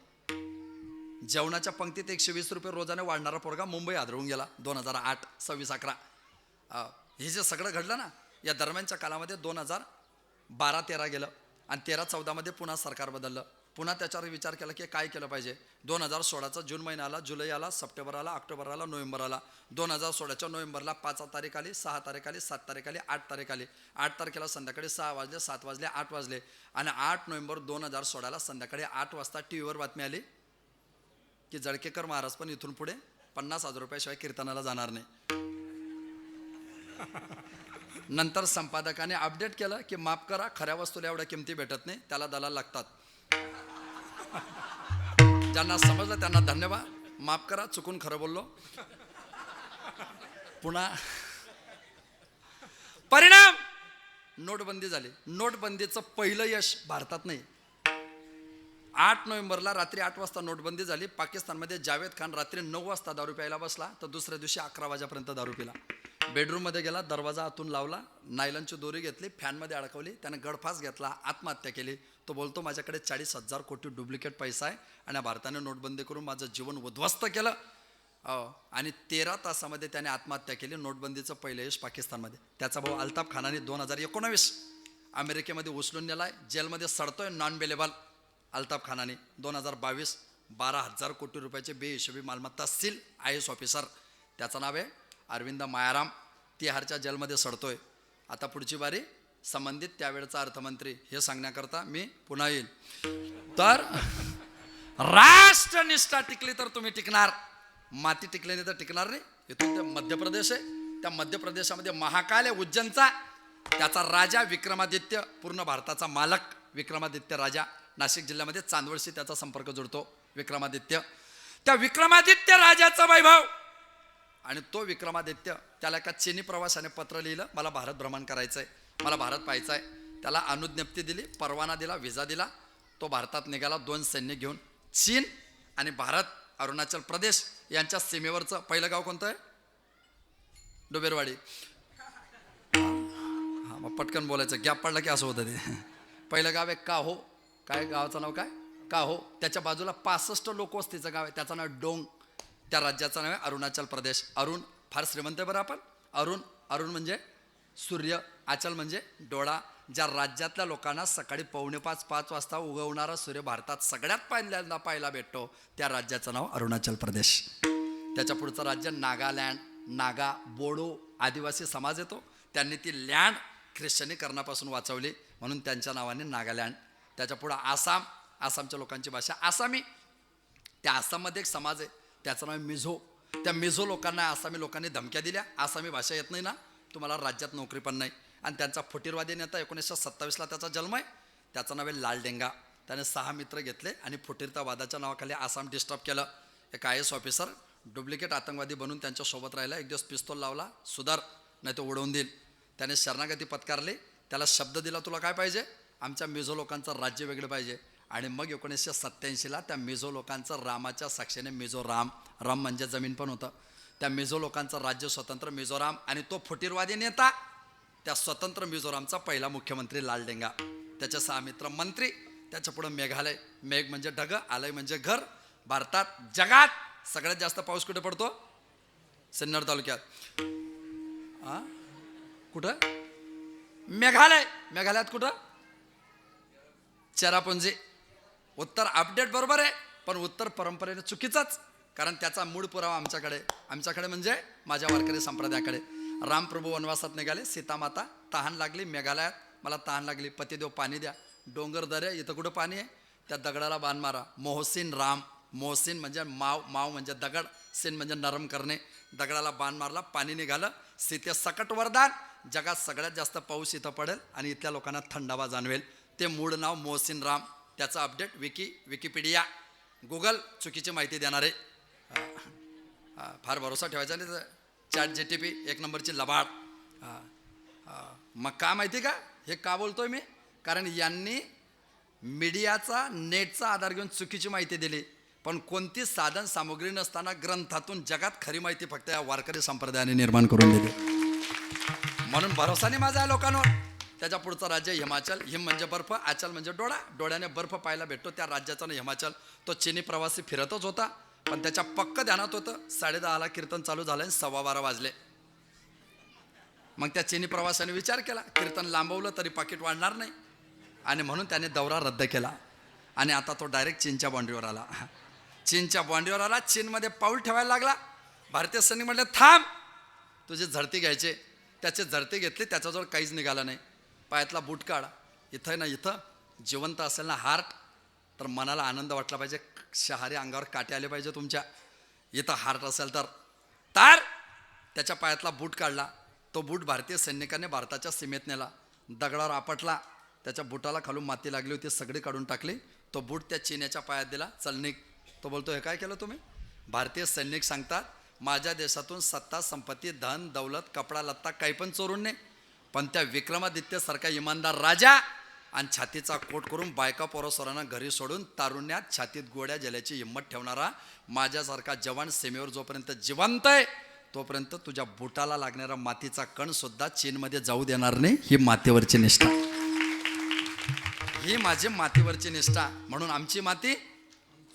जेवणाच्या पंक्तीत 120 रुपये रोजाने वाढणारा पोरगा मुंबई हादरवून गेला. 2008, 26/11 हे जे सगळं घडलं ना, या दरम्यानच्या काळामध्ये 2012-13 गेलं आणि 13-14 पुन्हा सरकार बदललं. पुन्हा त्याच्यावर विचार केला की काय केलं पाहिजे. 2016चा जून महिना आला, जुलै आला, सप्टेंबर आला, ऑक्टोबर आला, नोव्हेंबर आला. 2016च्या नोव्हेंबरला 5 तारीख आली, 6 तारीख आली, 7 तारीख आली, 8 तारीख आली. 8 तारखेला संध्याकाळी 6 वाजले, 7 वाजले, 8 वाजले आणि 8 नोव्हेंबर 2016ला संध्याकाळी 8 वाजता टीव्हीवर बातमी आली की जळकेकर महाराज पण इथून पुढे 50,000 रुपयाशिवाय कीर्तनाला जाणार नाही. नंतर संपादकाने अपडेट केलं की माफ करा, खऱ्या वस्तूला एवढ्या किमती भेटत नाही, त्याला दलाल लागतात. ज्यांना समजलं त्यांना धन्यवाद. माफ करा, चुकून खरं बोललो. पुन्हा परिणाम, नोटबंदी झाली. नोटबंदीचं पहिलं यश भारतात नाही. 8 नोव्हेंबरला रात्री 8 वाजता नोटबंदी झाली. पाकिस्तानमध्ये जावेद खान रात्री 9 वाजता दारू प्यायला बसला, तर दुसऱ्या दिवशी 11 वाजेपर्यंत दारू पिला. बेडरूममध्ये गेला, दरवाजा आतून लावला, नायलॉनची दोरी घेतली, फॅनमध्ये अडकवली, त्याने गळफास घेतला, आत्महत्या केली. तो बोलतो माझ्याकडे 40,000 कोटी डुप्लिकेट पैसा आहे आणि भारताने नोटबंदी करून माझं जीवन उद्ध्वस्त केलं. आणि 13 तासामध्ये त्याने आत्महत्या केली. नोटबंदीचं पहिलं यश पाकिस्तानमध्ये. त्याचा भाऊ अल्ताफ खानाने 2019 अमेरिकेमध्ये उचलून नेलाय, जेलमध्ये सडतोय नॉन बेलेबल. अल्ताफ खानाने 2022 12,000 कोटी रुपयाचे बेहिशोबी मालमत्ता सील IAS ऑफिसर. त्याचं नाव आहे अरविंद मायाराम. तिहारच्या जेलमध्ये सडतोय. आता पुढची बारी संबंधित त्यावेळचा अर्थमंत्री हे सांगण्याकरता मी पुन्हा येईल. तर राष्ट्रनिष्ठा टिकली तर तुम्ही टिकणार, माती टिकली नाही तर टिकणार नाही. इथून ते मध्य प्रदेश आहे, त्या मध्य प्रदेशामध्ये महाकाल आहे उज्जैनचा. त्याचा राजा विक्रमादित्य, पूर्ण भारताचा मालक विक्रमादित्य राजा. नाशिक जिल्ह्यामध्ये चांदवडशी त्याचा संपर्क जोडतो विक्रमादित्य. त्या विक्रमादित्य राजाचा वैभव आणि तो विक्रमादित्य त्याला एका चीनी प्रवाशाने पत्र लिहिलं, मला भारत भ्रमण करायचं आहे, मला भारत पाहायचं आहे. त्याला अनुज्ञप्ती दिली, परवाना दिला, व्हिसा दिला. तो भारतात निघाला 2 सैनिक घेऊन. चीन आणि भारत, अरुणाचल प्रदेश यांच्या सीमेवरचं पहिलं गाव कोणतं आहे? डुबेरवाडी. हां, मग पटकन बोलायचं, गॅप पडला की असं होतं ते. पहिलं गाव आहे काहो. काय गावाचं नाव काय? काहो. त्याच्या बाजूला 65 लोकवस्तीचं गाव आहे, त्याचं नाव डोंग. त्या राज्याचं नाव आहे अरुणाचल प्रदेश. अरुण फार श्रीमंत आहे बरं आपण. अरुण म्हणजे सूर्य, आचल म्हणजे डोळा. ज्या राज्यातल्या लोकांना सकाळी 4:45-5 वाजता उगवणारा सूर्य भारतात सगळ्यात पहिल्यांदा पाहायला भेटतो, त्या राज्याचं नाव अरुणाचल प्रदेश. त्याच्या पुढचं राज्य नागालँड. नागा, बोडो आदिवासी समाज येतो, त्यांनी ती लँड ख्रिश्चनीकरणापासून वाचवली म्हणून त्यांच्या नावाने नागालँड. त्याच्या पुढं आसाम. आसामच्या लोकांची भाषा आसामी. त्या आसाममध्ये एक समाज आहे, त्याचं नाव आहे मिझो. त्या मिझो लोकांना आसामी लोकांनी धमक्या दिल्या, आसामी भाषा येत नाही ना तुम्हाला, राज्यात नोकरी पण नाही. आणि त्यांचा फुटीरवादी नेता 1927ला त्याचा जन्म आहे, त्याचं नाव आहे लालडेंगा. त्याने 6 मित्र घेतले आणि फुटीरतावादाच्या नावाखाली आसाम डिस्टर्ब केलं. एक IAS ऑफिसर डुप्लिकेट आतंकवादी बनून त्यांच्यासोबत राहिला. एक दिवस पिस्तूल लावला, सुधार नाही तो उडवून देईल. त्याने शरणागती पत्कारली. त्याला शब्द दिला, तुला काय पाहिजे? आमच्या मिझो लोकांचं राज्य वेगळं पाहिजे. आणि मग 1987ला त्या मिझो लोकांचं रामाच्या साक्षीने मिझोराम, राम म्हणजे जमीन पण होतं, त्या मिझो लोकांचं राज्य स्वतंत्र मिझोराम. आणि तो फुटीरवादी नेता त्या स्वतंत्र मिझोरामचा पहिला मुख्यमंत्री लालडेंगा. त्याचे 6 मित्र मंत्री. त्याच्या पुढं मेघालय. मेघ म्हणजे ढग, आलय म्हणजे घर. भारतात जगात सगळ्यात जास्त पाऊस कुठे पडतो? सिन्नर तालुक्यात. कुठं? मेघालय. मेघालयात कुठं? चेरापुंजी. उत्तर अपडेट बरोबर आहे, पण उत्तर परंपरेने चुकीचंच, कारण त्याचा मूळ पुरावा आमच्याकडे म्हणजे माझ्या वारकरी संप्रदायाकडे. रामप्रभू वनवासात निघाले, सीतामाता तहान लागली मेघालयात, मला तहान लागली, पतिदेव पाणी द्या. डोंगर दऱ्या, इथं कुठं पाणी आहे? त्या दगडाला बाण मारा. मोहसिन राम. मोहसिन म्हणजे माव म्हणजे दगड, सिन म्हणजे नरम करणे. दगडाला बाण मारला, पाणी निघालं. सीते सकट वरदान, जगात सगळ्यात जास्त पाऊस इथं पडेल आणि इथल्या लोकांना थंडावा जाणवेल. ते मूळ नाव मोहसिन राम. त्याचं अपडेट विकिपीडिया, गुगल चुकीची माहिती देणारे. फार भरोसा ठेवायचा नाही. ChatGPT 1 नंबरची लबाड. मग का माहिती का हे का बोलतोय मी? कारण यांनी मीडियाचा, नेटचा आधार घेऊन चुकीची माहिती दिली. पण कोणती साधन सामुग्री नसताना ग्रंथातून जगात खरी माहिती फक्त या वारकरी संप्रदायाने निर्माण करून दिली. म्हणून भरोसा नाही माझा या लोकांवर. त्याच्या पुढचं राज्य हिमाचल. हिम म्हणजे बर्फ, आचल म्हणजे डोळा. डोळ्याने बर्फ पाहायला भेटतो, त्या राज्याचं नाव हिमाचल. तो चीनी प्रवासी फिरतच होता, पण त्याच्या पक्क ध्यानात होतं 10:30ला कीर्तन चालू झालं आणि 12:15 वाजले. मग त्या चीनी प्रवाशाने विचार केला, कीर्तन लांबवलं तरी पाकिट वाढणार नाही, आणि म्हणून त्याने दौरा रद्द केला. आणि आता तो डायरेक्ट चीनच्या बाँड्रीवर आला. चीनच्या बाँड्रीवर आला, चीनमध्ये पाऊल ठेवायला लागला. भारतीय सैनिक म्हटले, थांब, तुझे झडती घ्यायचे. त्याचे झडती घेतली, त्याच्याजवळ काहीच निघालं नाही. पायातला बूट काढ. इथं ना, इथं जिवंत असेल ना हार्ट, तर मनाला आनंद वाटला पाहिजे, शहारी अंगावर काटे आले पाहिजे तुमच्या. इथं हार्ट असेल तर त्याच्या पायातला बूट काढला. तो बूट भारतीय सैनिकांनी भारताच्या सीमेत नेला. दगडावर आपटला, त्याच्या बुटाला खालून माती लागली होती, सगळी काढून टाकली. तो बूट त्या चीन्याच्या पायात दिला, चल निघ. तो बोलतो, हे काय केलं तुम्ही? भारतीय सैनिक सांगतात, माझ्या देशातून सत्ता, संपत्ती, धन, दौलत, कपडा लत्ता काही पण चोरून ने, पण त्या विक्रमादित्य सारखा इमानदार राजा आणि छातीचा कोट करून बायका पोरासोरांना घरी सोडून तारुण्यात छातीत गोळ्या जल्याची हिंमत ठेवणारा माझ्यासारखा जवान सीमेवर जोपर्यंत जिवंत आहे, तोपर्यंत तुझ्या बुटाला लागणारा मातीचा कण सुद्धा चीनमध्ये जाऊ देणार नाही. ही मातीवरची निष्ठा, ही माझी मातीवरची निष्ठा. म्हणून आमची माती,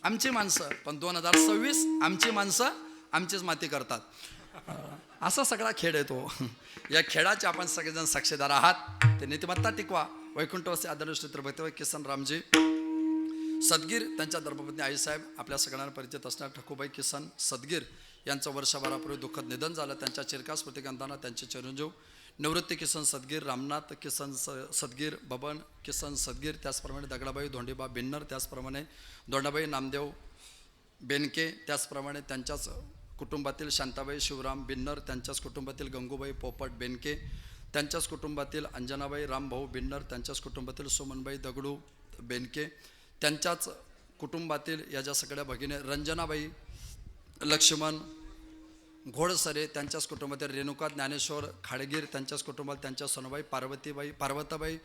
आमची माणसं. पण 2026 आमची माणसं आमचीच माती करतात. असा सगळा खेळ आहे तो. या खेळाचे आपण सगळेजण साक्षीदार आहात. ते नीतिमत्ता टिकवा. वैकुंठवासी आदरणीय श्री भक्तवय किसन रामजी सदगीर, त्यांच्या धर्मपत्नी आईसाहेब, आपल्या सगळ्यांना परिचित असणारे ठकूबाई किसन सदगीर यांचं वर्षभरापूर्वी दुःखद निधन झालं. त्यांच्या चिरकाल स्मृतिगंधांना त्यांचे चिरंजीव निवृत्ती किसन सदगीर, रामनाथ किसन सदगीर, बबन किसन सदगीर, त्याचप्रमाणे दगडाबाई धोंडीबा बिन्नर, त्याचप्रमाणे दोंडाबाई नामदेव बेनके, त्याचप्रमाणे त्यांच्याच कुटुंबातील शांताबाई शिवराम बिन्नर, त्यांच्याच कुटुंबातील गंगूबाई पोपट बेनके, त्यांच्याच कुटुंबातील अंजनाबाई रामभाऊ बिन्नर, त्यांच्याच कुटुंबातील सुमनबाई दगडू बेनके, त्यांच्याच कुटुंबातील या ज्या सगळ्या भगिनी रंजनाबाई लक्ष्मण घोडसरे त्यांच्याच कुटुंबातील रेणुका ज्ञानेश्वर खाडगीर त्यांच्याच कुटुंबात त्यांच्या सोनबाई पार्वताबाई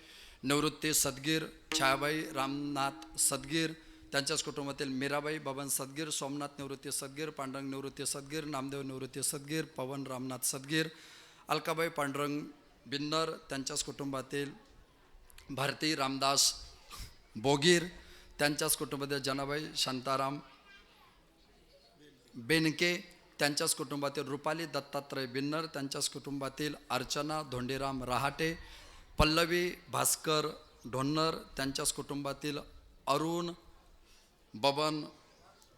निवृत्ती सदगीर, छायाबाई रामनाथ सदगीर त्यांच्याच कुटुंबातील मीराबाई बबन सदगीर, सोमनाथ निवृत्ती सदगीर, पांडुरंग निवृत्ती सदगीर, नामदेव निवृत्ती सदगीर, पवन रामनाथ सदगीर, अलकाबाई पांडुरंग बिन्नर त्यांच्याच कुटुंबातील भारती रामदास बोगीर त्यांच्याच कुटुंबातील जनाबाई शांताराम बेनके त्यांच्याच कुटुंबातील रुपाली दत्तात्रय बिन्नर त्यांच्याच कुटुंबातील अर्चना धोंडीराम रहाटे, पल्लवी भास्कर ढोन्नर त्यांच्याच कुटुंबातील अरुण बबन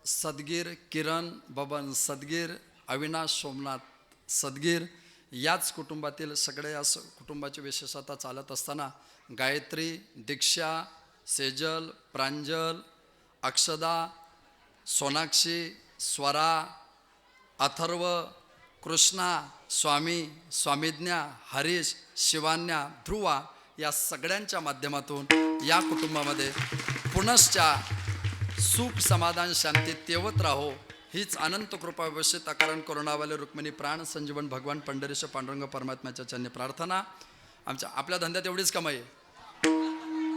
सदगीर, किरण बबन सदगीर, अविनाश सोमनाथ सदगीर याच कुटुंबातील सगळे या कुटुंबाची विशेषता चालत असताना गायत्री, दीक्षा, सेजल, प्रांजल, अक्षदा, सोनाक्षी, स्वरा, अथर्व, कृष्णा, स्वामी, स्वामिज्ञा, हरीश, शिवान्या, ध्रुवा या सगळ्यांच्या माध्यमातून या कुटुंबामध्ये पुनश्चा सुख समाधान शांती तेवत राहो हीच अनंत कृपा व्यवस्थित अकारण करुणावाले रुक्मिणी प्राण संजीवन भगवान पंढरीश पांडुरंग परमात्म्याच्या चरणी प्रार्थना. आपल्या धंद्यात एवढीच कमाई आहे.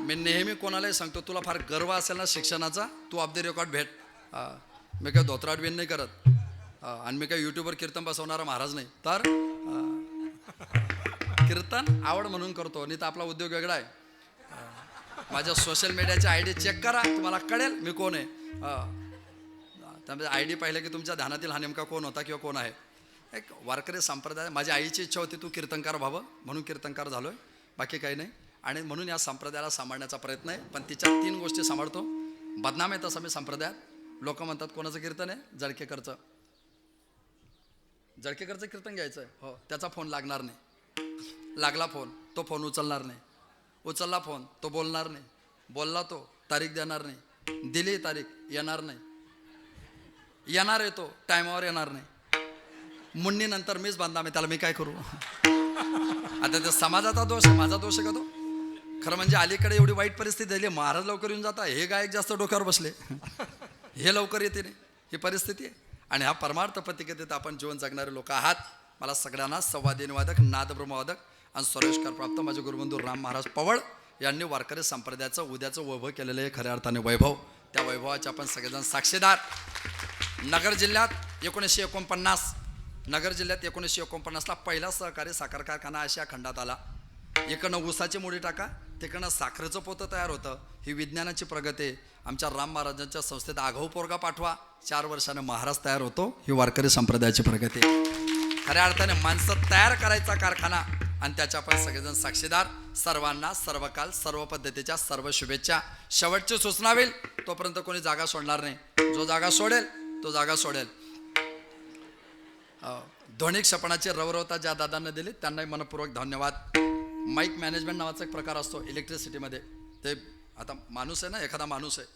मी नेहमी कोणालाही सांगतो, तुला फार गर्व असेल ना शिक्षणाचा, तू ऑफ द रेकॉर्ड भेट. मी काही धोत्राट विन नाही करत आणि मी काही यूट्यूबवर कीर्तन बसवणारा महाराज नाही. तर कीर्तन आवड म्हणून करतो, नाही तर आपला उद्योग वेगळा आहे. माझ्या सोशल मीडियाची ID चेक करा, तुम्हाला कळेल मी कोण आहे. त्यामध्ये ID पाहिलं की तुमच्या ध्यानातील हा नेमका कोण होता किंवा कोण आहे. एक वारकरी संप्रदाय, माझी आईची इच्छा होती तू कीर्तनकार व्हावं म्हणून कीर्तनकार झालो आहे, बाकी काही नाही. आणि म्हणून या संप्रदायाला सांभाळण्याचा प्रयत्न आहे. पण तिच्या 3 गोष्टी सांभाळतो. बदनाम आहे तसं मी संप्रदायात. लोक म्हणतात कोणाचं कीर्तन आहे, जळकेकरचं कीर्तन घ्यायचं आहे. हो, त्याचा फोन लागणार नाही. लागला फोन, तो फोन उचलणार नाही. उचलला फोन, तो बोलणार नाही. बोलला तो, तारीख देणार नाही. दिली तारीख, येणार नाही. येणार आहे तो, टायमावर येणार नाही. मुन्नीनंतर मीच बदनाम आहे, त्याला मी काय करू. आता त्या समाजाचा दोष आहे, माझा दोष आहे का तो. खरं म्हणजे अलीकडे एवढी वाईट परिस्थिती झाली, महाराज लवकर येऊन जाता, हे गायक जास्त डोक्यावर बसले, हे लवकर येते नाही, ही परिस्थिती आहे. आणि हा परमार्थ प्रतिकेत आपण जीवन जगणारे लोक आहात. मला सगळ्यांना संवादी वादक, नादब्रह्मवादक आणि सर्वेशकार प्राप्त माझे गुरुबंधू राम महाराज पवळ यांनी वारकरी संप्रदायाचं उद्याचं वैभव केलेलं आहे. खऱ्या अर्थाने वैभव, त्या वैभवाचे आपण सगळेजण साक्षीदार. नगर जिल्ह्यात 1949ला पहिला सहकारी साखर कारखाना आशिया खंडात आला. इकडनं ऊसाची मुडी टाका, तिकडनं साखरेचं पोतं तयार होतं. ही विज्ञानाची प्रगती आहे. आमच्या राम महाराजांच्या संस्थेत आगाऊ पोरगा पाठवा, 4 वर्षाने महाराज तयार होतो. ही वारकरी संप्रदायाची प्रगती आहे. खऱ्या अर्थाने माणसं तयार करायचा कारखाना आणि त्याच्या आपण सगळेजण साक्षीदार. सर्वांना सर्वकाल सर्व पद्धतीच्या सर्व शुभेच्छा. शेवटची सूचना होईल, तोपर्यंत कोणी जागा सोडणार नाही. जो जागा सोडेल तो जागा सोडेल. ध्वनी क्षपणाची रवरवता ज्या दादांना दिली त्यांनाही मनपूर्वक धन्यवाद. माईक मॅनेजमेंट नावाचा एक प्रकार असतो इलेक्ट्रिसिटीमध्ये. ते आता माणूस आहे ना, एखादा माणूस आहे,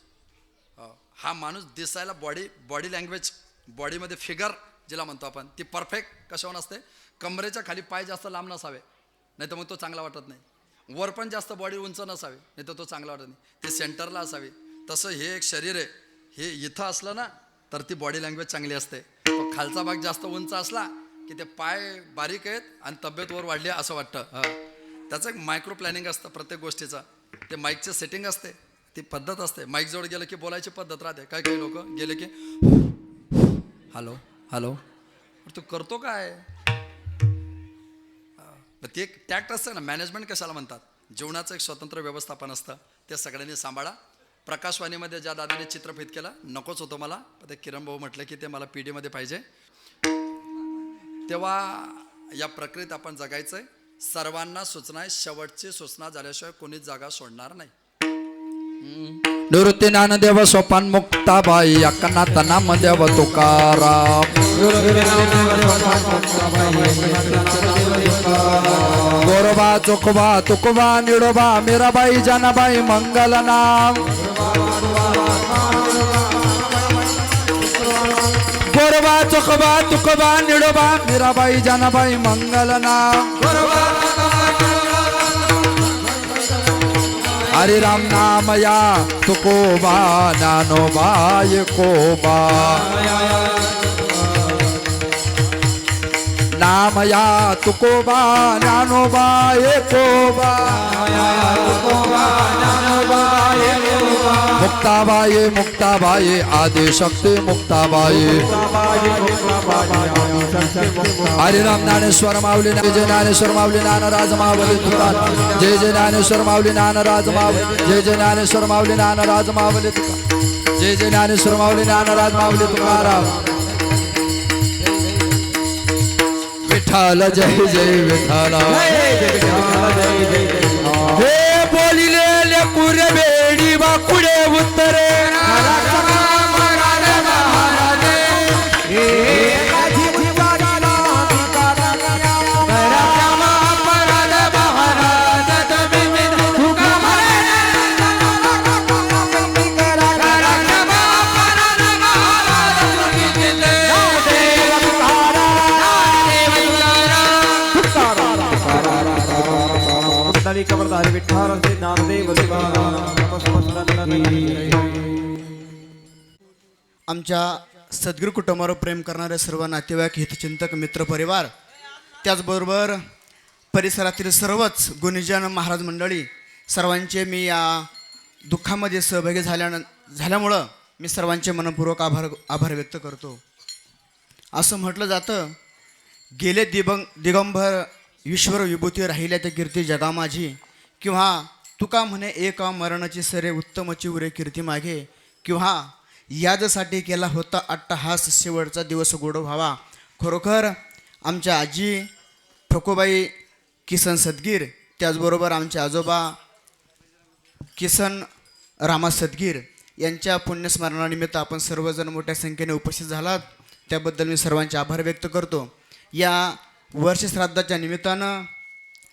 हा माणूस दिसायला बॉडी लँग्वेज, बॉडीमध्ये फिगर जिला म्हणतो आपण, ती परफेक्ट कशावर असते. कमरेच्या खाली पाय जास्त लांब नसावे, नाही तर मग तो चांगला वाटत नाही. वर पण जास्त बॉडी उंच नसावी, नाही तर तो चांगला वाटत नाही. ते सेंटरला असावी. तसं हे एक शरीर आहे, हे इथं असलं ना तर ती बॉडी लँग्वेज चांगली असते. तो खालचा भाग जास्त उंच असला की ते पाय बारीक आहेत आणि तब्येत वर वाढली असं वाटतं. त्याचं एक मायक्रो प्लॅनिंग असतं प्रत्येक गोष्टीचं. ते माईकचं सेटिंग असते, ती पद्धत असते. माईक जवळ गेलं की बोलायची पद्धत राहते. काही लोक गेले की हॅलो हॅलो, तू करतो काय. ते एक टॅक्ट असतं ना. मॅनेजमेंट कशाला म्हणतात. जीवनाचं एक स्वतंत्र व्यवस्थापन असतं, ते सगळ्यांनी सांभाळा. प्रकाशवाणीमध्ये ज्या दादाने चित्रफित केलं, नकोच होतं मला, ते किरण भाऊ म्हटलं की ते मला PD मध्ये पाहिजे. तेव्हा या प्रक्रियेत आपण जगायचंय. सर्वांना सूचना आहे, शेवटची सूचना झाल्याशिवाय कोणीच जागा सोडणार नाही. निवृत्ती ज्ञानदेव सोपान मुक्ताबाई अक्कनाथ नामदेव तुकाराम. गोरबा चोखबा तुकबा निडोबा मीराबाई जनाबाई मंगल नाम. गोरबा चोखबा तुकबा निडोबा मीराबाई जनाबाई मंगल नाम. हरि राम नाम या तुकोबा ज्ञानोबा कोबा. नाम या तुकोबा ज्ञानोबा एकोबा मुक्ताबाई मुक्ताबाई आदिशक्ती मुक्ताबाई हरिराम ज्ञानेश्वर माऊली जय ज्ञानेश्वर माऊली ज्ञानराज माऊली तुकाराम जय जय ज्ञानेश्वर माऊली ज्ञानराज माऊली जय जय ज्ञानेश्वर माऊली ज्ञानराज माऊली तुकाराम जय जय ज्ञानेश्वर माऊली ज्ञानराज माऊली तुकाराम विठ्ठल जय जय विठ्ठल हे बोलिले कुरबेडी वाकुडे उत्तरे कमरधारी विठ्ठल श्री नामदेव आमच्या सद्गुरू कुटुंबावर प्रेम करणारे सर्व नातेवाईक हितचिंतक मित्र परिवार त्याचबरोबर परिसरातील सर्वच गुणीजन महाराज मंडळी सर्वांचे मी या दुःखामध्ये सहभागी झाल्यामुळं मी सर्वांचे मनपूर्वक आभार व्यक्त करतो. असं म्हटलं जातं गेले दिगंबर ईश्वर विभूती राहिल्या त्या कीर्ती जगा माझी किंवा तुका म्हणे एक मरणाची सरे उत्तमची उरे कीर्ती मागे किंवा यादसाठी केला होता अट्टहास शेवटचा दिवस गोड व्हावा. खरोखर आमच्या आजी ठोकोबाई किसन सदगीर त्याचबरोबर आमचे आजोबा किसन रामा सदगीर यांच्या पुण्यस्मरणानिमित्त आपण सर्वजण मोठ्या संख्येने उपस्थित झालात त्याबद्दल मी सर्वांचे आभार व्यक्त करतो. या वर्षश्राद्धाच्या निमित्तानं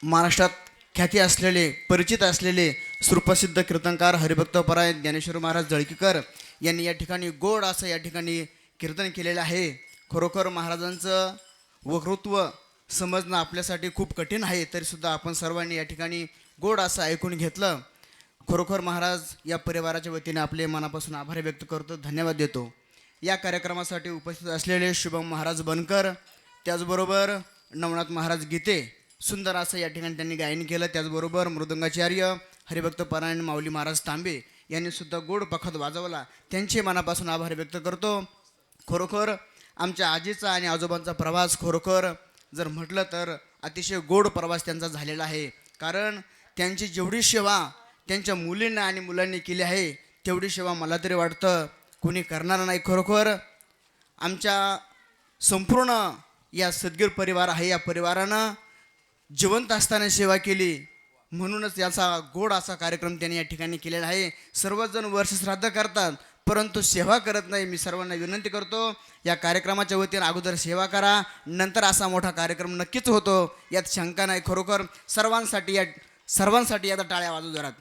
महाराष्ट्रात ख्याती असलेले परिचित असलेले सुप्रसिद्ध कीर्तनकार हरिभक्तपरायण ज्ञानेश्वर महाराज जळकीकर यांनी या ठिकाणी गोड असं या ठिकाणी कीर्तन केलेलं आहे. खरोखर महाराजांचं वक्तृत्व समजणं आपल्यासाठी खूप कठीण आहे तरीसुद्धा आपण सर्वांनी या ठिकाणी गोड असं ऐकून घेतलं. खरोखर महाराज या परिवाराच्या वतीने आपले मनापासून आभार व्यक्त करतो धन्यवाद देतो. या कार्यक्रमासाठी उपस्थित असलेले शुभम महाराज बनकर त्याचबरोबर नवनाथ महाराज गीते सुंदर असं या ठिकाणी त्यांनी गायन केलं. त्याचबरोबर मृदंगाचार्य हरिभक्तपरायण माऊली महाराज तांबे यांनी सुद्धा गोड पखत वाजवला त्यांचे मनापासून आभार व्यक्त करतो. खरोखर आमच्या आजीचा आणि आजोबांचा प्रवास खरोखर जर म्हटलं तर अतिशय गोड प्रवास त्यांचा झालेला आहे. कारण त्यांची जेवढी सेवा त्यांच्या मुलींना आणि मुलांनी केली आहे तेवढी सेवा मला तरी वाटतं कोणी करणार नाही. खरोखर आमच्या संपूर्ण या सद्गीर परिवार आहे या परिवारानं जिवंत असताना सेवा केली म्हणूनच याचा गोड असा कार्यक्रम त्यांनी या ठिकाणी केलेला आहे. सर्वजण वर्षश्राद्ध करतात परंतु सेवा करत नाही. मी सर्वांना विनंती करतो या कार्यक्रमाच्या वतीने अगोदर सेवा करा नंतर असा मोठा कार्यक्रम नक्कीच होतो यात शंका नाही. खरोखर सर्वांसाठी आता टाळ्या वाजू जोरात.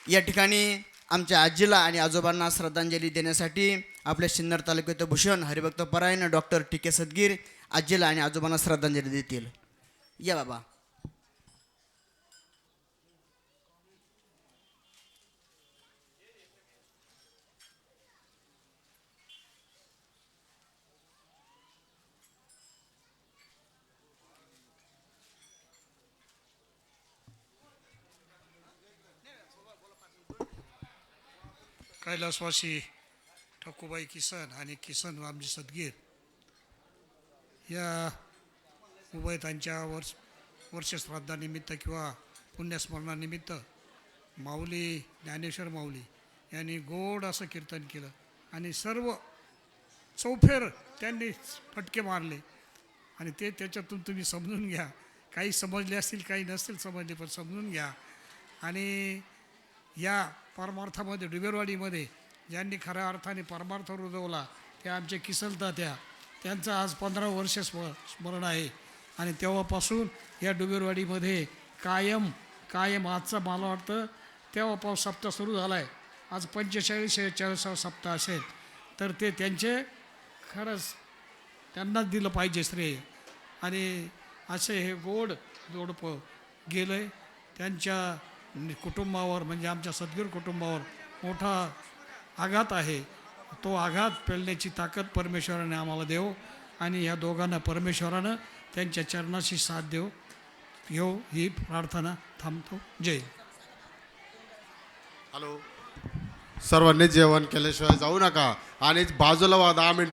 या ठिकाणी आमच्या आजीला आणि आजोबांना श्रद्धांजली देण्यासाठी आपल्या सिन्नर तालुक्यात भूषण हरिभक्तपरायण डॉक्टर टी के सदगीर आजीला आणि आजोबांना श्रद्धांजली देतील. या बाबा. कैलासवासी ठकुबाई किसन आणि किसन रामजी सदगीर या उभयतांच्या वर्षश्राद्धानिमित्त किंवा पुण्यस्मरणानिमित्त माऊली ज्ञानेश्वर माऊली यांनी गोड असं कीर्तन केलं आणि सर्व चौफेर त्यांनी फटके मारले आणि ते त्याच्यातून तुम्ही समजून घ्या. काही समजले असतील काही नसतील समजले पण समजून घ्या. आणि या परमार्थामध्ये डुबेरवाडीमध्ये ज्यांनी खऱ्या अर्थाने परमार्थ रुजवला त्या आमचे किसन तात्या त्यांचं आज 15 वर्ष स्मरण आहे आणि तेव्हापासून या डुबेरवाडीमध्ये कायम आजचा मला वाटतं तेव्हापासून सप्ताह सुरू झाला आहे. आज 45-46 सप्ताह असेल तर ते त्यांचे खरंच त्यांनाच दिलं पाहिजे श्रेय. आणि असे हे गोड जोडपं गेलं आहे त्यांच्या कुटुंबावर म्हणजे आमच्या सद्गुरू कुटुंबावर मोठा आघात आहे. तो आघात पेलण्याची ताकद परमेश्वराने आम्हाला देव आणि या दोघांना परमेश्वरानं त्यांच्या चरणाशी साथ घेऊ ही प्रार्थना थांबतो. जय. हॅलो, सर्वांनी जेवण केल्याशिवाय जाऊ नका आणि बाजूला 10 मिनिट